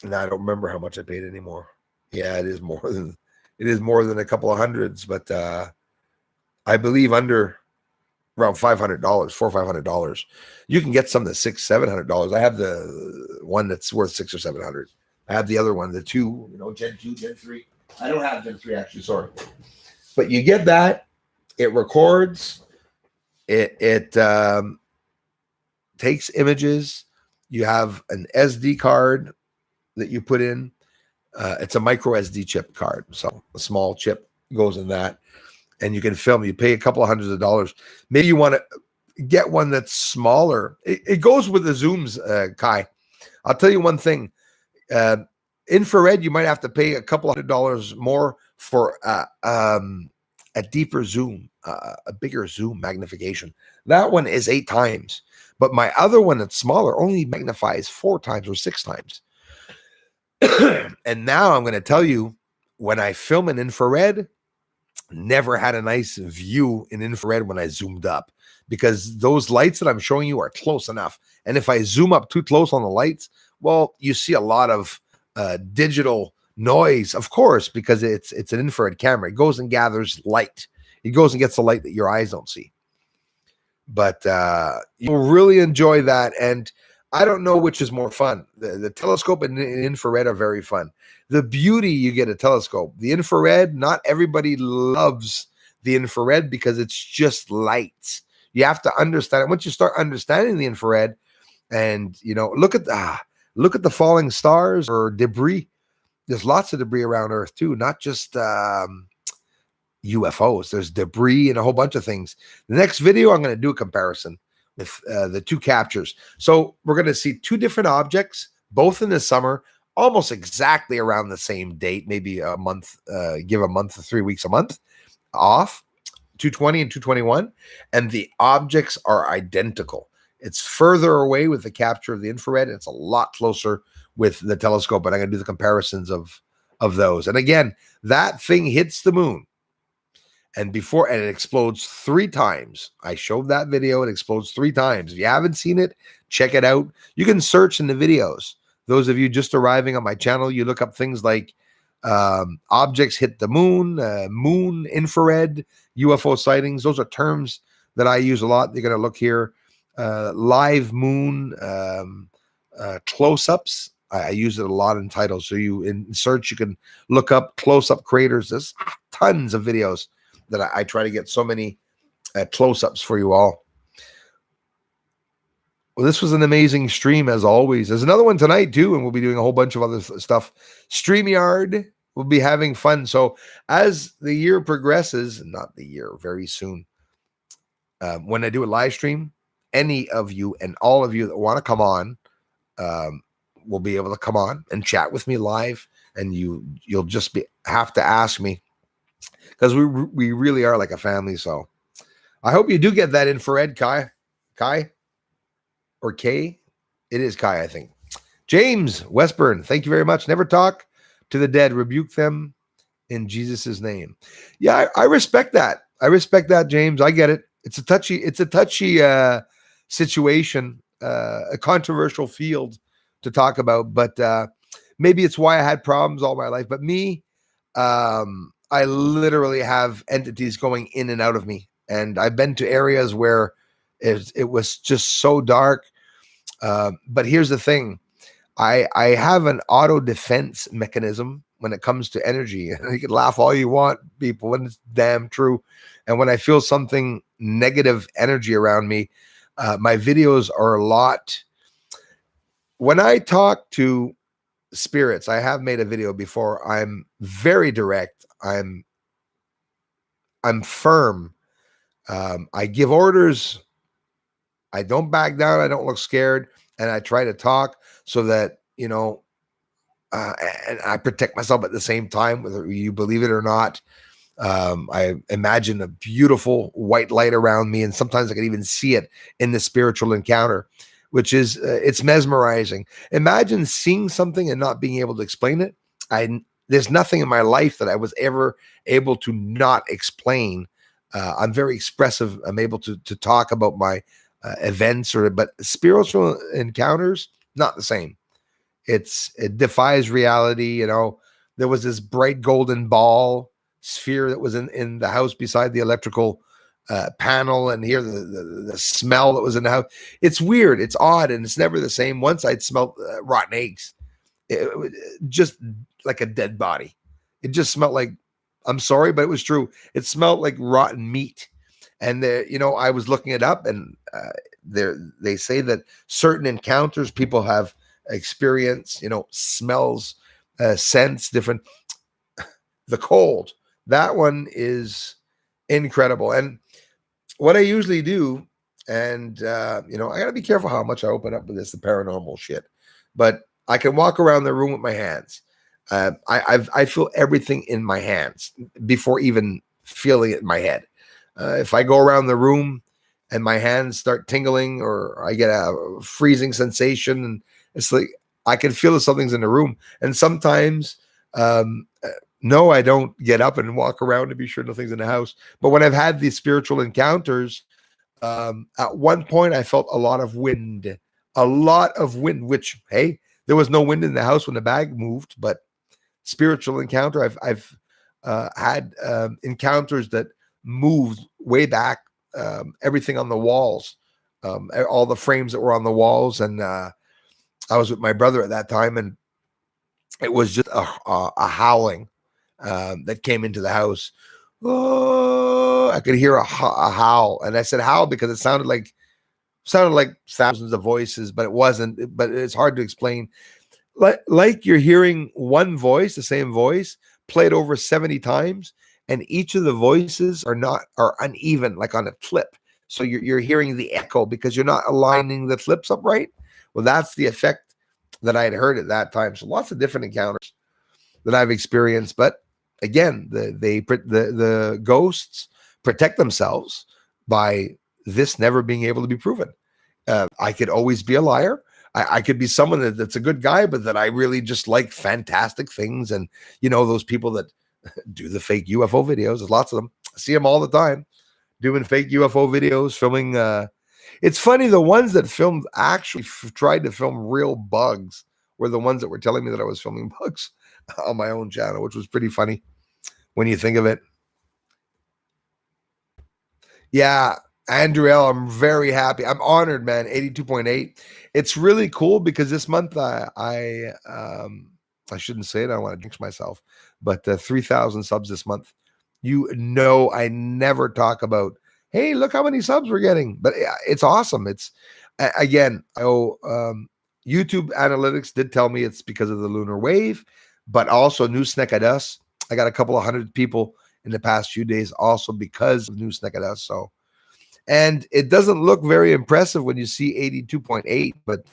I don't remember how much I paid anymore. Yeah, it is more than a couple of hundreds, but I believe under around $500, $400 or $500. You can get some that's $600-$700. I have the one that's worth $600 or $700. I have the other one, the 2, Gen 2, Gen 3. I don't have Gen 3 actually, sorry. But you get that. It records. It takes images. You have an SD card that you put in. It's a micro SD chip card. So a small chip goes in that, and you can film. You pay a couple of hundreds of dollars. Maybe you want to get one that's smaller. It goes with the zooms, Kai. I'll tell you one thing. Infrared, you might have to pay a couple $100 more for a deeper zoom, a bigger zoom magnification. That one is 8 times, but my other one that's smaller only magnifies 4 times or 6 times. And now I'm going to tell you, when I film in infrared, never had a nice view in infrared when I zoomed up, because those lights that I'm showing you are close enough. And if I zoom up too close on the lights, well, you see a lot of digital noise, of course, because it's an infrared camera. It goes and gathers light. It goes and gets the light that your eyes don't see. But you'll really enjoy that. And I don't know which is more fun. The telescope and infrared are very fun. The beauty, you get a telescope. The infrared, not everybody loves the infrared because it's just lights. You have to understand it. Once you start understanding the infrared, and look at the falling stars or debris. There's lots of debris around Earth too, not just UFOs. There's debris and a whole bunch of things. The next video, I'm going to do a comparison with the 2 captures. So we're going to see 2 different objects, both in the summer, almost exactly around the same date, maybe a month, give a month or 3 weeks a month off, 220 and 221, and the objects are identical. It's further away with the capture of the infrared. And it's a lot closer with the telescope, but I'm going to do the comparisons of those. And again, that thing hits the moon, and it explodes 3 times. I showed that video. It explodes 3 times. If you haven't seen it, check it out. You can search in the videos. Those of you just arriving on my channel, you look up things like objects hit the moon, moon infrared, UFO sightings. Those are terms that I use a lot. You're going to look here. Live moon close-ups. I use it a lot in titles. So you in search, you can look up close-up craters. There's tons of videos that I try to get so many close-ups for you all. Well, this was an amazing stream as always. There's another one tonight too, and we'll be doing a whole bunch of other stuff. StreamYard, we'll be having fun. So as the year progresses, not the year, very soon, when I do a live stream, any of you and all of you that want to come on will be able to come on and chat with me live, and you'll just have to ask me, because we really are like a family. So I hope you do get that infrared, Kai or K. It is Kai, I think. James Westburn, thank you very much. Never talk to the dead, rebuke them in Jesus's name. Yeah, I respect that. I respect that, James. I get it. It's a touchy situation, a controversial field to talk about, but maybe it's why I had problems all my life. But me, I literally have entities going in and out of me, and I've been to areas where it was just so dark. But here's the thing. I have an auto defense mechanism when it comes to energy. You can laugh all you want, people, and it's damn true. And when I feel something negative energy around me, my videos are a lot. When I talk to spirits, I have made a video before. I'm very direct. I'm firm. I give orders. I don't back down. I don't look scared, and I try to talk so that, and I protect myself at the same time, whether you believe it or not. I imagine a beautiful white light around me, and sometimes I can even see it in the spiritual encounter, which is it's mesmerizing. Imagine seeing something and not being able to explain it. There's nothing in my life that I was ever able to not explain. I'm very expressive. I'm able to talk about my events, but spiritual encounters, not the same. It defies reality. There was this bright golden ball sphere that was in the house beside the electrical panel, and here the smell that was in the house. It's weird. It's odd, and it's never the same. Once I'd smelled rotten eggs. It just like a dead body. It just smelled like, I'm sorry, but it was true. It smelled like rotten meat. And I was looking it up, and they say that certain encounters people have experienced, smells, scents, different. The cold, that one is incredible. And what I usually do, and I got to be careful how much I open up with the paranormal shit, but I can walk around the room with my hands. I feel everything in my hands before even feeling it in my head. If I go around the room and my hands start tingling, or I get a freezing sensation, and it's like I can feel that something's in the room. And sometimes, no, I don't get up and walk around to be sure nothing's in the house. But when I've had these spiritual encounters, at one point I felt a lot of wind, which, hey, there was no wind in the house when the bag moved. But spiritual encounter, I've had encounters that moved way back, everything on the walls, all the frames that were on the walls. And I was with my brother at that time, and it was just a howling that came into the house. Oh, I could hear a howl, and I said howl because it sounded like thousands of voices, but it wasn't. But it's hard to explain. Like you're hearing one voice, the same voice, played over 70 times, and each of the voices are uneven, like on a clip. So you're hearing the echo because you're not aligning the clips up right. Well, that's the effect that I had heard at that time. So lots of different encounters that I've experienced. But again, the ghosts protect themselves by this never being able to be proven. I could always be a liar. I could be someone that's a good guy, but that I really just like fantastic things. And, those people that do the fake UFO videos, there's lots of them. I see them all the time doing fake UFO videos, filming. It's funny, the ones that filmed actually tried to film real bugs were the ones that were telling me that I was filming bugs on my own channel, which was pretty funny when you think of it. Yeah, Andrew L, I'm very happy. I'm honored, man. 82.8. It's really cool because this month I shouldn't say it. I don't want to jinx myself, but 3,000 subs this month. I never talk about, hey, look how many subs we're getting, but it's awesome. It's again, YouTube analytics did tell me it's because of the lunar wave, but also New Us. I got a couple of hundred people in the past few days also because of New Us. So, and it doesn't look very impressive when you see 82.8, but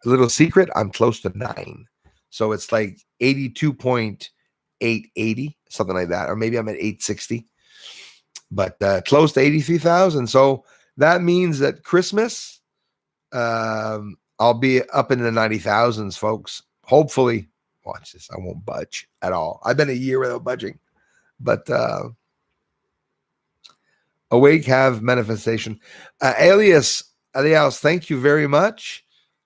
a little secret, I'm close to 9. So it's like 82.880, something like that. Or maybe I'm at 860, but close to 83,000. So that means that Christmas, I'll be up in the 90,000s, folks. Hopefully, watch this. I won't budge at all. I've been a year without budging, but awake have manifestation. Alias, thank you very much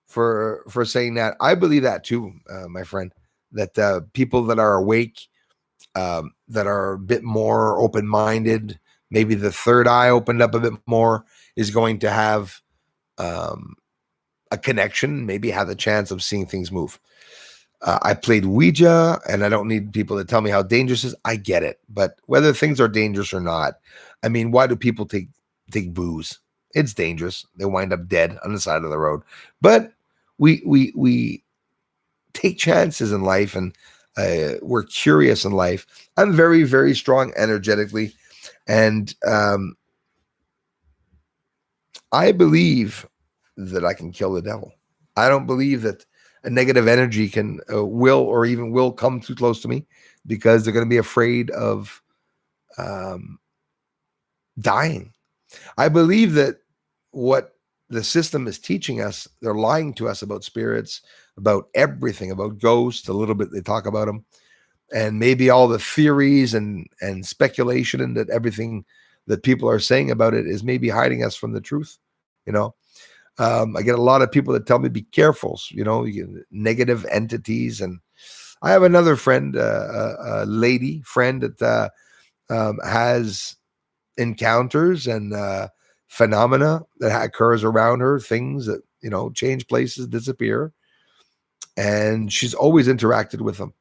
for saying that. I believe that too, my friend, that people that are awake, that are a bit more open-minded, maybe the third eye opened up a bit more, is going to have a connection, maybe have the chance of seeing things move. I played Ouija, and I don't need people to tell me how dangerous it is. I get it, but whether things are dangerous or not, I mean, why do people take booze? It's dangerous. They wind up dead on the side of the road. But we take chances in life, and we're curious in life. I'm very, very strong energetically, and I believe that I can kill the devil. I don't believe that a negative energy can will come too close to me, because they're going to be afraid of dying. I believe that what the system is teaching us, they're lying to us about spirits, about everything, about ghosts, a little bit they talk about them, and maybe all the theories and speculation, and that everything that people are saying about it is maybe hiding us from the truth. I get a lot of people that tell me, be careful, negative entities. And I have another friend, a lady friend that has encounters and phenomena that occurs around her, things that, change places, disappear. And she's always interacted with them.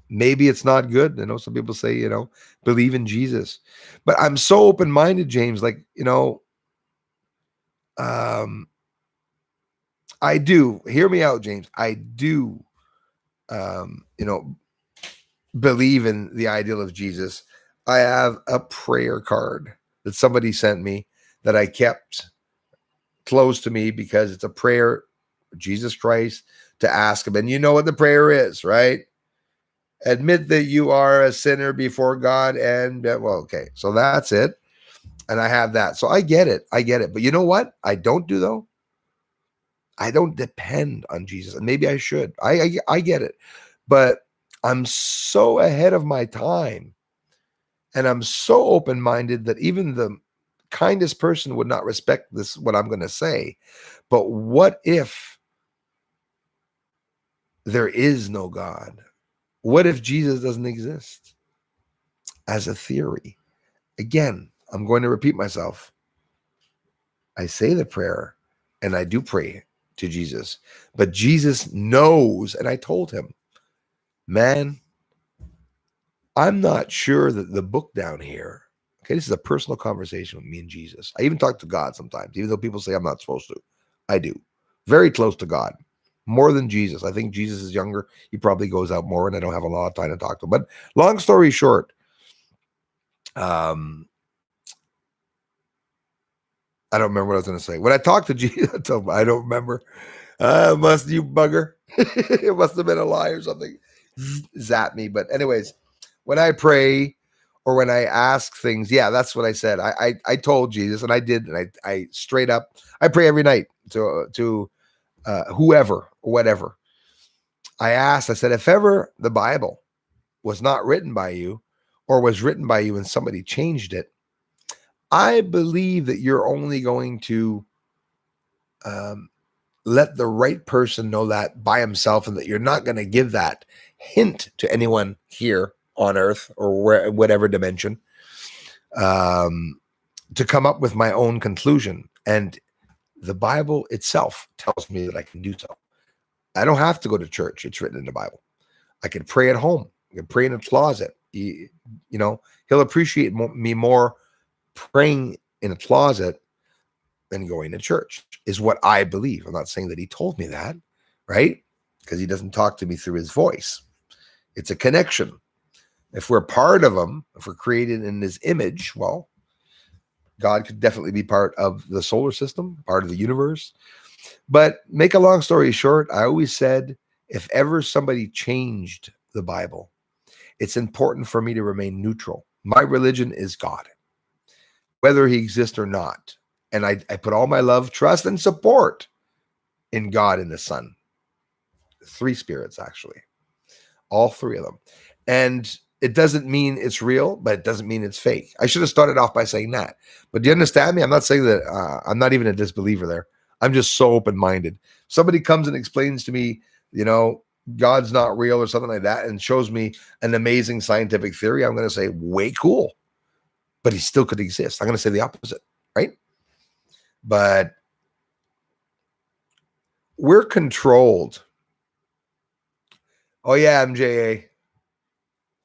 Maybe it's not good. Some people say, believe in Jesus. But I'm so open-minded, James, like, I do. Hear me out, James. I do, believe in the ideal of Jesus. I have a prayer card that somebody sent me that I kept close to me because it's a prayer, Jesus Christ, to ask him. And you know what the prayer is, right? Admit that you are a sinner before God. And okay. So that's it. And I have that. So I get it. But you know what I don't do, though? I don't depend on Jesus. And maybe I should. I get it. But I'm so ahead of my time. And I'm so open-minded that even the kindest person would not respect this, what I'm going to say. But what if there is no God? What if Jesus doesn't exist? As a theory. Again, I'm going to repeat myself. I say the prayer and I do pray to Jesus, but Jesus knows. And I told him, man, I'm not sure that the book down here, okay, this is a personal conversation with me and Jesus. I even talk to God sometimes, even though people say I'm not supposed to. I do. Very close to God. More than Jesus. I think Jesus is younger. He probably goes out more, and I don't have a lot of time to talk to him. But long story short, I don't remember what I was going to say. When I talked to Jesus, I don't remember. Must you bugger. It must have been a lie or something. Zap me. But anyways, when I pray, or when I ask things, yeah, that's what I said. I told Jesus, and I did, and I straight up, I pray every night to whoever or whatever. I asked, I said, if ever the Bible was not written by you, or was written by you and somebody changed it, I believe that you're only going to let the right person know that by himself, and that you're not going to give that hint to anyone here on earth or whatever dimension, to come up with my own conclusion. And the Bible itself tells me that I can do so. I don't have to go to church. It's written in the Bible. I can pray at home. I can pray in a closet. You know, he'll appreciate me more praying in a closet than going to church, is what I believe. I'm not saying that he told me that, right? Because he doesn't talk to me through his voice. It's a connection. If we're part of him, if we're created in his image, well, God could definitely be part of the solar system, part of the universe. But make a long story short, I always said, if ever somebody changed the Bible, it's important for me to remain neutral. My religion is God, whether he exists or not. And I put all my love, trust, and support in God and the Son. 3 spirits, actually. All 3 of them. And it doesn't mean it's real, but it doesn't mean it's fake. I should have started off by saying that. But do you understand me? I'm not saying that I'm not even a disbeliever there. I'm just so open-minded. Somebody comes and explains to me, you know, God's not real or something like that, and shows me an amazing scientific theory, I'm going to say, way cool. But he still could exist. I'm going to say the opposite, right? But we're controlled. Oh, yeah, MJA.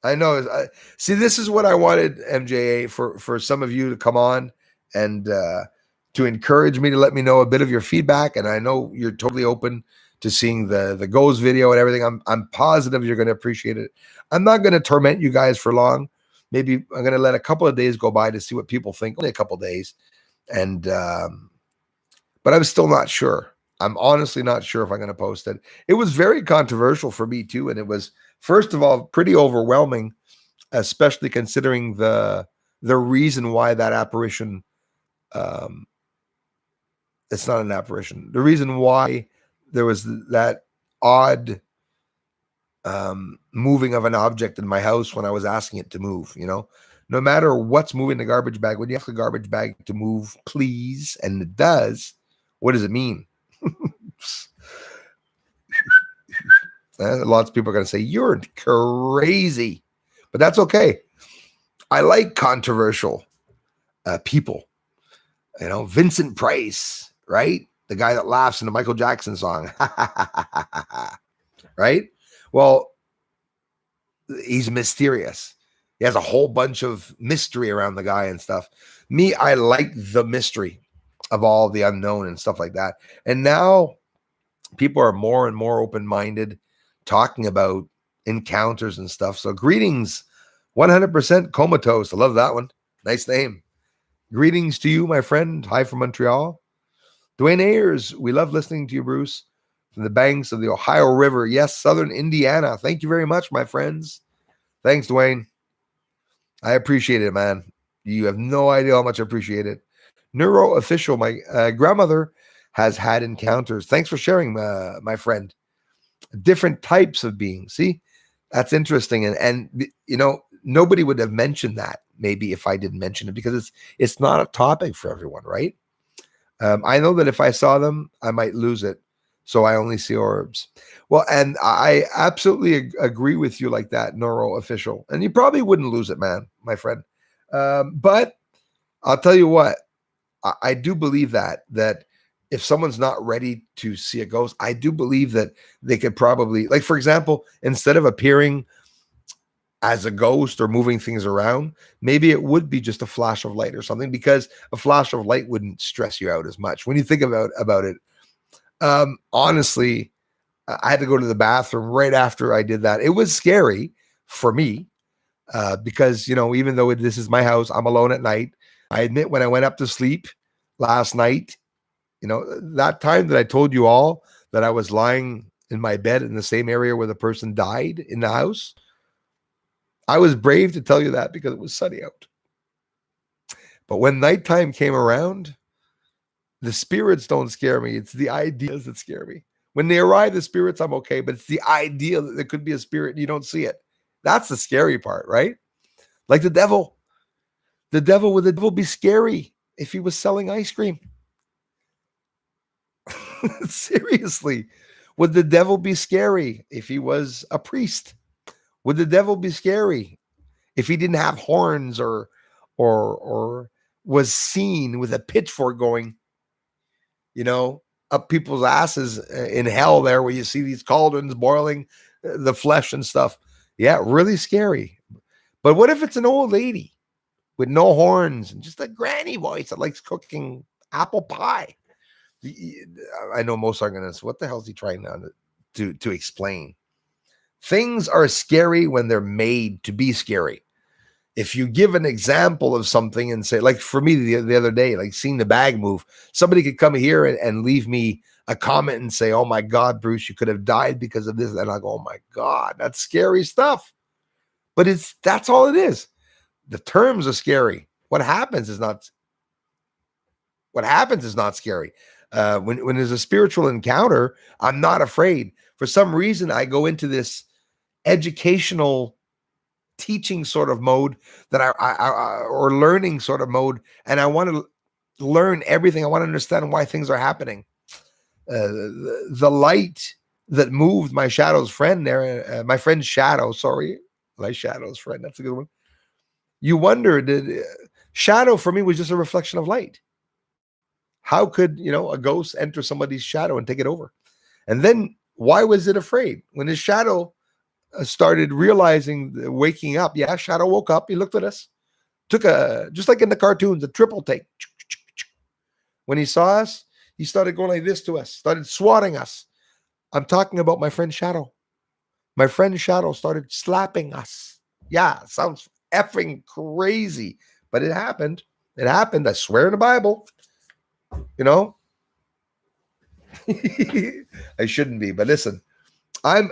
I know. See, this is what I wanted, MJA, for some of you to come on and to encourage me, to let me know a bit of your feedback. And I know you're totally open to seeing the goes video and everything. I'm positive you're going to appreciate it. I'm not going to torment you guys for long. Maybe I'm going to let a couple of days go by to see what people think. Only a couple of days. And but I'm still not sure. I'm honestly not sure if I'm going to post it. It was very controversial for me too. And it was, first of all, pretty overwhelming, especially considering the reason why that apparition, it's not an apparition. The reason why there was that odd moving of an object in my house when I was asking it to move, you know, no matter what's moving the garbage bag, when you ask the garbage bag to move, please, and it does, what does it mean? Lots of people are going to say, you're crazy, but that's okay. I like controversial people, you know, Vincent Price, right? The guy that laughs in the Michael Jackson song, right? Well, he's mysterious. He has a whole bunch of mystery around the guy and stuff. Me, I like the mystery of all the unknown and stuff like that. And now people are more and more open-minded, talking about encounters and stuff. So greetings, 100% Comatose. I love that one. Nice name. Greetings to you, my friend. Hi from Montreal. Dwayne Ayers, we love listening to you, Bruce, from the banks of the Ohio River. Yes, Southern Indiana. Thank you very much, my friends. Thanks, Dwayne. I appreciate it, man. You have no idea how much I appreciate it. Neuro Official, my grandmother has had encounters. Thanks for sharing, my friend. Different types of beings. See, that's interesting. And you know, nobody would have mentioned that maybe if I didn't mention it, because it's not a topic for everyone, right? I know that if I saw them, I might lose it. So I only see orbs. Well, and I absolutely agree with you like that, Neuro Official. And you probably wouldn't lose it, man, my friend. But I'll tell you what, I do believe that if someone's not ready to see a ghost, I do believe that they could probably, like, for example, instead of appearing as a ghost or moving things around, maybe it would be just a flash of light or something, because a flash of light wouldn't stress you out as much when you think about it. Honestly, I had to go to the bathroom right after I did that. It was scary for me because, you know, even though this is my house, I'm alone at night. I admit, when I went up to sleep last night, you know, that time that I told you all that I was lying in my bed in the same area where the person died in the house, I was brave to tell you that because it was sunny out. But when nighttime came around, the spirits don't scare me. It's the ideas that scare me. When they arrive, the spirits, I'm okay. But it's the idea that there could be a spirit and you don't see it. That's the scary part, right? Like the devil. Would the devil be scary if he was selling ice cream? Seriously. Would the devil be scary if he was a priest? Would the devil be scary if he didn't have horns or was seen with a pitchfork going, up people's asses in hell there where you see these cauldrons boiling the flesh and stuff? Yeah, really scary. But what if it's an old lady with no horns and just a granny voice that likes cooking apple pie? I know most are going to say, what the hell is he trying to explain? Things are scary when they're made to be scary. If you give an example of something and say, like for me the other day, like seeing the bag move, somebody could come here and leave me a comment and say, oh my God, Bruce, you could have died because of this. And I go, oh my God, that's scary stuff. But that's all it is. The terms are scary. What happens is not scary. When there's a spiritual encounter, I'm not afraid. For some reason, I go into this educational teaching sort of mode that or learning sort of mode, and I want to learn everything. I want to understand why things are happening. The light that moved my shadow's friend there, my friend's shadow. Sorry, my shadow's friend. That's a good one. You wonder, did shadow for me was just a reflection of light. How could a ghost enter somebody's shadow and take it over? And then why was it afraid when his shadow started realizing, waking up? Yeah, shadow woke up. He looked at us, took just like in the cartoons, a triple take. When he saw us, he started going like this to us, started swatting us. I'm talking about my friend Shadow. My friend Shadow started slapping us. Yeah, sounds effing crazy, but it happened. It happened. I swear in the Bible. I shouldn't be, but listen, I'm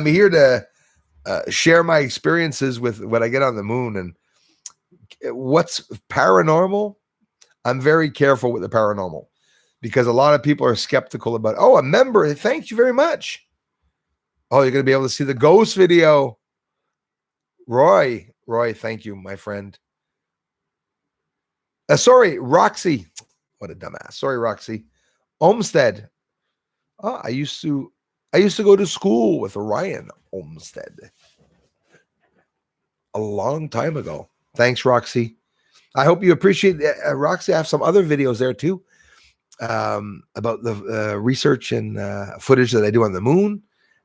here to share my experiences with when I get on the moon and what's paranormal. I'm very careful with the paranormal because a lot of people are skeptical about, oh, a member, thank you very much. Oh, you're going to be able to see the ghost video. Roy, thank you, my friend. Sorry, Roxy. What a dumbass. Sorry, Roxy. Olmsted. Oh, I used to go to school with Orion Olmsted a long time ago. Thanks, Roxy. I hope you appreciate Roxy. I have some other videos there too about the research and footage that I do on the moon.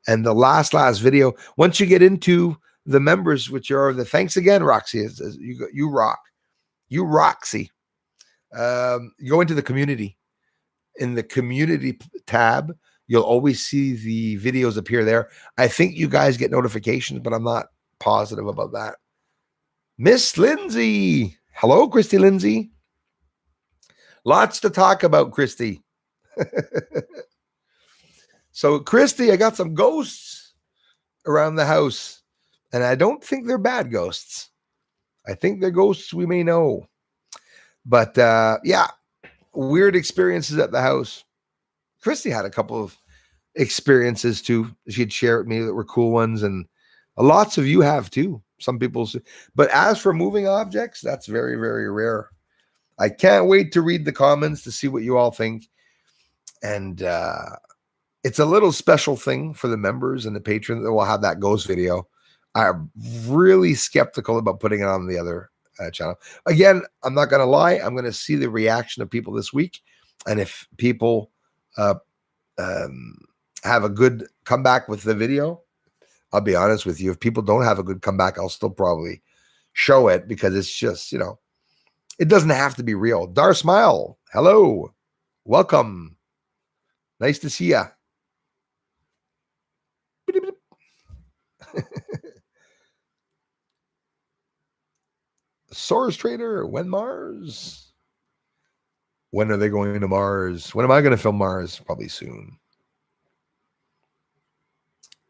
And the last video, once you get into the members, which are the thanks again, Roxy, you rock. You Roxy. You go into the community. In the community tab, you'll always see the videos appear there. I think you guys get notifications, but I'm not positive about that. Miss Lindsay. Hello, Christy Lindsay. Lots to talk about, Christy. So, Christy, I got some ghosts around the house, and I don't think they're bad ghosts. I think they're ghosts we may know. But yeah, weird experiences at the house. Christy had a couple of experiences too. She'd share with me that were cool ones, and lots of you have too. Some people, but as for moving objects, that's very, very rare. I can't wait to read the comments to see what you all think. And it's a little special thing for the members and the patrons that will have that ghost video. I'm really skeptical about putting it on the other channel. Again, I'm not going to lie. I'm going to see the reaction of people this week. And if people have a good comeback with the video, I'll be honest with you. If people don't have a good comeback, I'll still probably show it because it's just, it doesn't have to be real. Dar Smile, hello. Welcome. Nice to see ya. Source Trader, when Mars? When are they going to Mars? When am I going to film Mars? Probably soon.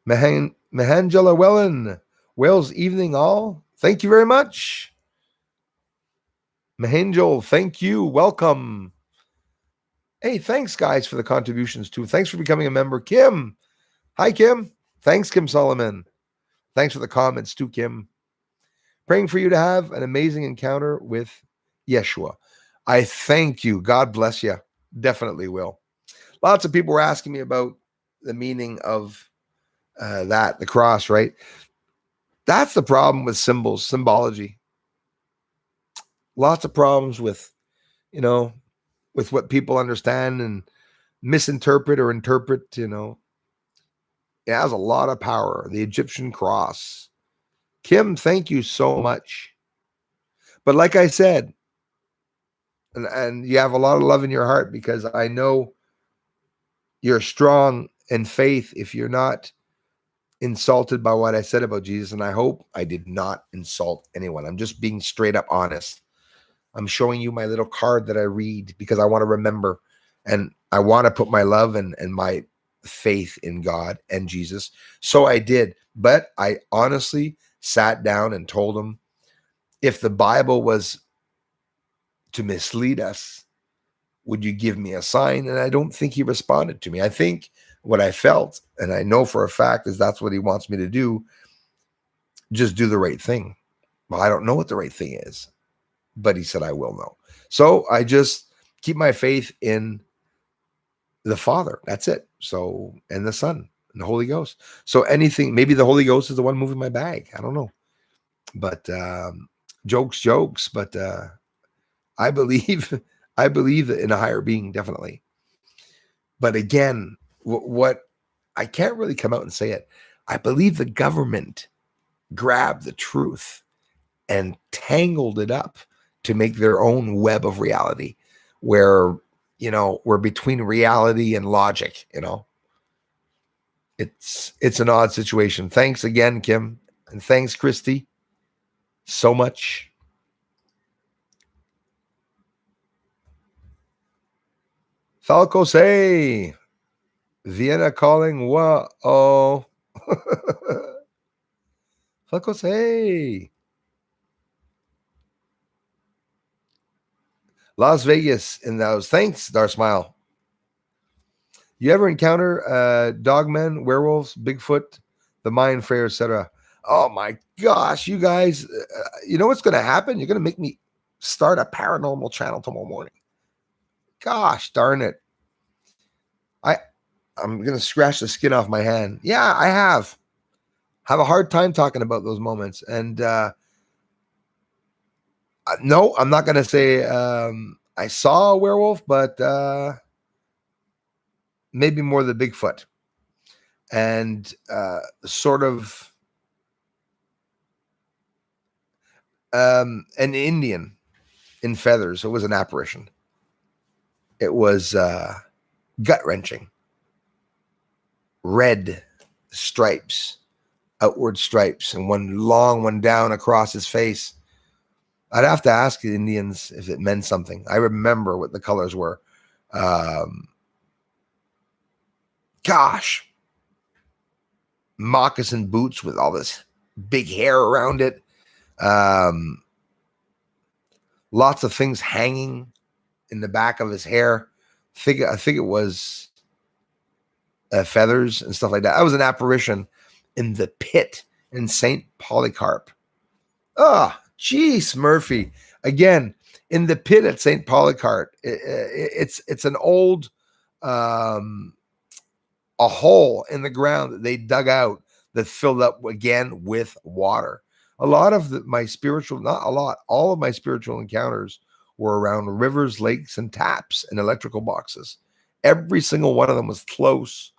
Mahangela Wellen, Wales evening all. Thank you very much. Mahangel, thank you. Welcome. Hey, thanks, guys, for the contributions, too. Thanks for becoming a member. Kim. Hi, Kim. Thanks, Kim Solomon. Thanks for the comments, too, Kim. Praying for you to have an amazing encounter with Yeshua. I thank you. God bless you. Definitely will. Lots of people were asking me about the meaning of the cross, right? That's the problem with symbols, symbology. Lots of problems with, with what people understand and misinterpret or interpret, It has a lot of power. The Egyptian cross. Kim, thank you so much. But like I said, and you have a lot of love in your heart, because I know you're strong in faith if you're not insulted by what I said about Jesus. And I hope I did not insult anyone. I'm just being straight up honest. I'm showing you my little card that I read because I want to remember, and I want to put my love and my faith in God and Jesus. So I did. But I honestly sat down and told him, if the Bible was to mislead us, would you give me a sign? And I don't think he responded to me. I think what I felt, and I know for a fact, is that's what he wants me to do. Just do the right thing. Well, I don't know what the right thing is, but he said I will know. So I just keep my faith in the Father. That's it. So, and the Son and the Holy Ghost. So anything, maybe the Holy Ghost is the one moving my bag. I don't know. But jokes. But I believe in a higher being, definitely. But again, what I can't really come out and say it. I believe the government grabbed the truth and tangled it up to make their own web of reality, where we're between reality and logic. It's an odd situation. Thanks again, Kim, and thanks, Christy, so much. Falco say, Vienna calling. Whoa. Falco say, Las Vegas in those. Thanks, Dar Smile. You ever encounter dogmen, werewolves, Bigfoot, the Mayan Fair, etc.? Oh my gosh, you guys, you know what's going to happen? You're going to make me start a paranormal channel tomorrow morning. Gosh darn it. I'm going to scratch the skin off my hand. Yeah, I have a hard time talking about those moments. And no, I'm not going to say I saw a werewolf, but maybe more the Bigfoot. And sort of an Indian in feathers. It was an apparition. It was gut-wrenching. Red stripes, outward stripes, and one long one down across his face. I'd have to ask the Indians if it meant something. I remember what the colors were. Gosh. Moccasin boots with all this big hair around it. Lots of things hanging in the back of his hair. I think it was feathers and stuff like that. I was an apparition in the pit in St. Polycarp. Jeez, Murphy. Again, in the pit at St. Polycarp, it's an old a hole in the ground that they dug out that filled up again with water. A lot of my spiritual, not a lot, all of my spiritual encounters were around rivers, lakes, and taps and electrical boxes. Every single one of them was close.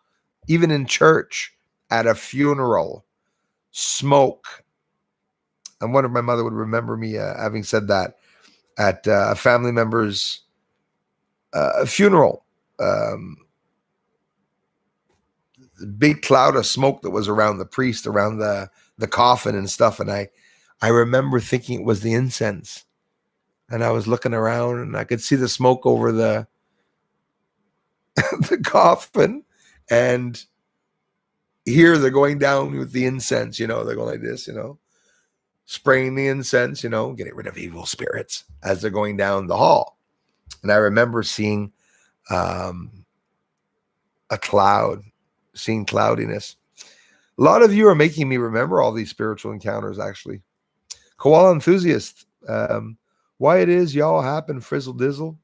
Even in church, at a funeral, smoke. I wonder if my mother would remember me having said that at a family member's funeral. Big cloud of smoke that was around the priest, around the coffin and stuff. And I remember thinking it was the incense. And I was looking around and I could see the smoke over the the coffin. And Here they're going down with the incense, they're going like this, spraying the incense, getting rid of evil spirits as they're going down the hall. And I remember seeing a cloud, seeing cloudiness. A lot of you are making me remember all these spiritual encounters, actually. Koala enthusiast, why it is y'all happen frizzle dizzle.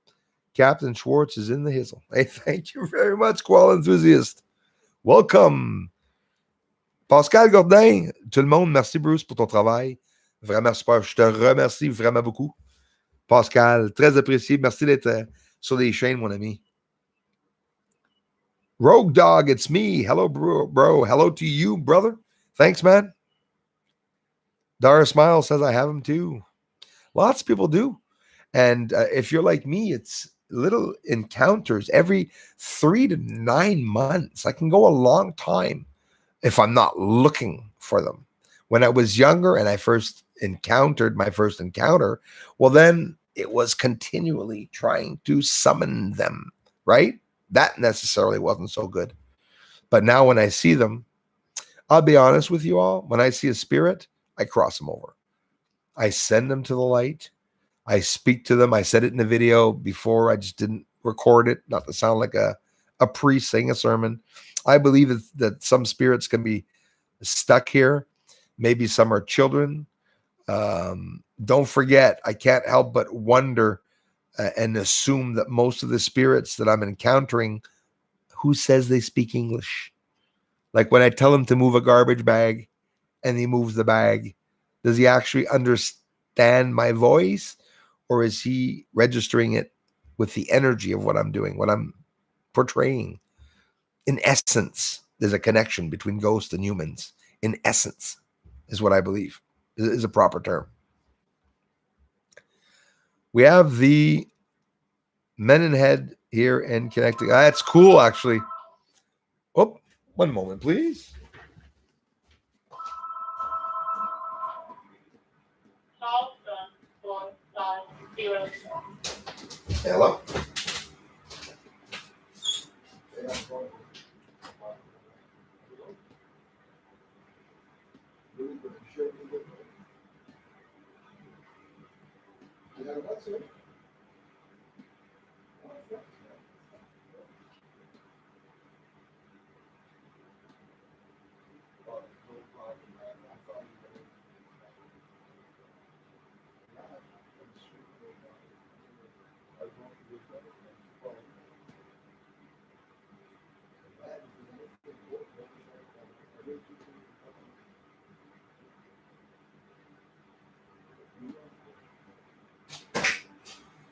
Captain Schwartz is in the hizzle. Hey, thank you very much, Koala enthusiast. Welcome. Pascal Gordin, tout le monde, merci Bruce pour ton travail. Vraiment super. Je te remercie vraiment beaucoup. Pascal, très apprécié. Merci d'être sur les chaînes, mon ami. Rogue Dog, it's me. Hello, bro. Hello to you, brother. Thanks, man. Dara Smile says I have them too. Lots of people do. And if you're like me, it's little encounters every 3 to 9 months. I can go a long time if I'm not looking for them. When I was younger and I first encountered my first encounter, well, then it was continually trying to summon them, right? That necessarily wasn't so good. But now when I see them, I'll be honest with you all, when I see a spirit, I cross them over. I send them to the light. I speak to them. I said it in the video before. I just didn't record it, not to sound like a priest saying a sermon. I believe that some spirits can be stuck here. Maybe some are children. Don't forget, I can't help but wonder and assume that most of the spirits that I'm encountering, who says they speak English? Like when I tell him to move a garbage bag and he moves the bag, does he actually understand my voice, or is he registering it with the energy of what I'm doing, what I'm portraying? In essence, there's a connection between ghosts and humans. In essence is what I believe is a proper term. We have the Men in Head here and connecting. That's cool, actually. Oh, one moment, please. Hello.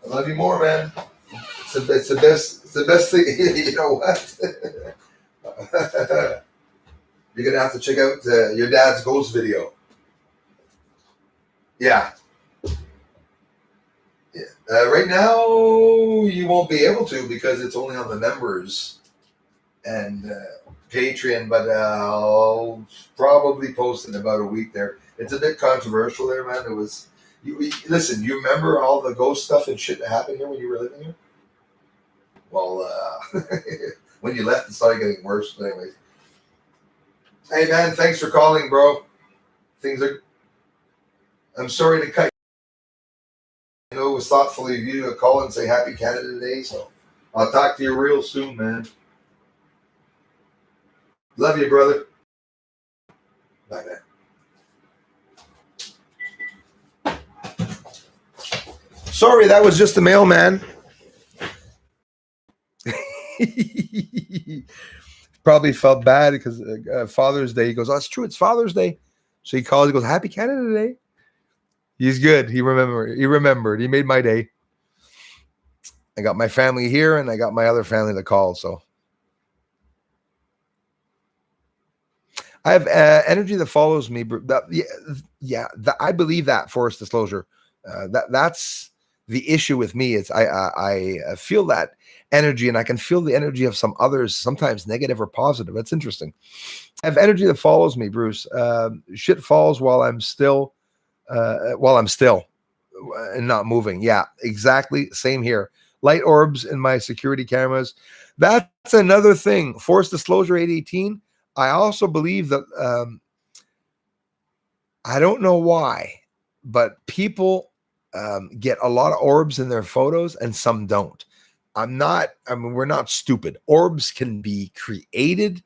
I love you more, man. It's the best thing. You know what? You're gonna have to check out your dad's ghost video. Yeah. Right now, you won't be able to because it's only on the members and Patreon. But I'll probably post in about a week. There, it's a bit controversial there, man. It was. Listen, you remember all the ghost stuff and shit that happened here when you were living here? Well, when you left, it started getting worse. But anyways, hey man, thanks for calling, bro. I'm sorry to cut. It was thoughtful of you to call and say Happy Canada Day. So I'll talk to you real soon, man. Love you, brother. Bye, man. Sorry, that was just the mailman. Probably felt bad because Father's Day. He goes, "Oh, it's true. It's Father's Day." So he calls. He goes, "Happy Canada Day." He's good. He remembered. He made my day. I got my family here, and I got my other family that called. So I have energy that follows me. I believe that. Forest disclosure. That's the issue with me. Is I feel that energy, and I can feel the energy of some others, sometimes negative or positive. That's interesting. I have energy that follows me, Bruce. Shit falls while I'm still and not moving. Yeah, exactly. Same here. Light orbs in my security cameras. That's another thing. Force disclosure 818. I also believe that I don't know why, but people get a lot of orbs in their photos and some don't. I mean, we're not stupid. Orbs can be created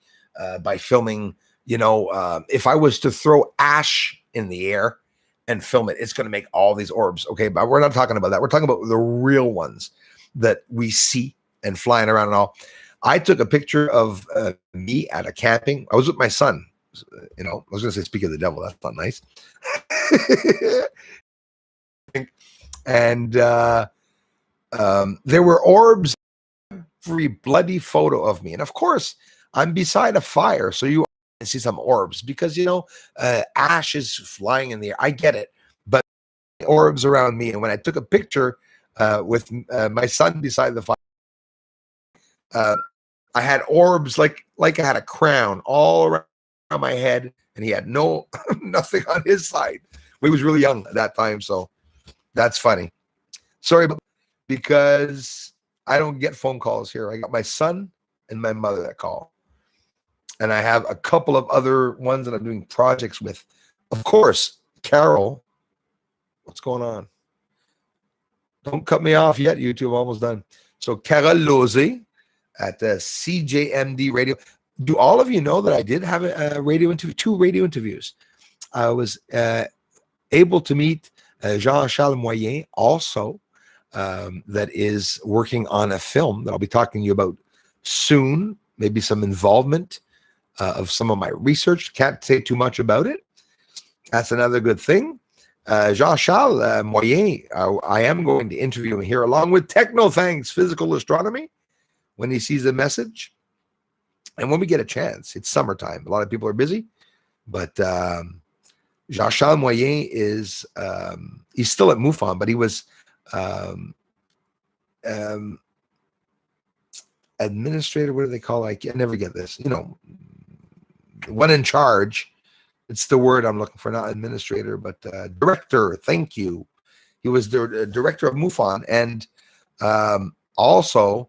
by filming. If I was to throw ash in the air and film it, it's going to make all these orbs. Okay, but we're not talking about that. We're talking about the real ones that we see and flying around and all. I took a picture of me at a camping. I was with my son. I was going to say, speak of the devil. That's not nice. And there were orbs, every bloody photo of me. And of course, I'm beside a fire, so you see some orbs because, ash is flying in the air. I get it. But orbs around me. And when I took a picture with my son beside the fire, I had orbs like I had a crown all around my head, and he had nothing on his side. He was really young at that time, so that's funny. Sorry, because I don't get phone calls here. I got my son and my mother that call, and I have a couple of other ones that I'm doing projects with. Of course, Carol. What's going on? Don't cut me off yet, YouTube. Almost done. So Carol Lozé at the CJMD Radio. Do all of you know that I did have a radio interview, 2 radio interviews? I was able to meet Jean-Charles Moyen also, that is working on a film that I'll be talking to you about soon, maybe some involvement of some of my research. Can't say too much about it. That's another good thing. Jean-Charles Moyen, I am going to interview him here along with Techno Thanks Physical Astronomy when he sees a message. And when we get a chance, it's summertime. A lot of people are busy, but Jean-Charles Moyen is, he's still at MUFON, but he was administrator. What do they call? I never get this. One in charge. It's the word I'm looking for, not administrator, but director. Thank you. He was the director of MUFON, and also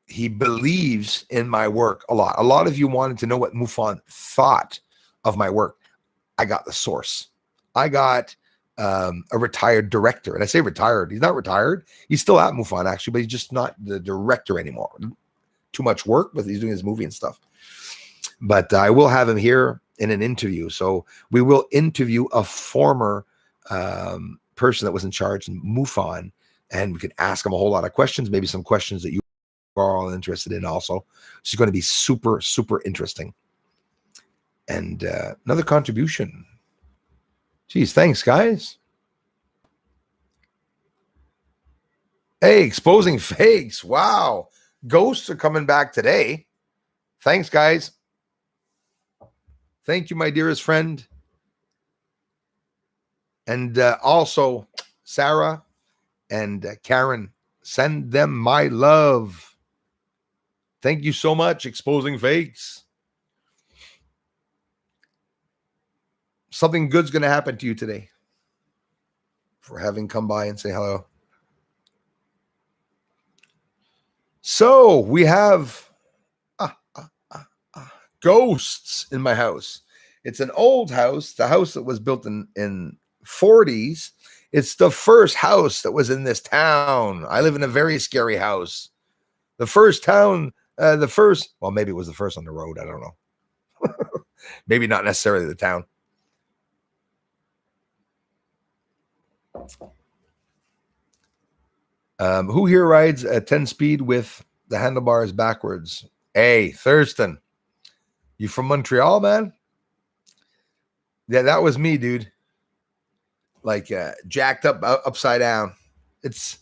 he believes in my work a lot. A lot of you wanted to know what MUFON thought of my work. I got the source. I got a retired director, and I say retired. He's not retired. He's still at MUFON actually, but he's just not the director anymore. Too much work, but he's doing his movie and stuff. But I will have him here in an interview. So we will interview a former person that was in charge in MUFON, and we can ask him a whole lot of questions, maybe some questions that you are all interested in also. It's going to be super, super interesting. And another contribution. Geez, thanks, guys. Hey, exposing fakes. Wow. Ghosts are coming back today. Thanks, guys. Thank you, my dearest friend. And also, Sarah and Karen, send them my love. Thank you so much, exposing fakes. Something good's going to happen to you today for having come by and say hello. So we have ghosts in my house. It's an old house, the house that was built in 40s. It's the first house that was in this town. I live in a very scary house. The first town, well, maybe it was the first on the road. I don't know. Maybe not necessarily the town. Who here rides a 10 speed with the handlebars backwards? Hey, Thurston. You from Montreal, man? Yeah, that was me, dude. Like jacked up upside down. It's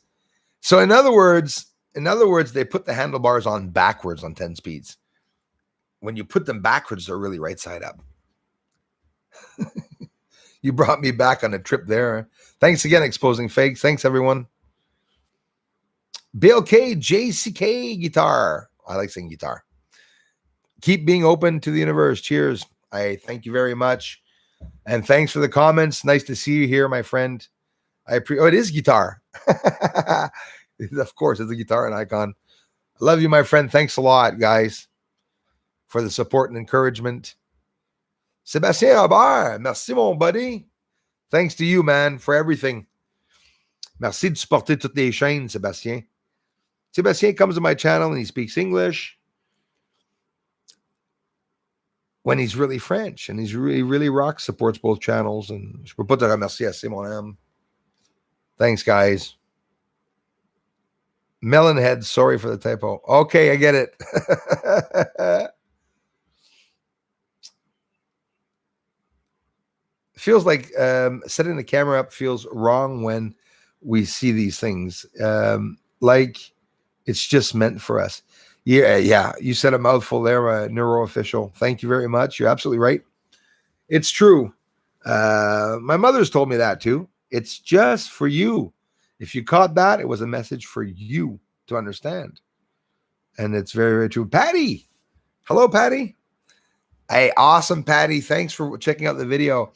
so in other words, they put the handlebars on backwards on 10 speeds. When you put them backwards, they're really right side up. You brought me back on a trip there. Thanks again, exposing fakes. Thanks, everyone. Bill K, JCK guitar. I like singing guitar. Keep being open to the universe. Cheers. I thank you very much. And thanks for the comments. Nice to see you here, my friend. It is guitar. Of course, it's a guitar and icon. I love you, my friend. Thanks a lot, guys, for the support and encouragement. Sébastien Robert, merci mon buddy. Thanks to you, man, for everything. Merci de supporter toutes les chaînes, Sébastien. Sébastien comes to my channel and he speaks English when he's really French, and he's really rock, supports both channels, and je peux pas te remercier assez, mon âme. Thanks, guys. Melonhead, sorry for the typo. Okay, I get it. Feels like setting the camera up feels wrong when we see these things. Like it's just meant for us. Yeah. You said a mouthful there, neuro official. Thank you very much. You're absolutely right. It's true. My mother's told me that too. It's just for you. If you caught that, it was a message for you to understand. And it's very, very true. Patty. Hello, Patty. Hey, awesome, Patty. Thanks for checking out the video.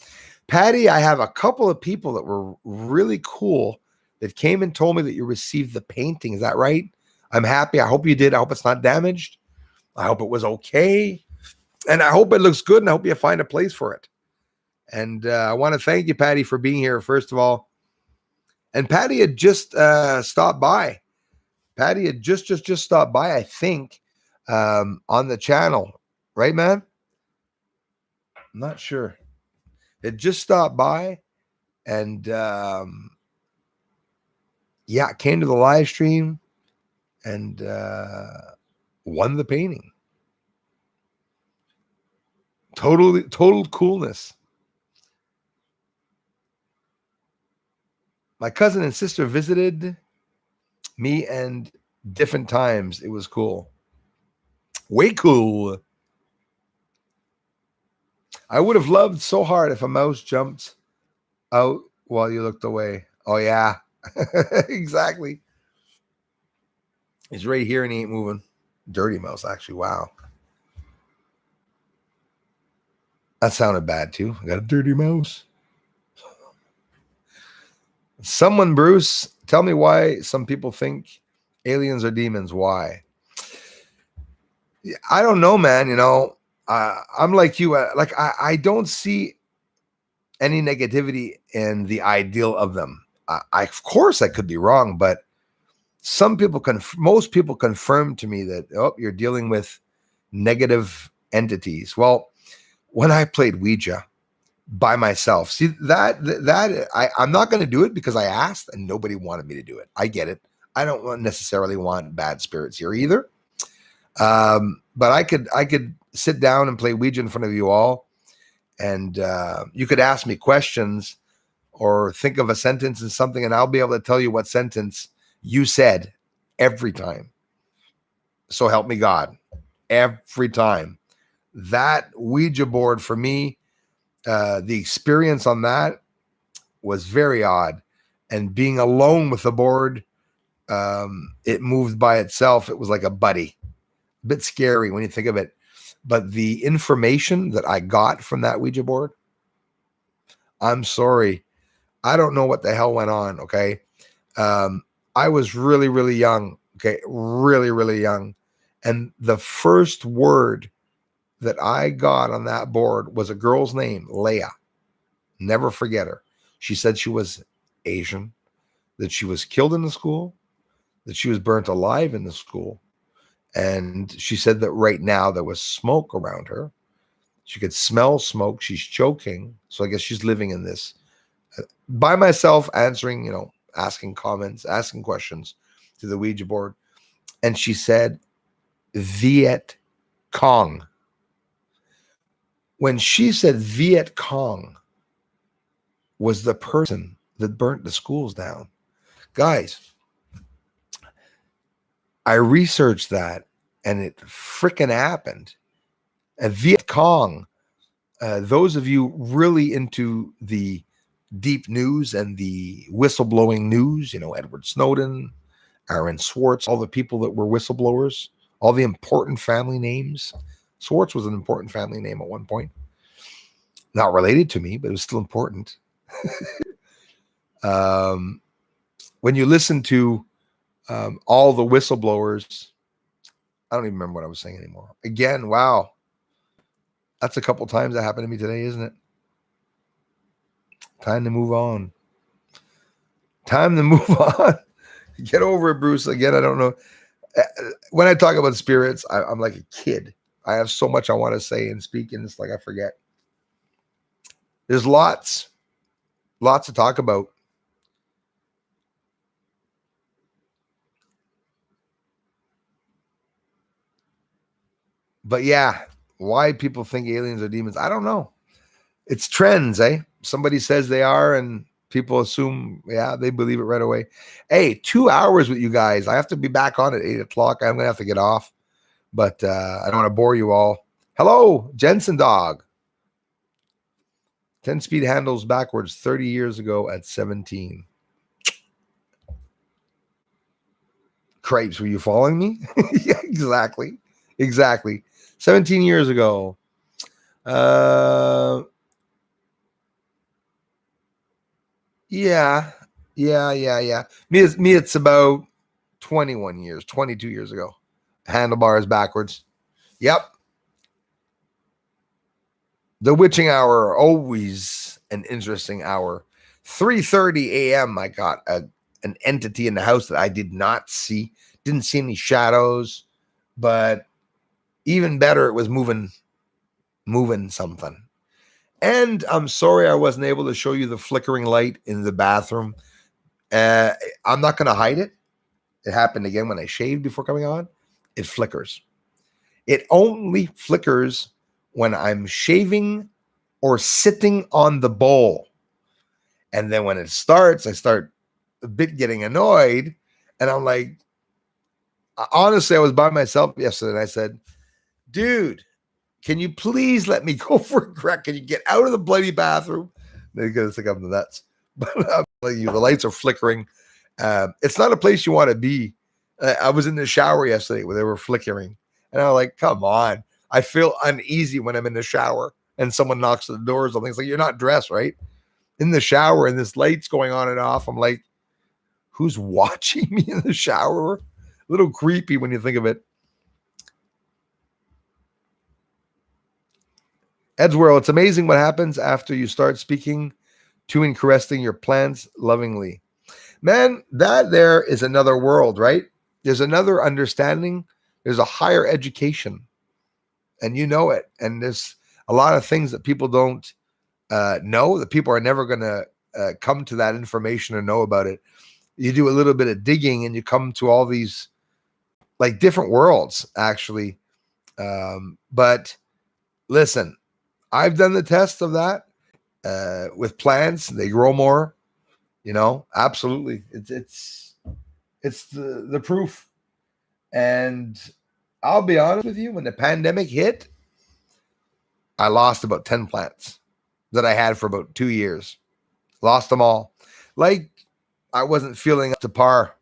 Patty, I have a couple of people that were really cool that came and told me that you received the painting. Is that right? I'm happy. I hope you did. I hope it's not damaged. I hope it was okay. And I hope it looks good, and I hope you find a place for it. And I want to thank you, Patty, for being here, first of all. And Patty had just stopped by. Patty had just stopped by, I think, on the channel. Right, man? I'm not sure. It just stopped by and came to the live stream and won the painting. Total coolness. My cousin and sister visited me and different times. It was cool. Way cool. I would have loved so hard if a mouse jumped out while you looked away. Oh, yeah. Exactly. He's right here and he ain't moving. Dirty mouse, actually. Wow. That sounded bad, too. I got a dirty mouse. Someone, Bruce, tell me why some people think aliens are demons. Why? I don't know, man. You know, I'm like you. I don't see any negativity in the ideal of them. Of course, I could be wrong, but most people confirm to me that, oh, you're dealing with negative entities. Well, when I played Ouija by myself, see I'm not going to do it because I asked and nobody wanted me to do it. I get it. I don't necessarily want bad spirits here either. But I could sit down and play Ouija in front of you all, and you could ask me questions or think of a sentence and something, and I'll be able to tell you what sentence you said every time. So help me God. Every time. That Ouija board for me, the experience on that was very odd. And being alone with the board, it moved by itself. It was like a buddy. A bit scary when you think of it. But the information that I got from that Ouija board, I'm sorry. I don't know what the hell went on, okay? I was really, really young, okay? Really, really young. And the first word that I got on that board was a girl's name, Leia. Never forget her. She said she was Asian, that she was killed in the school, that she was burnt alive in the school. And she said that right now there was smoke around her. She could smell smoke. She's choking. So I guess she's living in this. By myself, answering, asking comments, asking questions to the Ouija board. And she said, Viet Cong. When she said Viet Cong was the person that burnt the schools down. Guys, I researched that and it freaking happened. And Viet Cong, those of you really into the deep news and the whistleblowing news, Edward Snowden, Aaron Swartz, all the people that were whistleblowers, all the important family names. Swartz was an important family name at one point. Not related to me, but it was still important. When you listen to all the whistleblowers, I don't even remember what I was saying anymore. Again, wow. That's a couple times that happened to me today, isn't it? Time to move on. Time to move on. Get over it, Bruce. Again, I don't know. When I talk about spirits, I'm like a kid. I have so much I want to say and speak, and it's like I forget. There's lots to talk about. But yeah, why people think aliens are demons, I don't know. It's trends, eh? Somebody says they are, and people assume, yeah, they believe it right away. Hey, 2 hours with you guys. I have to be back on at 8 o'clock. I'm gonna have to get off, but I don't want to bore you all. Hello, Jensen Dog. 10-speed handles backwards 30 years ago at 17. Crepes, were you following me? Yeah, exactly. 17 years ago. Yeah. Me, it's about 21 years, 22 years ago. Handlebars backwards. Yep. The witching hour, always an interesting hour. 3:30 a.m. I got an entity in the house that I did not see. Didn't see any shadows, but even better, it was moving something. And I'm sorry I wasn't able to show you the flickering light in the bathroom. I'm not going to hide it. It happened again when I shaved before coming on. It flickers. It only flickers when I'm shaving or sitting on the bowl. And then when it starts, I start a bit getting annoyed. And I'm like, honestly, I was by myself yesterday and I said, dude, can you please let me go for a crack? Can you get out of the bloody bathroom? They're going to think I'm nuts. But I'm telling you, the lights are flickering. It's not a place you want to be. I was in the shower yesterday where they were flickering. And I'm like, come on. I feel uneasy when I'm in the shower and someone knocks on the door or something. It's like, you're not dressed, right? In the shower and this light's going on and off. I'm like, who's watching me in the shower? A little creepy when you think of it. Edsworld, it's amazing what happens after you start speaking to and caressing your plants lovingly. Man, that there is another world, right? There's another understanding. There's a higher education, and you know it. And there's a lot of things that people don't know, that people are never going to come to that information or know about it. You do a little bit of digging and you come to all these like different worlds, actually. But listen, I've done the test of that with plants. They grow more, absolutely. It's the proof. And I'll be honest with you, when the pandemic hit, I lost about 10 plants that I had for about 2 years. Lost them all. Like I wasn't feeling up to par.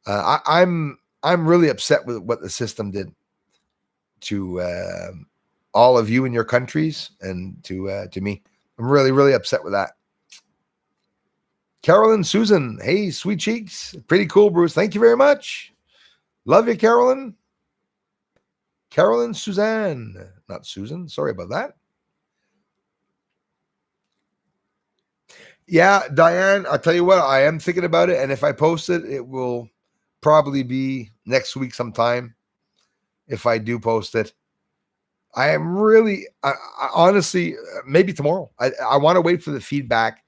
I'm really upset with what the system did to all of you in your countries and to me. I'm really, really upset with that. Carolyn, Susan, hey, sweet cheeks. Pretty cool, Bruce. Thank you very much. Love you, Carolyn. Carolyn, Suzanne. Not Susan. Sorry about that. Yeah, Diane, I'll tell you what, I am thinking about it. And if I post it, it will probably be next week sometime if I do post it. I am really, I honestly, maybe tomorrow. I want to wait for the feedback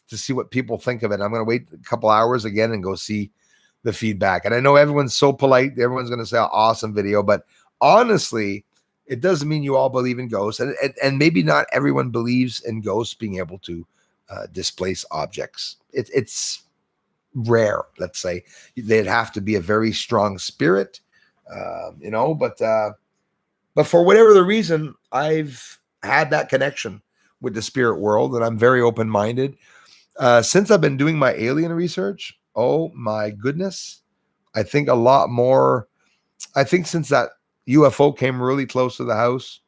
to see what people think of it. I'm going to wait a couple hours again and go see the feedback. And I know everyone's so polite. Everyone's going to say, awesome video. But honestly, it doesn't mean you all believe in ghosts. And maybe not everyone believes in ghosts being able to displace objects. It's rare, let's say. They'd have to be a very strong spirit, but for whatever the reason, I've had that connection with the spirit world, and I'm very open-minded. Since I've been doing my alien research, oh my goodness, I think a lot more. I think since that UFO came really close to the house,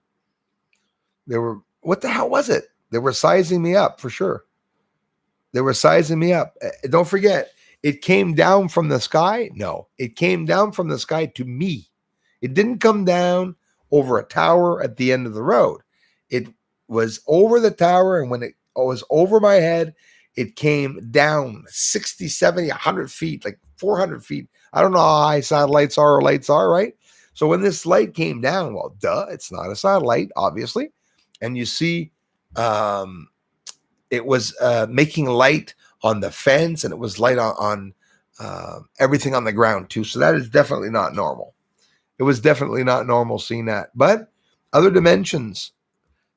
what the hell was it? They were sizing me up for sure. They were sizing me up. Don't forget, it came down from the sky. No, it came down from the sky to me. It didn't come down over a tower at the end of the road. It was over the tower, and when it was over my head, it came down 60, 70, 100 feet, like 400 feet. I don't know how high satellites are or lights are, right? So when this light came down, well, duh, it's not a satellite, obviously. And you see, it was making light on the fence, and it was light on everything on the ground too. So that is definitely not normal. It was definitely not normal seeing that. But other dimensions,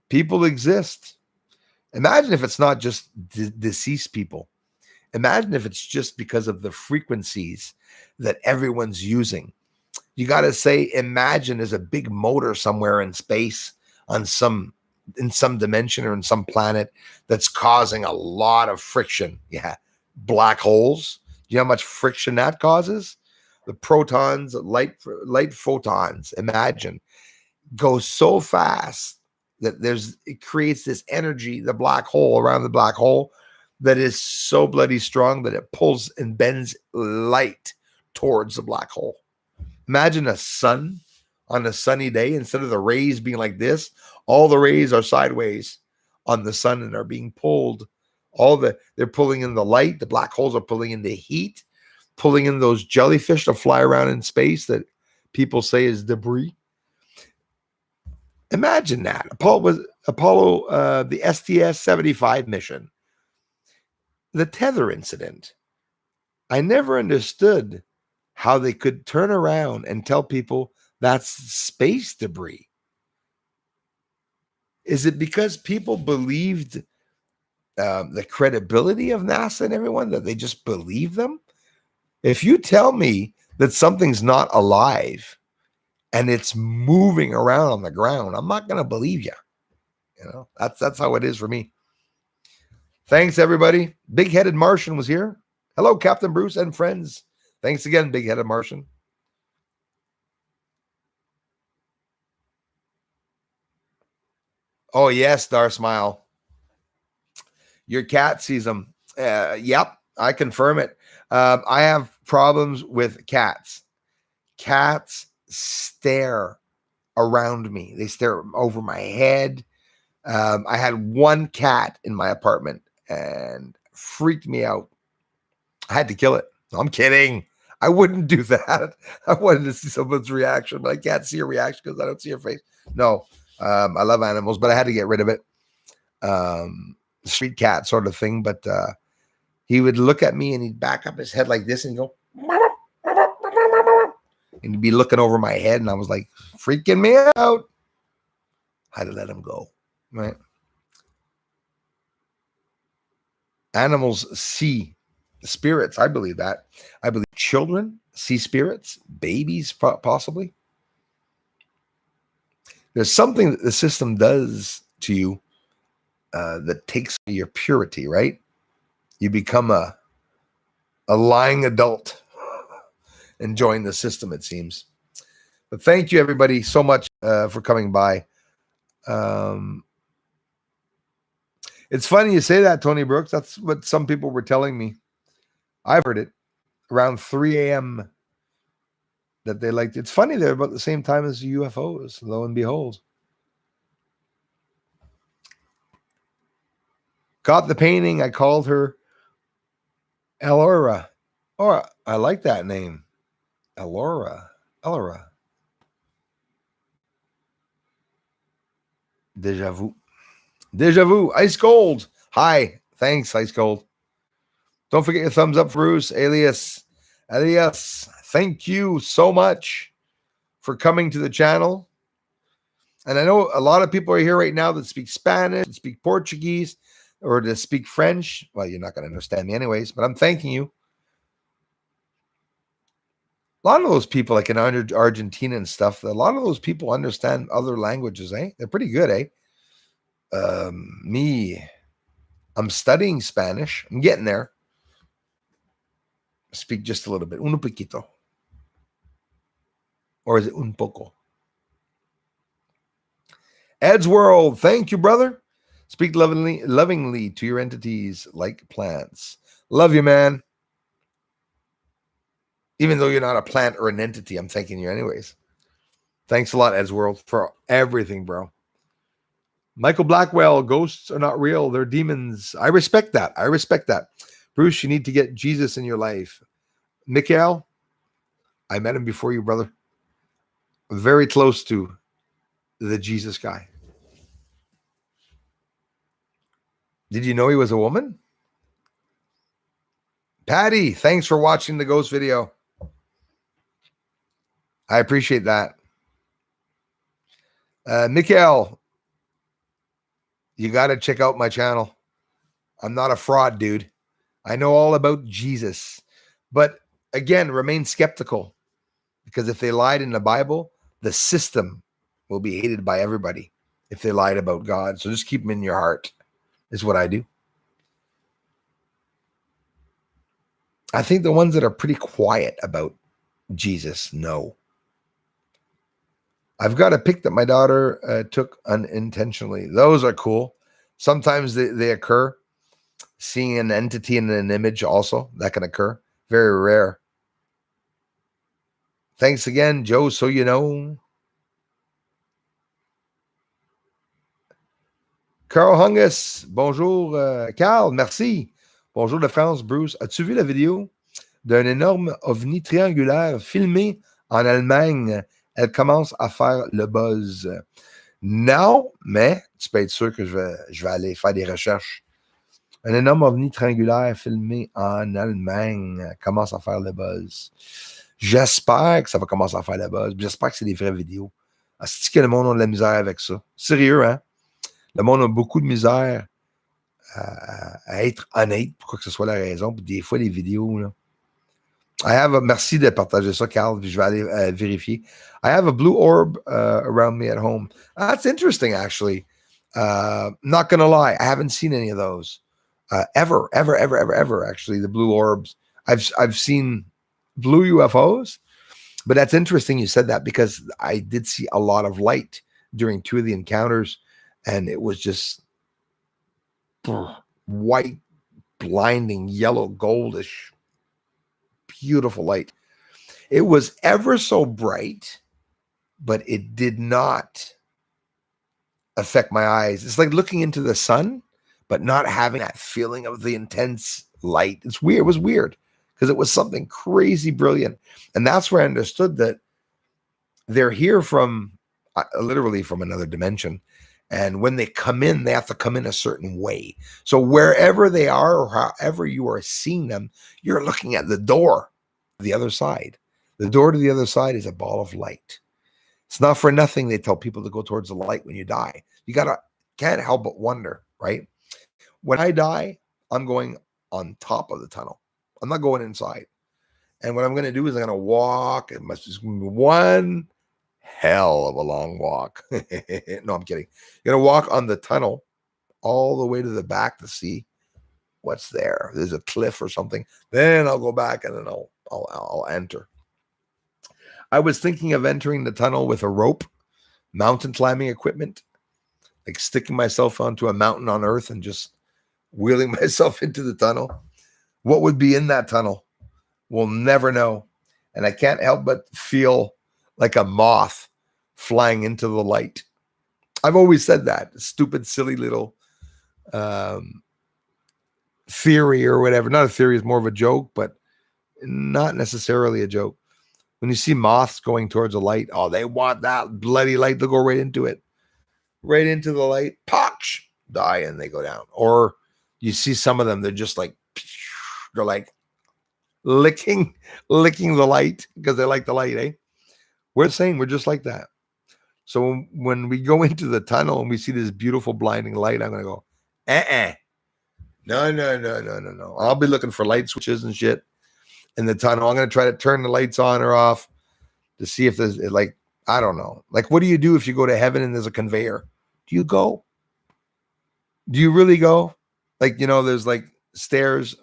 people exist. Imagine if it's not just deceased people. Imagine if it's just because of the frequencies that everyone's using. You got to say, imagine there's a big motor somewhere in space in some dimension or in some planet that's causing a lot of friction. Yeah. Black holes. Do you know how much friction that causes? The protons, light photons, imagine, go so fast that it creates this energy, the black hole around the black hole, that is so bloody strong that it pulls and bends light towards the black hole. Imagine a sun on a sunny day. Instead of the rays being like this, all the rays are sideways on the sun and are being pulled. They're pulling in the light. The black holes are pulling in the heat, pulling in those jellyfish that fly around in space that people say is debris. Imagine that. Apollo, the STS-75 mission, the tether incident. I never understood how they could turn around and tell people that's space debris. Is it because people believed the credibility of NASA and everyone, that they just believe them? If you tell me that something's not alive and it's moving around on the ground, I'm not going to believe you. You know, that's how it is for me. Thanks, everybody. Big-headed Martian was here. Hello, Captain Bruce and friends. Thanks again, Big-headed Martian. Oh, yes, Star Smile. Your cat sees them. Yep, I confirm it. I have problems with cats. Cats stare around me. They stare over my head. I had one cat in my apartment and freaked me out. I had to kill it. No, I'm kidding. I wouldn't do that. I wanted to see someone's reaction, but I can't see a reaction because I don't see her face. No, I love animals, but I had to get rid of it. Street cat sort of thing, but he would look at me and he'd back up his head like this and go, and he'd be looking over my head, and I was like, freaking me out. I had to let him go, right? Animals see spirits. I believe that. I believe children see spirits, babies possibly. There's something that the system does to you that takes your purity, right? You become a lying adult enjoying the system, it seems. But thank you, everybody, so much for coming by. It's funny you say that, Tony Brooks. That's what some people were telling me. I've heard it around 3 a.m. that they liked. It's funny, they're about the same time as UFOs, lo and behold. Got the painting. I called her Elora. Oh, I like that name. Elora. Deja vu. Ice Cold. Hi. Thanks, Ice Cold. Don't forget your thumbs up, Bruce. Alias. Thank you so much for coming to the channel. And I know a lot of people are here right now that speak Spanish, that speak Portuguese, or to speak French. Well, you're not going to understand me anyways, but I'm thanking you. A lot of those people, like in Argentina and stuff, a lot of those people understand other languages, eh? They're pretty good, eh? I'm studying Spanish. I'm getting there. Speak just a little bit. Un poquito. Or is it un poco? Ed's World, thank you, brother. Speak lovingly to your entities like plants. Love you, man. Even though you're not a plant or an entity, I'm thanking you anyways. Thanks a lot, Ed's World, for everything, bro. Michael Blackwell, ghosts are not real. They're demons. I respect that. I respect that. Bruce, you need to get Jesus in your life. Mikhail, I met him before you, brother. Very close to the Jesus guy. Did you know he was a woman? Patty, thanks for watching the ghost video. I appreciate that. Mikhail, you got to check out my channel. I'm not a fraud, dude. I know all about Jesus. But again, remain skeptical, because if they lied in the Bible, the system will be hated by everybody if they lied about God. So just keep them in your heart, is what I do. I think the ones that are pretty quiet about Jesus know. I've got a pic that my daughter took unintentionally. Those are cool. Sometimes they occur. Seeing an entity in an image also, that can occur. Very rare. Thanks again, Joe, so you know. Carl Hungus, bonjour. Carl, merci. Bonjour de France, Bruce. As-tu vu la vidéo d'un énorme ovni triangulaire filmé en Allemagne? Elle commence à faire le buzz. Non, mais tu peux être sûr que je vais aller faire des recherches. Un énorme ovni triangulaire filmé en Allemagne commence à faire le buzz. J'espère que ça va commencer à faire le buzz. J'espère que c'est des vraies vidéos. Est-ce que le monde a de la misère avec ça? Sérieux, hein? Le monde a beaucoup de misère à être honnête, pour quoi que ce soit la raison. Puis des fois, les vidéos, là. Merci de partager ça, Carl. Puis je vais aller vérifier. I have a blue orb around me at home. That's interesting, actually. Not gonna lie, I haven't seen any of those. Ever, actually, the blue orbs. I've seen blue UFOs, but that's interesting you said that, because I did see a lot of light during two of the encounters, and it was just white, blinding, yellow, goldish, beautiful light. It was ever so bright, but it did not affect my eyes. It's like looking into the sun, but not having that feeling of the intense light. It's weird. It was weird, because it was something crazy brilliant. And that's where I understood that they're here from literally from another dimension. And when they come in, they have to come in a certain way. So wherever they are, or however you are seeing them, you're looking at the door, the other side. The door to the other side is a ball of light. It's not for nothing they tell people to go towards the light when you die. You can't help but wonder, right? When I die, I'm going on top of the tunnel. I'm not going inside. And what I'm going to do is I'm going to walk. It must just be one hell of a long walk. No, I'm kidding. You're going to walk on the tunnel all the way to the back to see what's there. There's a cliff or something. Then I'll go back and then I'll enter. I was thinking of entering the tunnel with a rope, mountain climbing equipment, like sticking myself onto a mountain on Earth and just wheeling myself into the tunnel. What would be in that tunnel? We'll never know. And I can't help but feel like a moth flying into the light. I've always said that. Stupid, silly little theory or whatever. Not a theory, it's more of a joke, but not necessarily a joke. When you see moths going towards a light, oh, they want that bloody light. They'll go right into it. Right into the light. Poch! Die and they go down. Or you see some of them, they're just like, they're like licking the light because they like the light, eh? We're saying we're just like that. So when we go into the tunnel and we see this beautiful blinding light, I'm going to go, No. I'll be looking for light switches and shit in the tunnel. I'm going to try to turn the lights on or off to see if there's, like, I don't know. Like, what do you do if you go to heaven and there's a conveyor? Do you go? Do you really go? Like, there's like stairs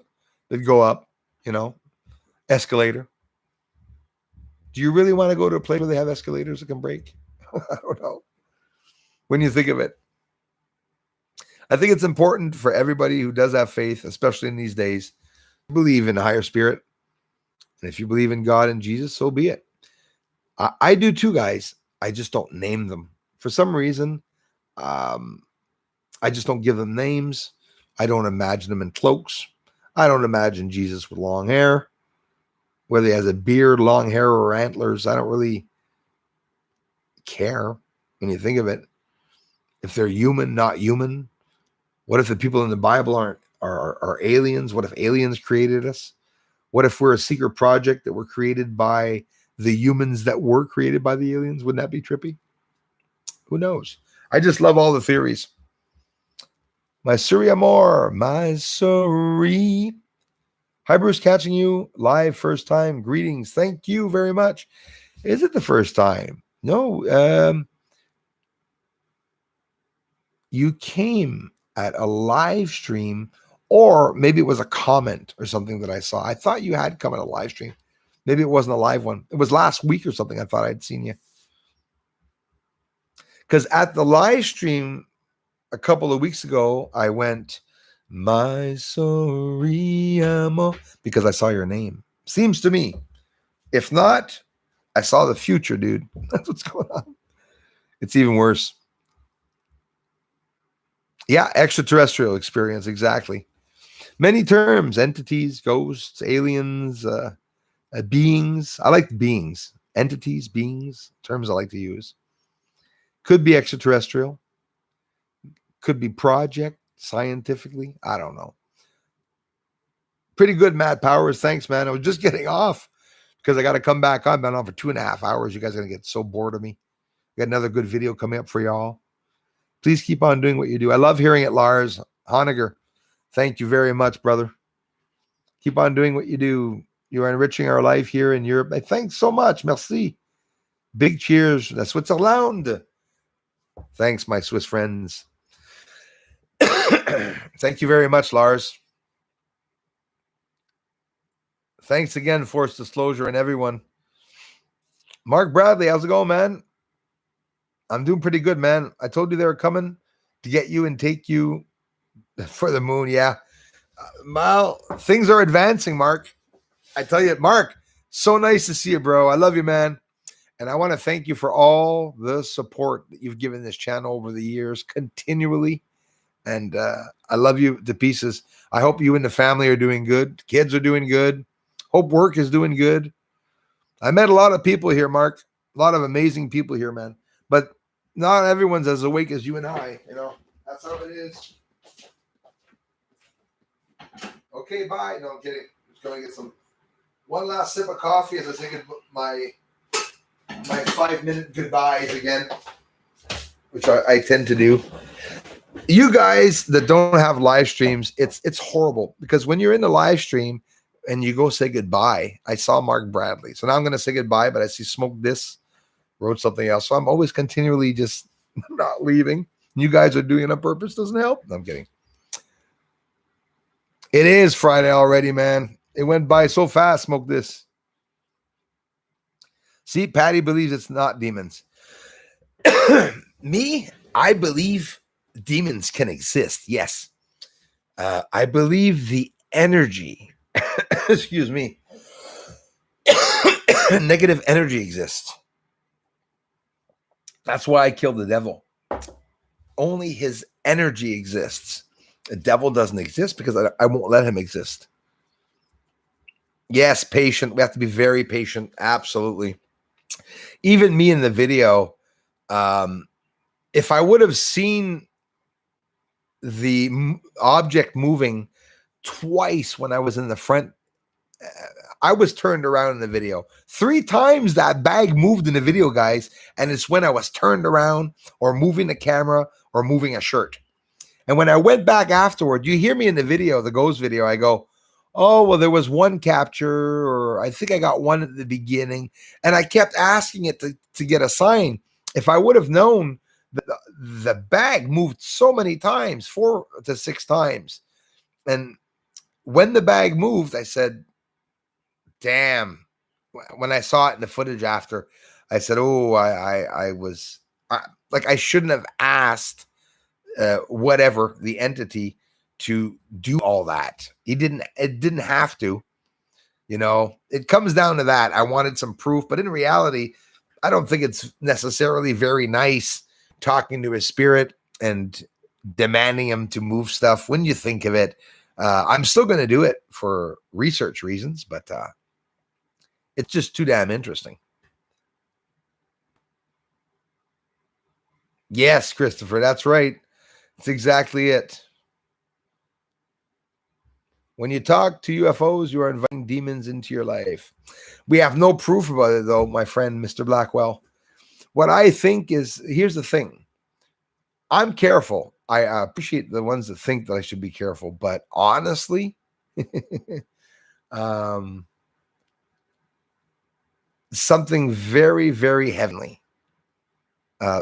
that go up, escalator. Do you really want to go to a place where they have escalators that can break? I don't know. When you think of it, I think it's important for everybody who does have faith, especially in these days, to believe in a higher spirit. And if you believe in God and Jesus, so be it. I do too, guys. I just don't name them. For some reason, I just don't give them names. I don't imagine them in cloaks. I don't imagine Jesus with long hair, whether he has a beard, long hair, or antlers. I don't really care when you think of it. If they're human, not human. What if the people in the Bible are aliens? What if aliens created us? What if we're a secret project that were created by the humans that were created by the aliens? Wouldn't that be trippy? Who knows? I just love all the theories. My Suri Amor, my Suri. Hi, Bruce, catching you live first time. Greetings. Thank you very much. Is it the first time? No. You came at a live stream, or maybe it was a comment or something that I saw. I thought you had come at a live stream. Maybe it wasn't a live one. It was last week or something. I thought I'd seen you. Because at the live stream a couple of weeks ago, I went, my sorry, amo, because I saw your name. Seems to me. If not, I saw the future, dude. That's what's going on. It's even worse. Yeah, extraterrestrial experience, exactly. Many terms, entities, ghosts, aliens, beings. I like beings. Entities, beings, terms I like to use. Could be extraterrestrial. Could be project, scientifically. I don't know. Pretty good, Matt Powers. Thanks, man. I was just getting off because I got to come back on. I've been on for 2.5 hours. You guys are going to get so bored of me. Got another good video coming up for y'all. Please keep on doing what you do. I love hearing it, Lars Honegger. Thank you very much, brother. Keep on doing what you do. You are enriching our life here in Europe. Thanks so much. Merci. Big cheers. That's Switzerland. Thanks, my Swiss friends. Thank you very much, Lars. Thanks again, Forced Disclosure, and everyone. Mark Bradley, how's it going, man? I'm doing pretty good, man. I told you they were coming to get you and take you for the moon. Yeah. Well, things are advancing, Mark. I tell you, Mark, so nice to see you, bro. I love you, man. And I want to thank you for all the support that you've given this channel over the years, continually. And I love you to pieces. I hope you and the family are doing good. Kids are doing good. Hope work is doing good. I met a lot of people here, Mark. A lot of amazing people here, man. But not everyone's as awake as you and I. You know, that's how it is. Okay, bye. No, I'm kidding. Just going to get one last sip of coffee as I say my 5-minute goodbyes again, which I tend to do. You guys that don't have live streams, it's horrible because when you're in the live stream and you go say goodbye, I saw Mark Bradley. So now I'm going to say goodbye, but I see Smoke This wrote something else. So I'm always continually just not leaving. You guys are doing it on purpose. Doesn't help. No, I'm kidding. It is Friday already, man. It went by so fast. Smoke This. See, Patty believes it's not demons. Me, I believe demons can exist. Yes. I believe the energy, excuse me, negative energy exists. That's why I killed the devil. Only his energy exists. The devil doesn't exist because I won't let him exist. Yes, patient. We have to be very patient. Absolutely. Even me in the video, if I would have seen the object moving twice when I was in the front, I was turned around in the video. 3 times that bag moved in the video, guys, and it's when I was turned around or moving the camera or moving a shirt. And when I went back afterward, you hear me in the video, the ghost video, I go, oh, well, there was one capture, or I think I got one at the beginning, and I kept asking it to get a sign. If I would have known that the bag moved so many times, 4 to 6 times, and when the bag moved, I said, damn. When I saw it in the footage after, I said, oh, I shouldn't have asked whatever the entity to do all that. It didn't have to, you know. It comes down to that. I wanted some proof, but in reality, I don't think it's necessarily very nice talking to a spirit and demanding him to move stuff. When you think of it, I'm still going to do it for research reasons, but it's just too damn interesting. Yes, Christopher, that's right. That's exactly it. When you talk to UFOs, you are inviting demons into your life. We have no proof about it, though, my friend, Mr. Blackwell. What I think is, here's the thing. I'm careful. I appreciate the ones that think that I should be careful, but honestly, something very, very heavenly.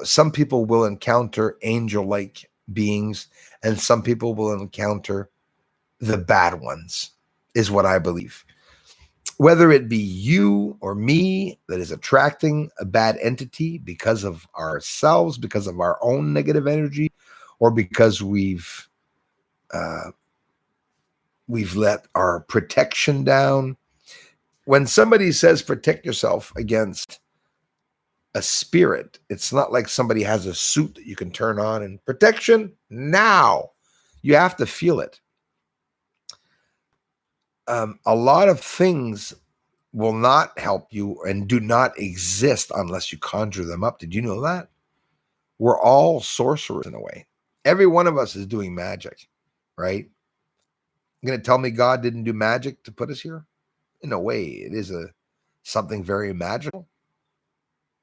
Some people will encounter angel-like beings, and some people will encounter the bad ones, is what I believe. Whether it be you or me that is attracting a bad entity because of ourselves, because of our own negative energy, or because we've let our protection down. When somebody says protect yourself against a spirit, it's not like somebody has a suit that you can turn on and protection now. You have to feel it. A lot of things will not help you and do not exist unless you conjure them up. Did you know that? We're all sorcerers in a way. Every one of us is doing magic, right? You're going to tell me God didn't do magic to put us here? In a way, it is something very magical,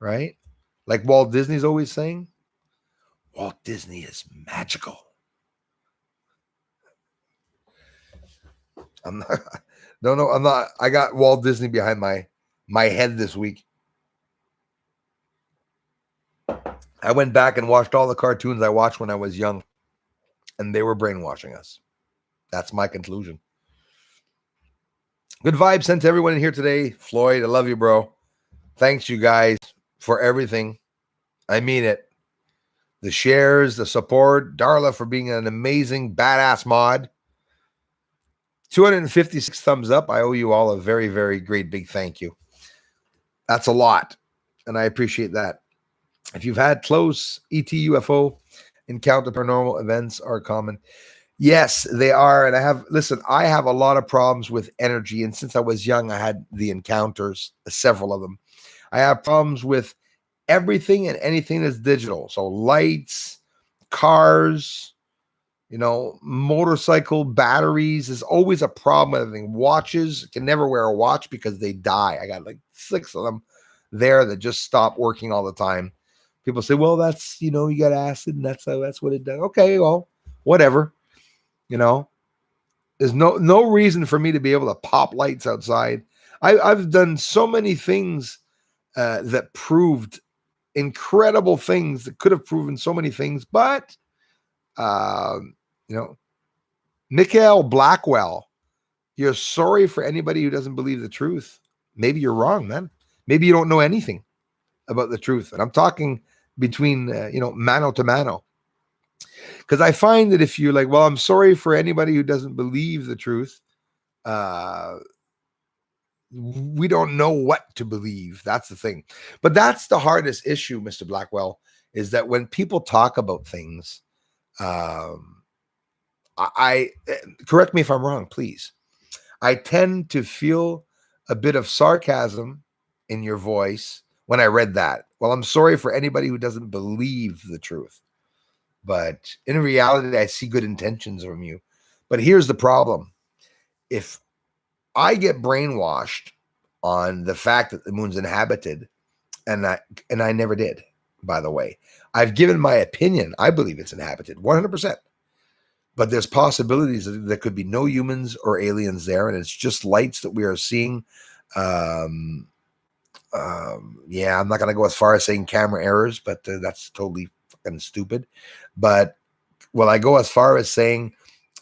right? Like Walt Disney's always saying, Walt Disney is magical. I'm not, no, I'm not. I got Walt Disney behind my head this week. I went back and watched all the cartoons I watched when I was young, and they were brainwashing us. That's my conclusion. Good vibes sent to everyone in here today. Floyd, I love you, bro. Thanks, you guys, for everything. I mean it. The shares, the support. Darla for being an amazing, badass mod. 256 thumbs up. I owe you all a very, very great big thank you. That's a lot, and I appreciate that. If you've had close ET UFO encounter, paranormal events are common. Yes, they are. And I have a lot of problems with energy. And since I was young, I had the encounters, several of them. I have problems with everything and anything that's digital. So lights, cars, motorcycle batteries is always a problem with everything. Watches, can never wear a watch because they die. I got like 6 of them there that just stop working all the time. People say, well, that's, you got acid and that's what it does. Okay, well, whatever. There's no reason for me to be able to pop lights outside. I've done so many things that proved incredible things that could have proven so many things, but Mikhail Blackwell, you're sorry for anybody who doesn't believe the truth. Maybe you're wrong, man. Maybe you don't know anything about the truth. And I'm talking between, mano to mano. Because I find that if you're like, well, I'm sorry for anybody who doesn't believe the truth, we don't know what to believe. That's the thing. But that's the hardest issue, Mr. Blackwell, is that when people talk about things, I correct me if I'm wrong, please. I tend to feel a bit of sarcasm in your voice when I read that. Well, I'm sorry for anybody who doesn't believe the truth. But in reality, I see good intentions from you. But here's the problem. If I get brainwashed on the fact that the moon's inhabited, and I never did, by the way. I've given my opinion. I believe it's inhabited, 100%. But there's possibilities that there could be no humans or aliens there, and it's just lights that we are seeing. Yeah, I'm not going to go as far as saying camera errors, but that's totally fucking stupid. But will I go as far as saying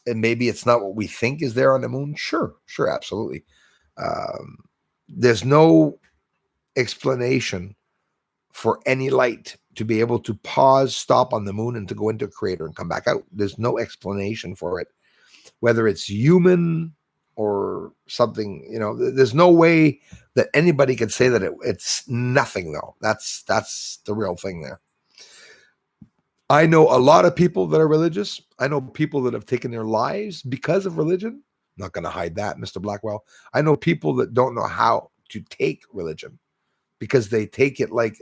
maybe it's not what we think is there on the moon? Sure, absolutely. There's no explanation for any light to be able to pause, stop on the moon, and to go into a crater and come back out. There's no explanation for it, whether it's human or something. There's no way that anybody could say that it's nothing, though. That's the real thing there. I know a lot of people that are religious. I know people that have taken their lives because of religion. Not going to hide that, Mr. Blackwell. I know people that don't know how to take religion because they take it like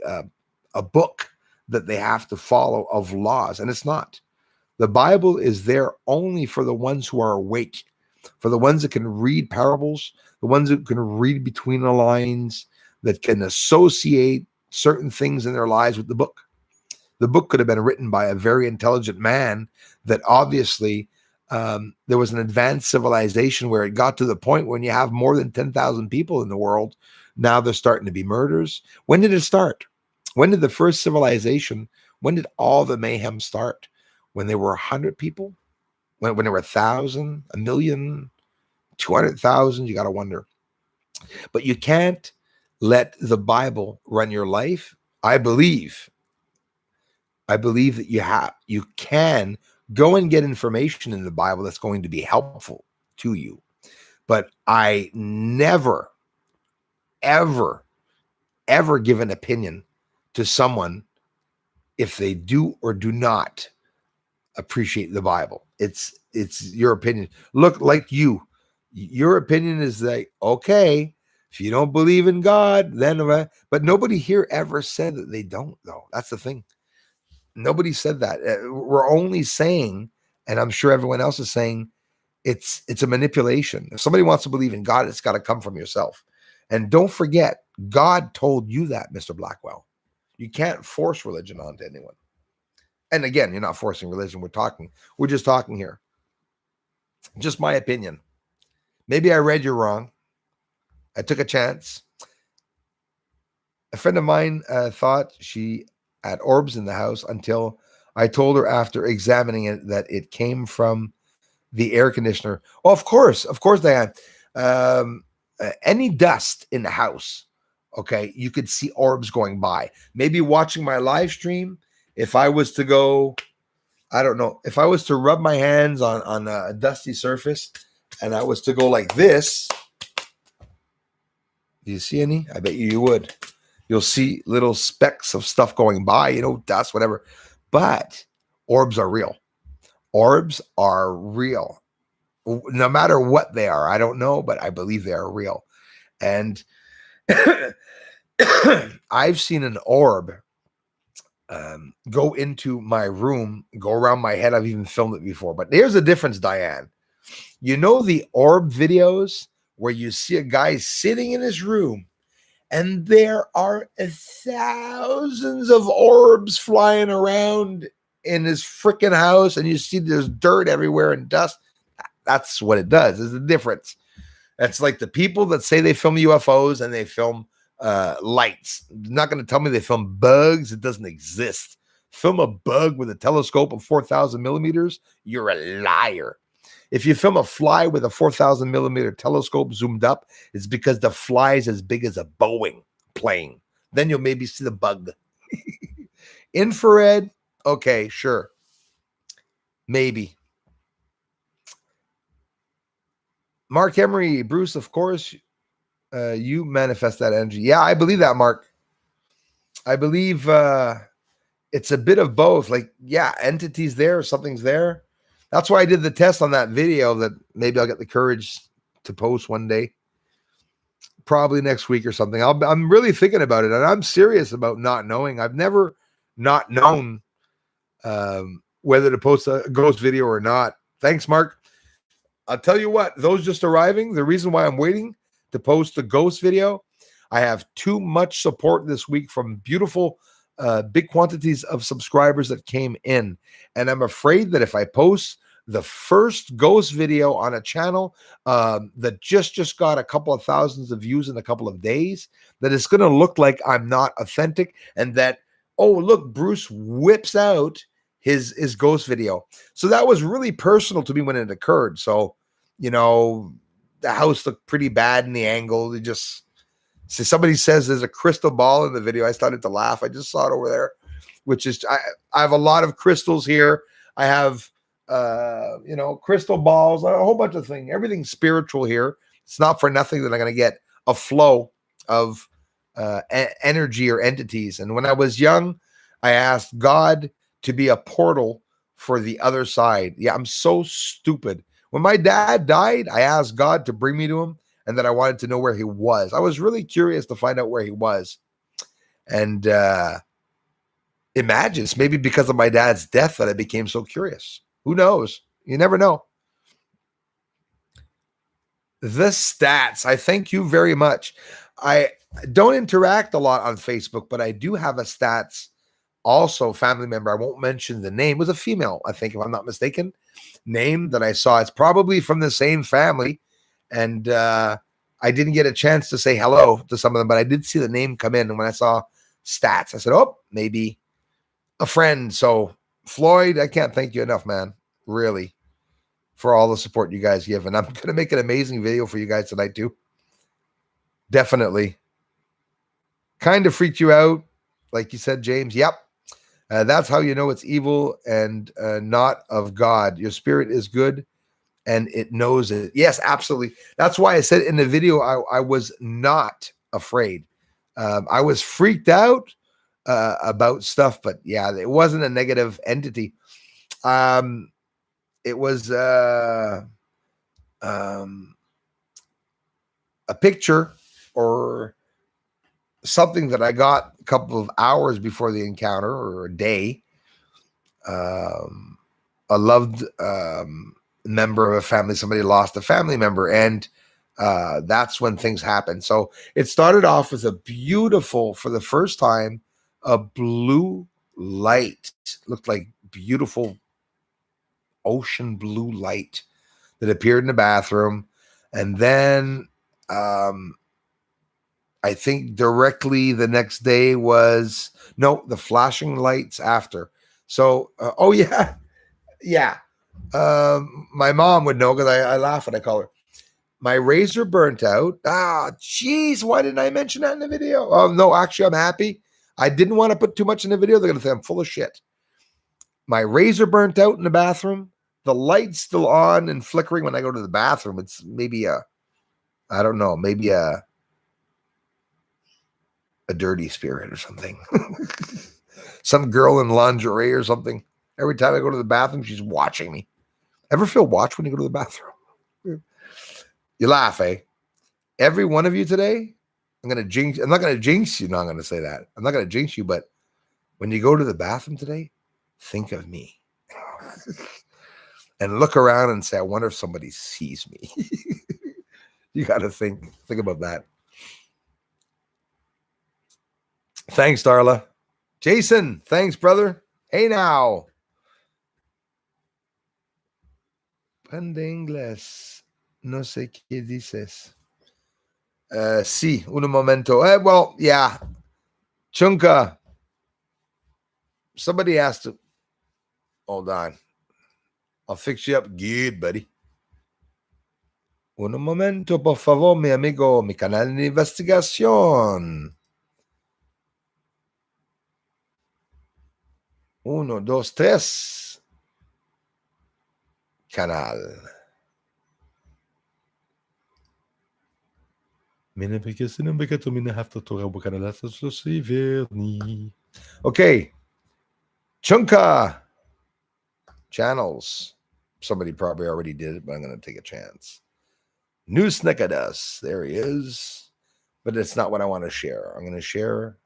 a book that they have to follow of laws, and it's not. The Bible is there only for the ones who are awake, for the ones that can read parables, the ones that can read between the lines, that can associate certain things in their lives with the book. The book could have been written by a very intelligent man that obviously there was an advanced civilization where it got to the point when you have more than 10,000 people in the world. Now there's starting to be murders. When did it start? When did the first civilization, when did all the mayhem start? When there were 100 people? When there were 1,000, a million, 200,000? You got to wonder. But you can't let the Bible run your life. I believe that you can go and get information in the Bible that's going to be helpful to you. But I never, ever, ever give an opinion to someone if they do or do not appreciate the Bible. It's your opinion. Look, like your opinion is like, okay, if you don't believe in God, then, but nobody here ever said that they don't, though. That's the thing. Nobody said that. We're only saying, and I'm sure everyone else is saying, it's a manipulation. If somebody wants to believe in God, it's got to come from yourself. And don't forget, God told you that, Mr. Blackwell. You can't force religion onto anyone. And again, you're not forcing religion. We're just talking here. Just my opinion. Maybe I read you wrong. I took a chance. A friend of mine thought she had orbs in the house until I told her after examining it that it came from the air conditioner. Oh, of course, Diane. Any dust in the house, okay, you could see orbs going by. Maybe watching my live stream, if I was to go, I don't know, if I was to rub my hands on a dusty surface and I was to go like this, do you see any? I bet you would. You'll see little specks of stuff going by, dust, whatever. But orbs are real. Orbs are real. No matter what they are. I don't know, but I believe they are real. And I've seen an orb go into my room, go around my head. I've even filmed it before. But here's the difference, Diane. You know the orb videos where you see a guy sitting in his room and there are thousands of orbs flying around in his freaking house, and you see there's dirt everywhere and dust. That's what it does. There's a difference. It's like the people that say they film UFOs and they film lights. They're not going to tell me they film bugs. It doesn't exist. Film a bug with a telescope of 4,000 millimeters, you're a liar. If you film a fly with a 4,000 millimeter telescope zoomed up, it's because the fly is as big as a Boeing plane. Then you'll maybe see the bug. Infrared, okay, sure. Maybe. Mark Emery, Bruce, of course, you manifest that energy. Yeah, I believe that, Mark. I believe it's a bit of both. Like, yeah, entities there, something's there. That's why I did the test on that video that maybe I'll get the courage to post one day. Probably next week or something. I'm really thinking about it, and I'm serious about not knowing. I've never not known whether to post a ghost video or not. Thanks, Mark. I'll tell you what, those just arriving, the reason why I'm waiting to post the ghost video, I have too much support this week from beautiful, big quantities of subscribers that came in. And I'm afraid that if I post the first ghost video on a channel that just got a couple of thousands of views in a couple of days, that it's going to look like I'm not authentic, and that, oh, look, Bruce whips out his ghost video. So that was really personal to me when it occurred. So, the house looked pretty bad in the angle. It just, so somebody says there's a crystal ball in the video. I started to laugh. I just saw it over there, which is, I have a lot of crystals here. I have, crystal balls, a whole bunch of things, everything spiritual here. It's not for nothing that I'm going to get a flow of energy or entities. And when I was young, I asked God to be a portal for the other side. Yeah, I'm so stupid. When my dad died, I asked God to bring me to him, and then I wanted to know where he was. I was really curious to find out where he was. And imagine it's maybe because of my dad's death that I became so curious. Who knows? You never know. The stats. I thank you very much. I don't interact a lot on Facebook, but I do have a stats also family member. I won't mention the name. It was a female, I think, if I'm not mistaken, name that I saw. It's probably from the same family. And I didn't get a chance to say hello to some of them, but I did see the name come in. And when I saw stats, I said, oh, maybe a friend. So Floyd, I can't thank you enough, man. Really, for all the support you guys give. And I'm going to make an amazing video for you guys tonight too. Definitely. Kind of freaked you out. Like you said, James. Yep. That's how you know it's evil and not of God. Your spirit is good and it knows it. Yes, absolutely. That's why I said in the video, I was not afraid. I was freaked out about stuff, but yeah, it wasn't a negative entity. It was a picture or something that I got a couple of hours before the encounter, or a day. A loved member of a family, somebody lost a family member, and that's when things happen. So it started off with a beautiful, for the first time, a blue light. Looked like beautiful ocean blue light that appeared in the bathroom. And then I think directly the next day was, no, the flashing lights after. So, oh yeah, yeah. My mom would know because I laugh when I call her. My razor burnt out. Ah, geez, why didn't I mention that in the video? Oh, no, actually, I'm happy. I didn't want to put too much in the video. They're going to think I'm full of shit. My razor burnt out in the bathroom. The light's still on and flickering when I go to the bathroom. It's maybe I don't know, maybe a dirty spirit or something. Some girl in lingerie or something. Every time I go to the bathroom, she's watching me. Ever feel watched when you go to the bathroom? You laugh, eh? Every one of you today, I'm not going to jinx you. No, I'm going to say that. I'm not going to jinx you, but when you go to the bathroom today, think of me. And look around and say, I wonder if somebody sees me. You got to think about that. Thanks, Darla. Jason, thanks, brother. Hey now. Prende inglés. No sé qué dices. Sí, un momento. Well, yeah. Chunka. Somebody asked to. Hold on. I'll fix you up good, buddy. Un momento, por favor, mi amigo. Mi canal de investigación. 1, 2, 3. Canal. Okay. Chunka. Channels. Somebody probably already did it, but I'm going to take a chance. New Snickadas. There he is. But it's not what I want to share. I'm going to share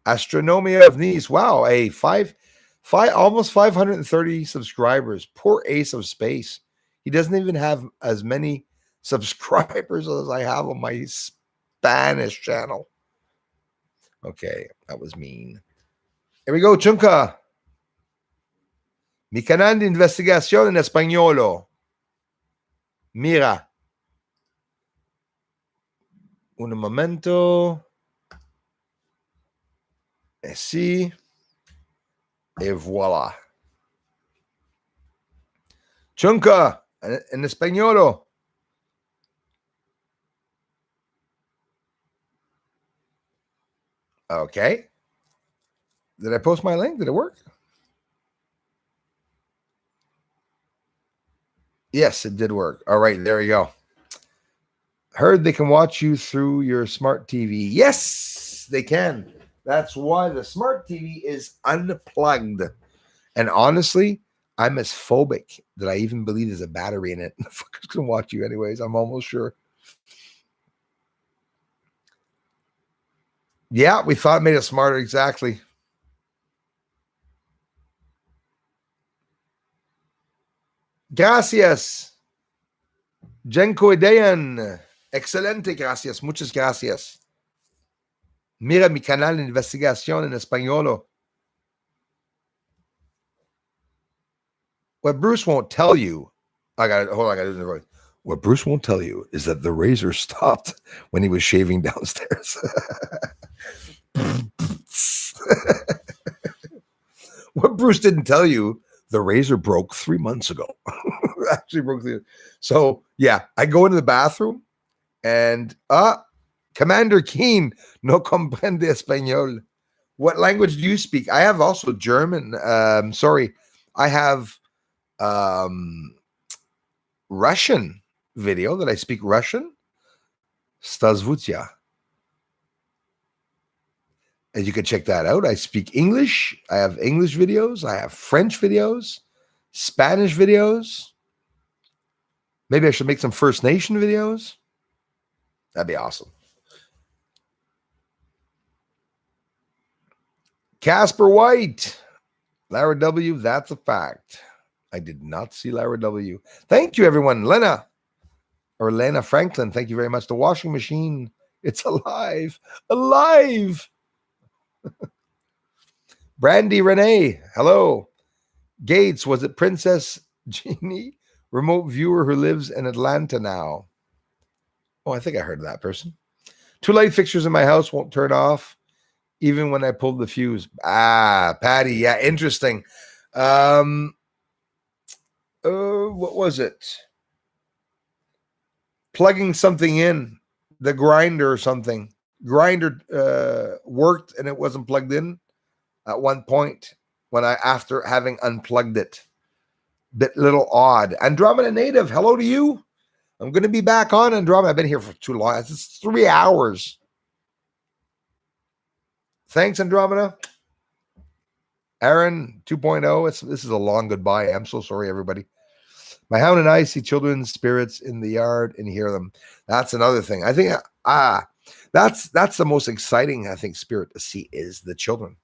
Astronomia of Nice. Wow. Almost 530 subscribers. Poor Ace of Space. He doesn't even have as many subscribers as I have on my Spanish channel. Okay, that was mean. Here we go, Chunka. Mi canal de investigación en español. Mira. Un momento. Sí. Et voilà. Chunka en español. Okay. Did I post my link? Did it work? Yes, it did work. All right, there you go. Heard they can watch you through your smart TV. Yes, they can. That's why the smart TV is unplugged. And honestly, I'm as phobic that I even believe there's a battery in it. The fucker's gonna watch you anyways. I'm almost sure. Yeah, we thought it made us smarter. Exactly. Gracias. Jenko Idean. Excelente, gracias. Muchas gracias. Mira mi canal de investigación en español. What Bruce won't tell you, I gotta do the voice. What Bruce won't tell you is that the razor stopped when he was shaving downstairs. What Bruce didn't tell you, the razor broke 3 months ago. Actually broke the. So yeah, I go into the bathroom and Commander Keen, no comprende español. What language do you speak? I have also German. Sorry, I have Russian video that I speak Russian. Stazvutia. And you can check that out. I speak English. I have English videos. I have French videos, Spanish videos. Maybe I should make some First Nation videos. That'd be awesome. Casper White. Lara W., that's a fact. I did not see Lara W. Thank you, everyone. Lena Franklin, thank you very much. The washing machine, it's alive. Alive. Brandy Renee, hello. Gates, was it Princess Jeannie? Remote viewer who lives in Atlanta now. Oh, I think I heard of that person. 2 light fixtures in my house won't turn off even when I pulled the fuse. Patty, yeah, interesting. What was it? Plugging something in, the grinder or something. Grinder worked and it wasn't plugged in at one point after having unplugged it. Bit little odd. Andromeda Native, hello to you. I'm going to be back on Andromeda. I've been here for too long. It's 3 hours. Thanks, Andromeda. Aaron 2.0. This is a long goodbye. I'm so sorry, everybody. My hound and I see children's spirits in the yard and hear them. That's another thing. I think that's the most exciting, I think, spirit to see is the children.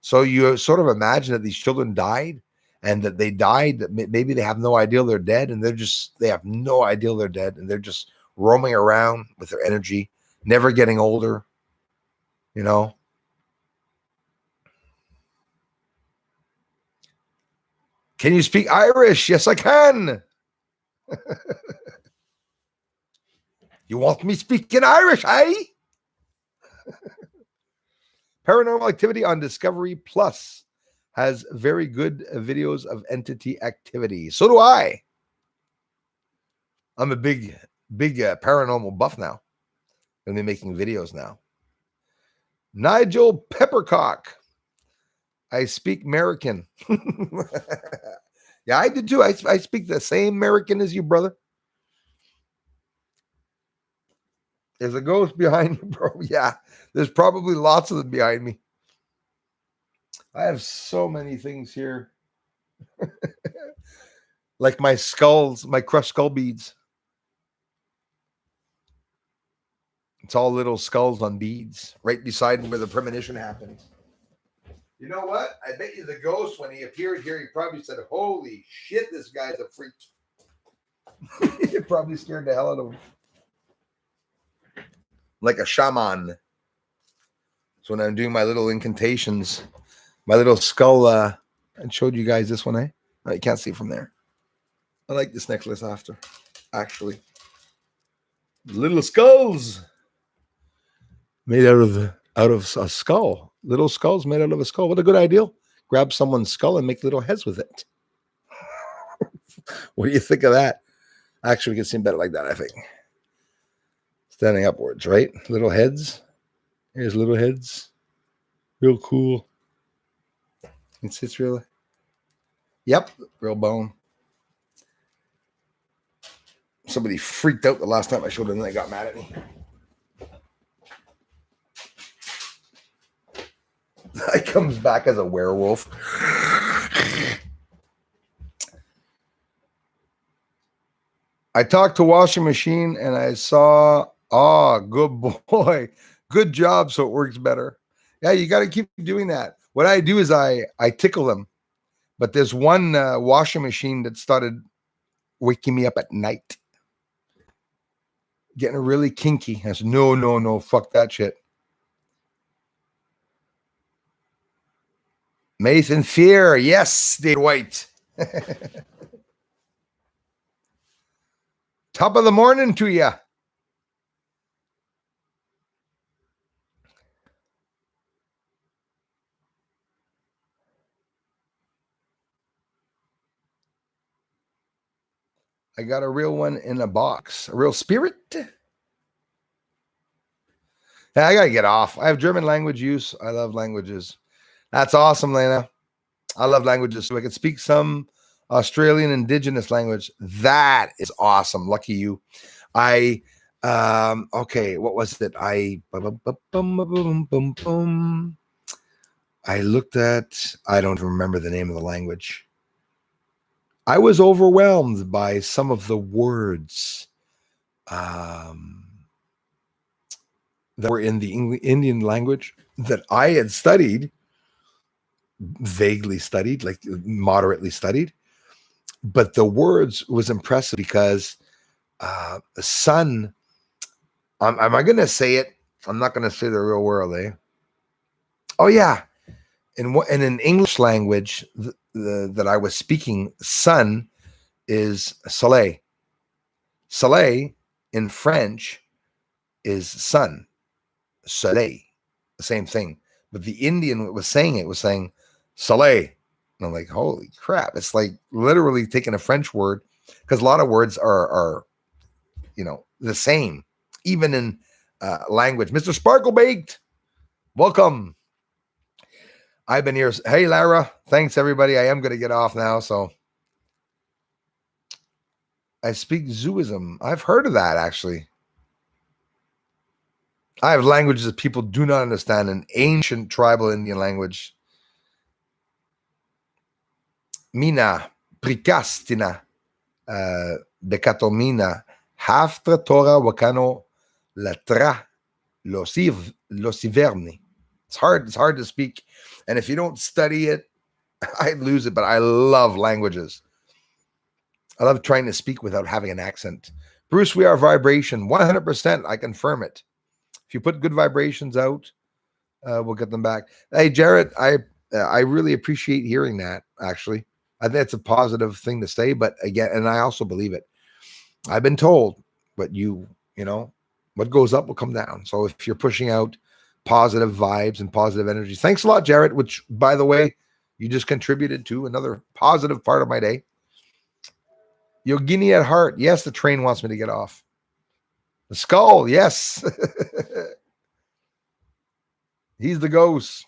So you sort of imagine that these children died and that they died, that maybe they have no idea they're dead, and they have no idea they're dead, and they're just roaming around with their energy, never getting older, you know. Can you speak Irish? Yes, I can. You want me speaking Irish, eh? Paranormal Activity on Discovery Plus has very good videos of entity activity. So do I. I'm a big paranormal buff now. I'm going to be making videos now. Nigel Peppercock. I speak American. Yeah, I did too. I speak the same American as you, brother. There's a ghost behind you, bro. Yeah, there's probably lots of them behind me. I have so many things here. Like my skulls, my crushed skull beads. It's all little skulls on beads right beside where the premonition happens. You know what? I bet you the ghost, when he appeared here, he probably said, holy shit, this guy's a freak. He probably scared the hell out of him. Like a shaman. So when I'm doing my little incantations, my little skull, I showed you guys this one, eh? Oh, you can't see from there. I like this necklace after, actually. Little skulls made out of a skull. Little skulls made out of a skull. What a good idea. Grab someone's skull and make little heads with it. What do you think of that? Actually, we can see better like that, I think. Standing upwards, right? Little heads. Here's little heads. Real cool. It's really. Yep, real bone. Somebody freaked out the last time I showed them and they got mad at me. It comes back as a werewolf. I talked to washing machine and I saw, good boy. Good job. So it works better. Yeah, you got to keep doing that. What I do is I tickle them. But there's one washing machine that started waking me up at night, getting really kinky. I said, no, fuck that shit. Mason Fear, yes, Dave White. Top of the morning to you. I got a real one in a box, a real spirit. Yeah, I gotta get off. I have German language use. I love languages. That's awesome, Lena. I love languages too. I can speak some Australian indigenous language. That is awesome. Lucky you. I okay, what was it? I looked at, I don't remember the name of the language. I was overwhelmed by some of the words that were in the Indian language that I had studied, vaguely studied, like moderately studied. But the words was impressive because the sun, am I going to say it? I'm not going to say the real word, eh? Oh, yeah. In an English language that I was speaking, sun is soleil. Soleil in French is sun. Soleil, the same thing. But the Indian was saying soleil. And I'm like, holy crap. It's like literally taking a French word, because a lot of words are the same, even in language. Mr. Sparkle Baked, welcome. I've been here. Hey, Lara. Thanks, everybody. I am going to get off now. So I speak Zooism. I've heard of that, actually. I have languages that people do not understand, an ancient tribal Indian language. Mina, Prikastina, Bekatomina, Haftra Torah Wakano, Latra, Losiverni. It's hard to speak. And if you don't study it, I lose it, but I love languages. I love trying to speak without having an accent. Bruce, we are vibration. 100%. I confirm it. If you put good vibrations out, we'll get them back. Hey, Jared, I really appreciate hearing that, actually. I think it's a positive thing to say, but again, and I also believe it. I've been told, but what goes up will come down. So if you're pushing out positive vibes and positive energy, thanks a lot, Jared, which, by the way, you just contributed to another positive part of my day. Yogini at heart. Yes, the train wants me to get off. The skull. Yes. He's the ghost.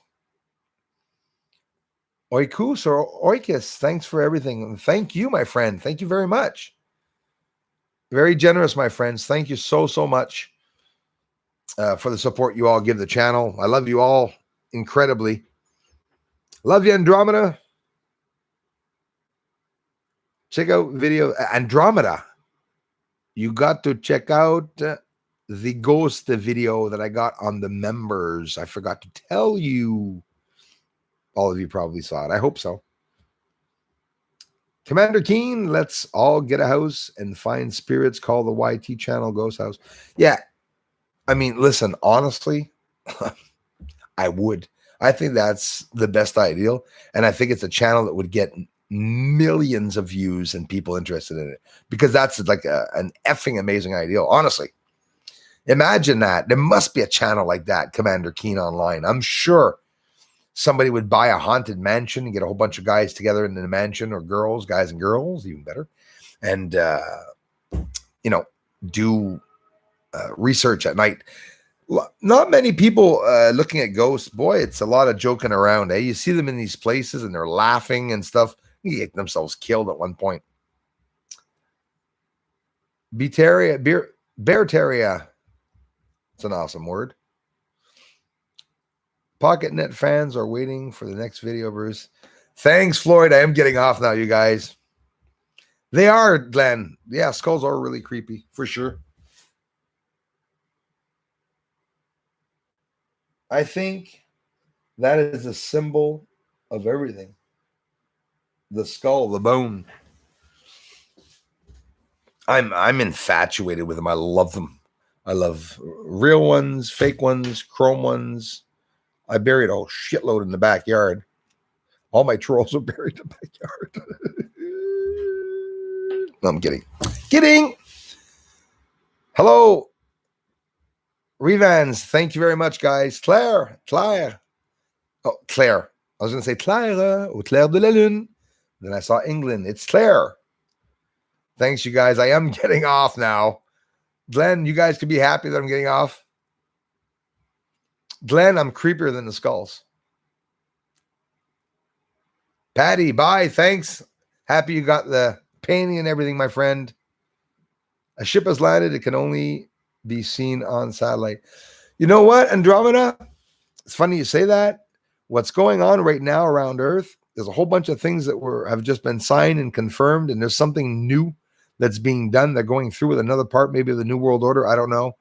Oikus or Oikis. Thanks for everything. Thank you, my friend. Thank you very much. Very generous, my friends. Thank you so much for the support you all give the channel. I love you all incredibly. Love you, Andromeda. Check out video Andromeda. You got to check out the ghost video that I got on the members. I forgot to tell you. All of you probably saw it. I hope so. Commander Keen, let's all get a house and find spirits. Call the YT channel Ghost House. Yeah. I mean, listen, honestly, I would. I think that's the best ideal. And I think it's a channel that would get millions of views and people interested in it, because that's like an effing amazing ideal. Honestly, imagine that. There must be a channel like that, Commander Keen Online. I'm sure somebody would buy a haunted mansion and get a whole bunch of guys together in the mansion, or guys and girls, even better. And, do research at night. Not many people looking at ghosts. Boy, it's a lot of joking around. Eh? You see them in these places and they're laughing and stuff. You get themselves killed at one point. Bearteria. It's an awesome word. Pocket Net fans are waiting for the next video, Bruce. Thanks, Floyd. I am getting off now, you guys. They are, Glenn. Yeah, skulls are really creepy, for sure. I think that is a symbol of everything. The skull, the bone. I'm infatuated with them. I love them. I love real ones, fake ones, chrome ones. I buried a shitload in the backyard. All my trolls are buried in the backyard. No, I'm kidding. Kidding. Hello, Revans. Thank you very much, guys. Claire. Oh, Claire. I was going to say Claire ou Claire de la Lune. Then I saw England. It's Claire. Thanks, you guys. I am getting off now. Glenn, you guys could be happy that I'm getting off. Glenn, I'm creepier than the skulls. Patty, bye. Thanks. Happy you got the painting and everything, my friend. A ship has landed. It can only be seen on satellite. You know what, Andromeda? It's funny you say that. What's going on right now around Earth, there's a whole bunch of things that have just been signed and confirmed, and there's something new that's being done. They're going through with another part, maybe of the New World Order. I don't know.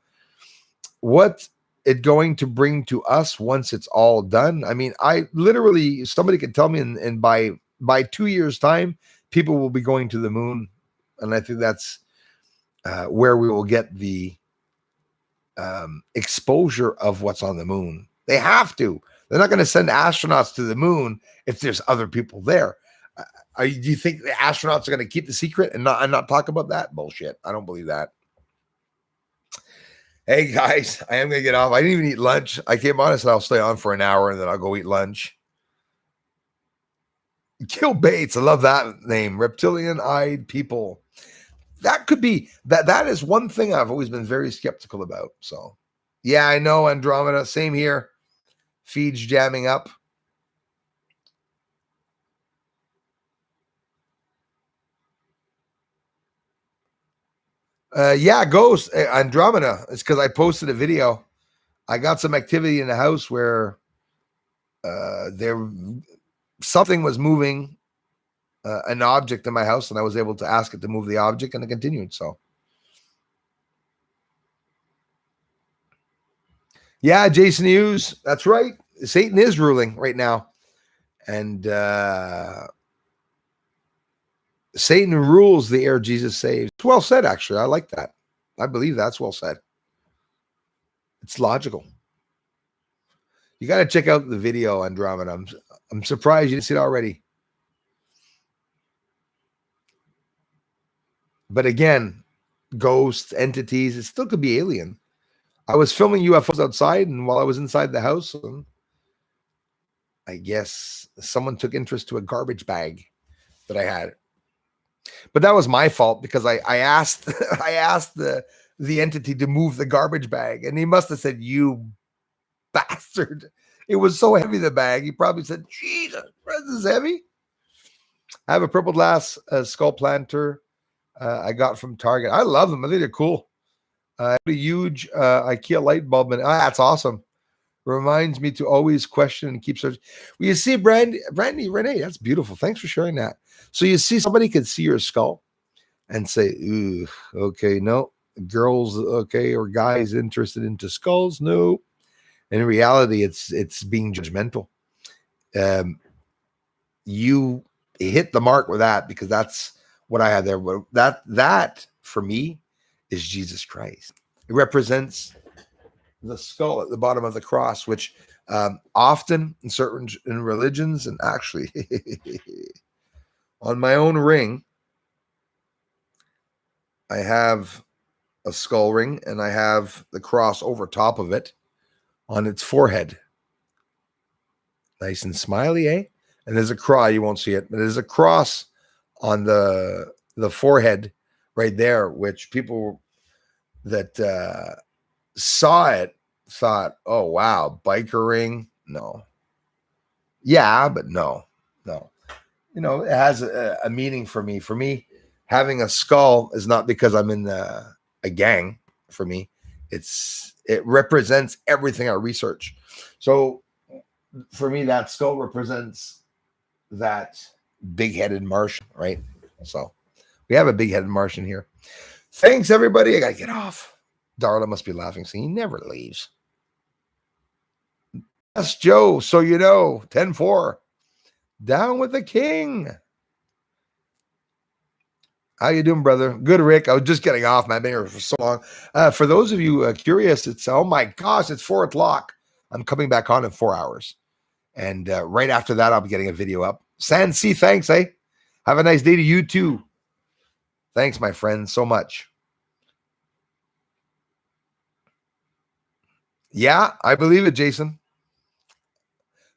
What it's going to bring to us once it's all done. I mean, I literally, somebody could tell me, and by 2 years' time, people will be going to the moon. And I think that's where we will get the exposure of what's on the moon. They have to. They're not going to send astronauts to the moon if there's other people there. Do you think the astronauts are going to keep the secret and not talk about that? Bullshit. I don't believe that. Hey, guys, I am going to get off. I didn't even eat lunch. I came on and said I'll stay on for an hour and then I'll go eat lunch. Kill Bates. I love that name. Reptilian-eyed people. That could be, that is one thing I've always been very skeptical about. So, yeah, I know, Andromeda. Same here. Feeds jamming up. Yeah, Ghost, Andromeda. It's because I posted a video. I got some activity in the house where something was moving an object in my house, and I was able to ask it to move the object, and it continued. So, yeah, Jason Hughes. That's right. Satan is ruling right now, and Satan rules the air Jesus saves. It's well said, actually. I like that. I believe that's well said. It's logical. You got to check out the video, Andromeda. I'm surprised you didn't see it already. But again, ghosts, entities, it still could be alien. I was filming UFOs outside, and while I was inside the house, I guess someone took interest to a garbage bag that I had. But that was my fault because I asked I asked the entity to move the garbage bag, and he must have said, "You bastard." It was so heavy, the bag. He probably said, "Jesus, this is heavy." I have a purple glass skull planter I got from Target. I love them. I think they're cool. A huge IKEA light bulb. And that's awesome. Reminds me to always question and keep searching. Well, you see, Brandy Renee, that's beautiful. Thanks for sharing that. So you see, somebody could see your skull and say, ooh, okay, no. Girls, okay, or guys interested into skulls? No. In reality, it's being judgmental. You hit the mark with that because that's what I had there. That for me is Jesus Christ. It represents the skull at the bottom of the cross, which often in religions, and actually on my own ring, I have a skull ring and I have the cross over top of it on its forehead. Nice and smiley, eh? And there's a cross, you won't see it, but there's a cross on the forehead right there, which people that saw it thought, oh, wow, biker ring. No. Yeah, but no. You know, it has a meaning for me. For me, having a skull is not because I'm in a gang. For me, it represents everything I research. So for me, that skull represents that big-headed Martian, right? So We have a big-headed Martian here. Thanks, everybody. I got to get off. Darla must be laughing, saying he never leaves. Yes, Joe. So you know, 10-4. Down with the king. How you doing, brother? Good, Rick. I was just getting off, man. I've been here for so long. For those of you curious, it's, oh my gosh, it's 4 o'clock. I'm coming back on in 4 hours. And right after that, I'll be getting a video up. San C, thanks, eh? Have a nice day to you too. Thanks, my friend, so much. Yeah, I believe it, Jason.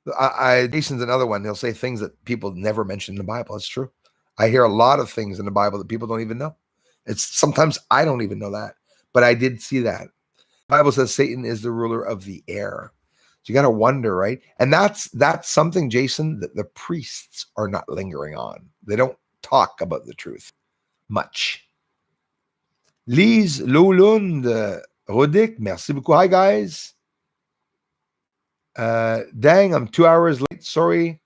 Jason's another one. He'll say things that people never mention in the Bible. It's true. I hear a lot of things in the Bible that people don't even know. It's sometimes I don't even know that, but I did see that. The Bible says Satan is the ruler of the air. So you got to wonder, right? And that's something, Jason, that the priests are not lingering on. They don't talk about the truth much. Lise Lolund, Rodik, merci beaucoup. Hi, guys. Dang, I'm 2 hours late. Sorry.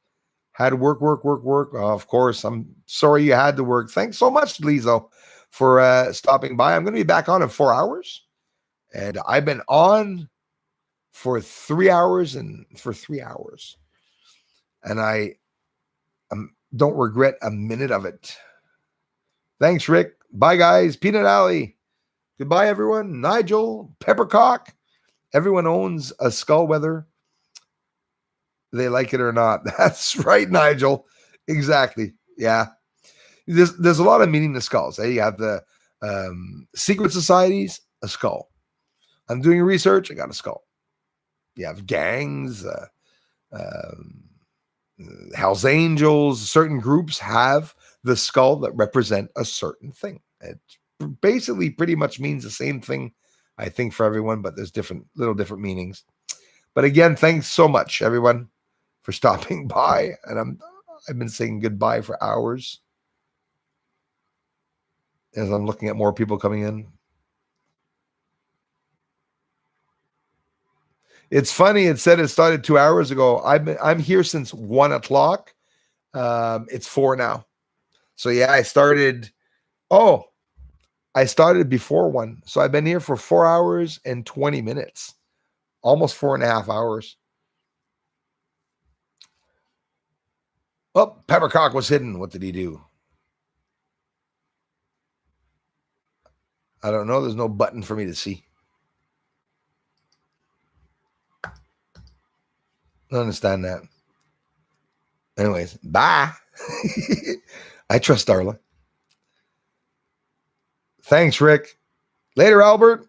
Had to work. Of course, I'm sorry you had to work. Thanks so much, Lizo, for stopping by. I'm going to be back on in 4 hours. And I've been on for 3 hours and I don't regret a minute of it. Thanks, Rick. Bye, guys. Peanut Alley. Goodbye, everyone. Nigel, Peppercock. Everyone owns a skull, whether they like it or not. That's right, Nigel. Exactly. Yeah. There's a lot of meaning to skulls. You have the secret societies, a skull. I'm doing research, I got a skull. You have gangs, Hell's Angels, certain groups have the skull that represent a certain thing. It basically pretty much means the same thing, I think, for everyone, but there's little different meanings. But again, thanks so much, everyone, for stopping by. And I've been saying goodbye for hours as I'm looking at more people coming in. It's funny. It said it started 2 hours ago. I'm here since 1 o'clock. It's 4 now. So yeah, I started before 1. So I've been here for 4 hours and 20 minutes, almost 4.5 hours. Oh, Peppercock was hidden. What did he do? I don't know. There's no button for me to see. I don't understand that. Anyways, bye. I trust Darla. Thanks, Rick. Later, Albert.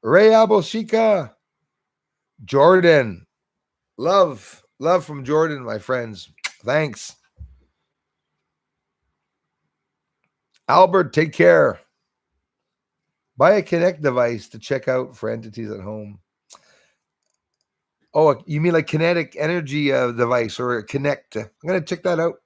Ray Aboshika. Jordan. Love from Jordan, my friends. Thanks. Albert, take care. Buy a Kinect device to check out for entities at home. Oh, you mean like kinetic energy device or a Kinect? I'm going to check that out.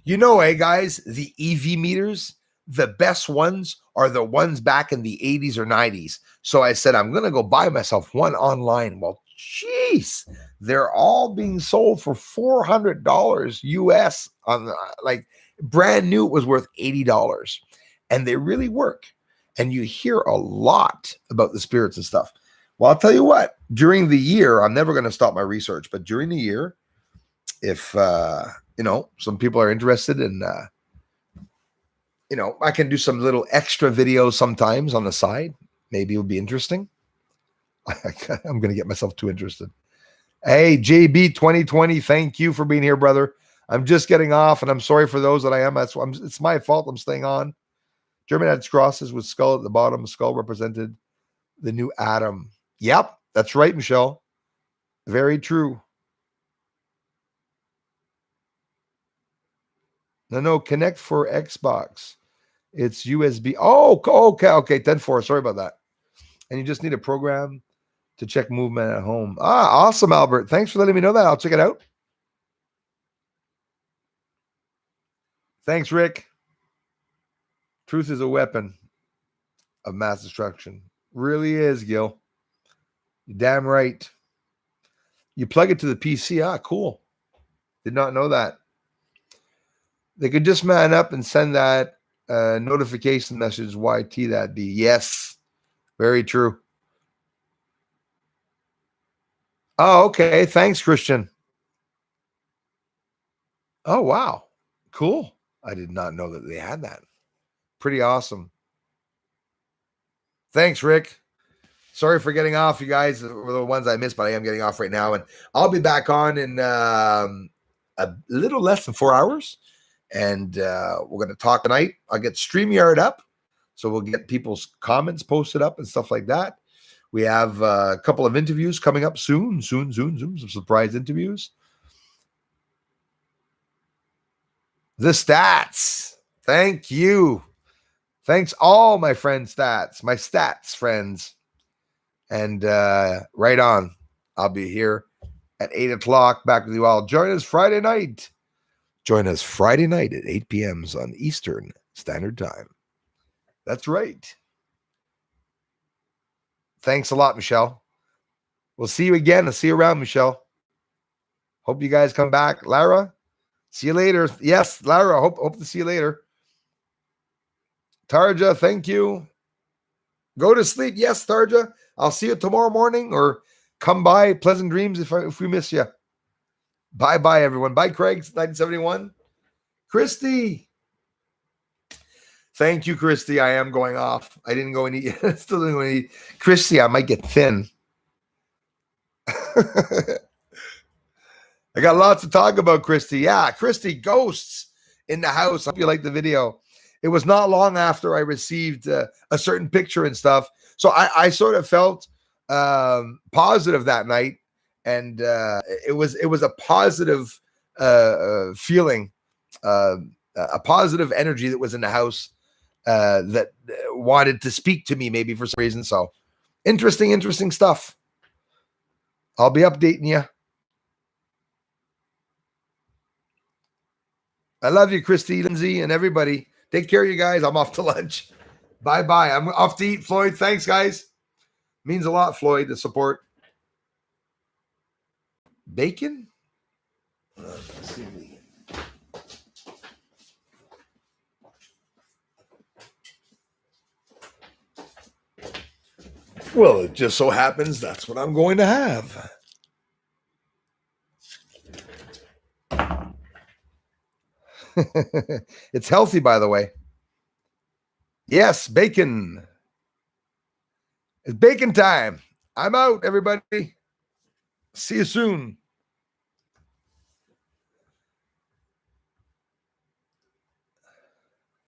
You know, guys, the EV meters, the best ones are the ones back in the 80s or 90s. So I said, I'm going to go buy myself one online. Well, jeez, they're all being sold for $400 US on like brand new. It was worth $80 and they really work. And you hear a lot about the spirits and stuff. Well, I'll tell you what, during the year, I'm never going to stop my research, but during the year, if, some people are interested in, I can do some little extra videos sometimes on the side. Maybe it'll be interesting. I'm going to get myself too interested. Hey, JB 2020, thank you for being here, brother. I'm just getting off, and I'm sorry for those that I am. It's my fault I'm staying on. German had crosses with skull at the bottom. Skull represented the new Adam. Yep, that's right, Michelle. Very true. No, Connect for Xbox. It's USB. Oh, okay. 10-4. Sorry about that. And you just need a program to check movement at home. Awesome, Albert. Thanks for letting me know that. I'll check it out. Thanks, Rick. Truth is a weapon of mass destruction. Really is, Gil. You're damn right. You plug it to the PC. Cool. Did not know that. They could just man up and send that notification message. YT that be. Yes, very true. Oh, okay. Thanks, Christian. Oh, wow. Cool. I did not know that they had that. Pretty awesome. Thanks, Rick. Sorry for getting off, you guys. Were the ones I missed, but I am getting off right now. And I'll be back on in a little less than 4 hours. And we're going to talk tonight. I'll get StreamYard up. So we'll get people's comments posted up and stuff like that. We have a couple of interviews coming up soon. Some surprise interviews. The stats. Thank you. Thanks all my friends stats, my stats friends. And right on. I'll be here at 8 o'clock back with you all. Join us Friday night. Join us Friday night at 8 p.m. on Eastern Standard Time. That's right. Thanks a lot, Michelle. We'll see you again. I'll see you around, Michelle. Hope you guys come back. Lara, see you later. Yes, Lara, hope to see you later. Tarja, thank you. Go to sleep. Yes, Tarja. I'll see you tomorrow morning or come by. Pleasant dreams if we miss you. Bye-bye, everyone. Bye, Craig, 1971. Christy. Thank you, Christy. I am going off. I didn't go and eat. Still didn't go and eat. Christy, I might get thin. I got lots to talk about, Christy. Yeah, Christy, ghosts in the house. Hope you like the video. It was not long after I received a certain picture and stuff. So I sort of felt positive that night. And it was a positive feeling, a positive energy that was in the house that wanted to speak to me maybe for some reason. So interesting stuff. I'll be updating you. I love you, Christy, Lindsay, and everybody. Take care of you guys. I'm off to lunch. Bye-bye. I'm off to eat, Floyd. Thanks, guys. Means a lot, Floyd, the support. Bacon? Well, it just so happens that's what I'm going to have. It's healthy, by the way. Yes, bacon. It's bacon time. I'm out, everybody. See you soon.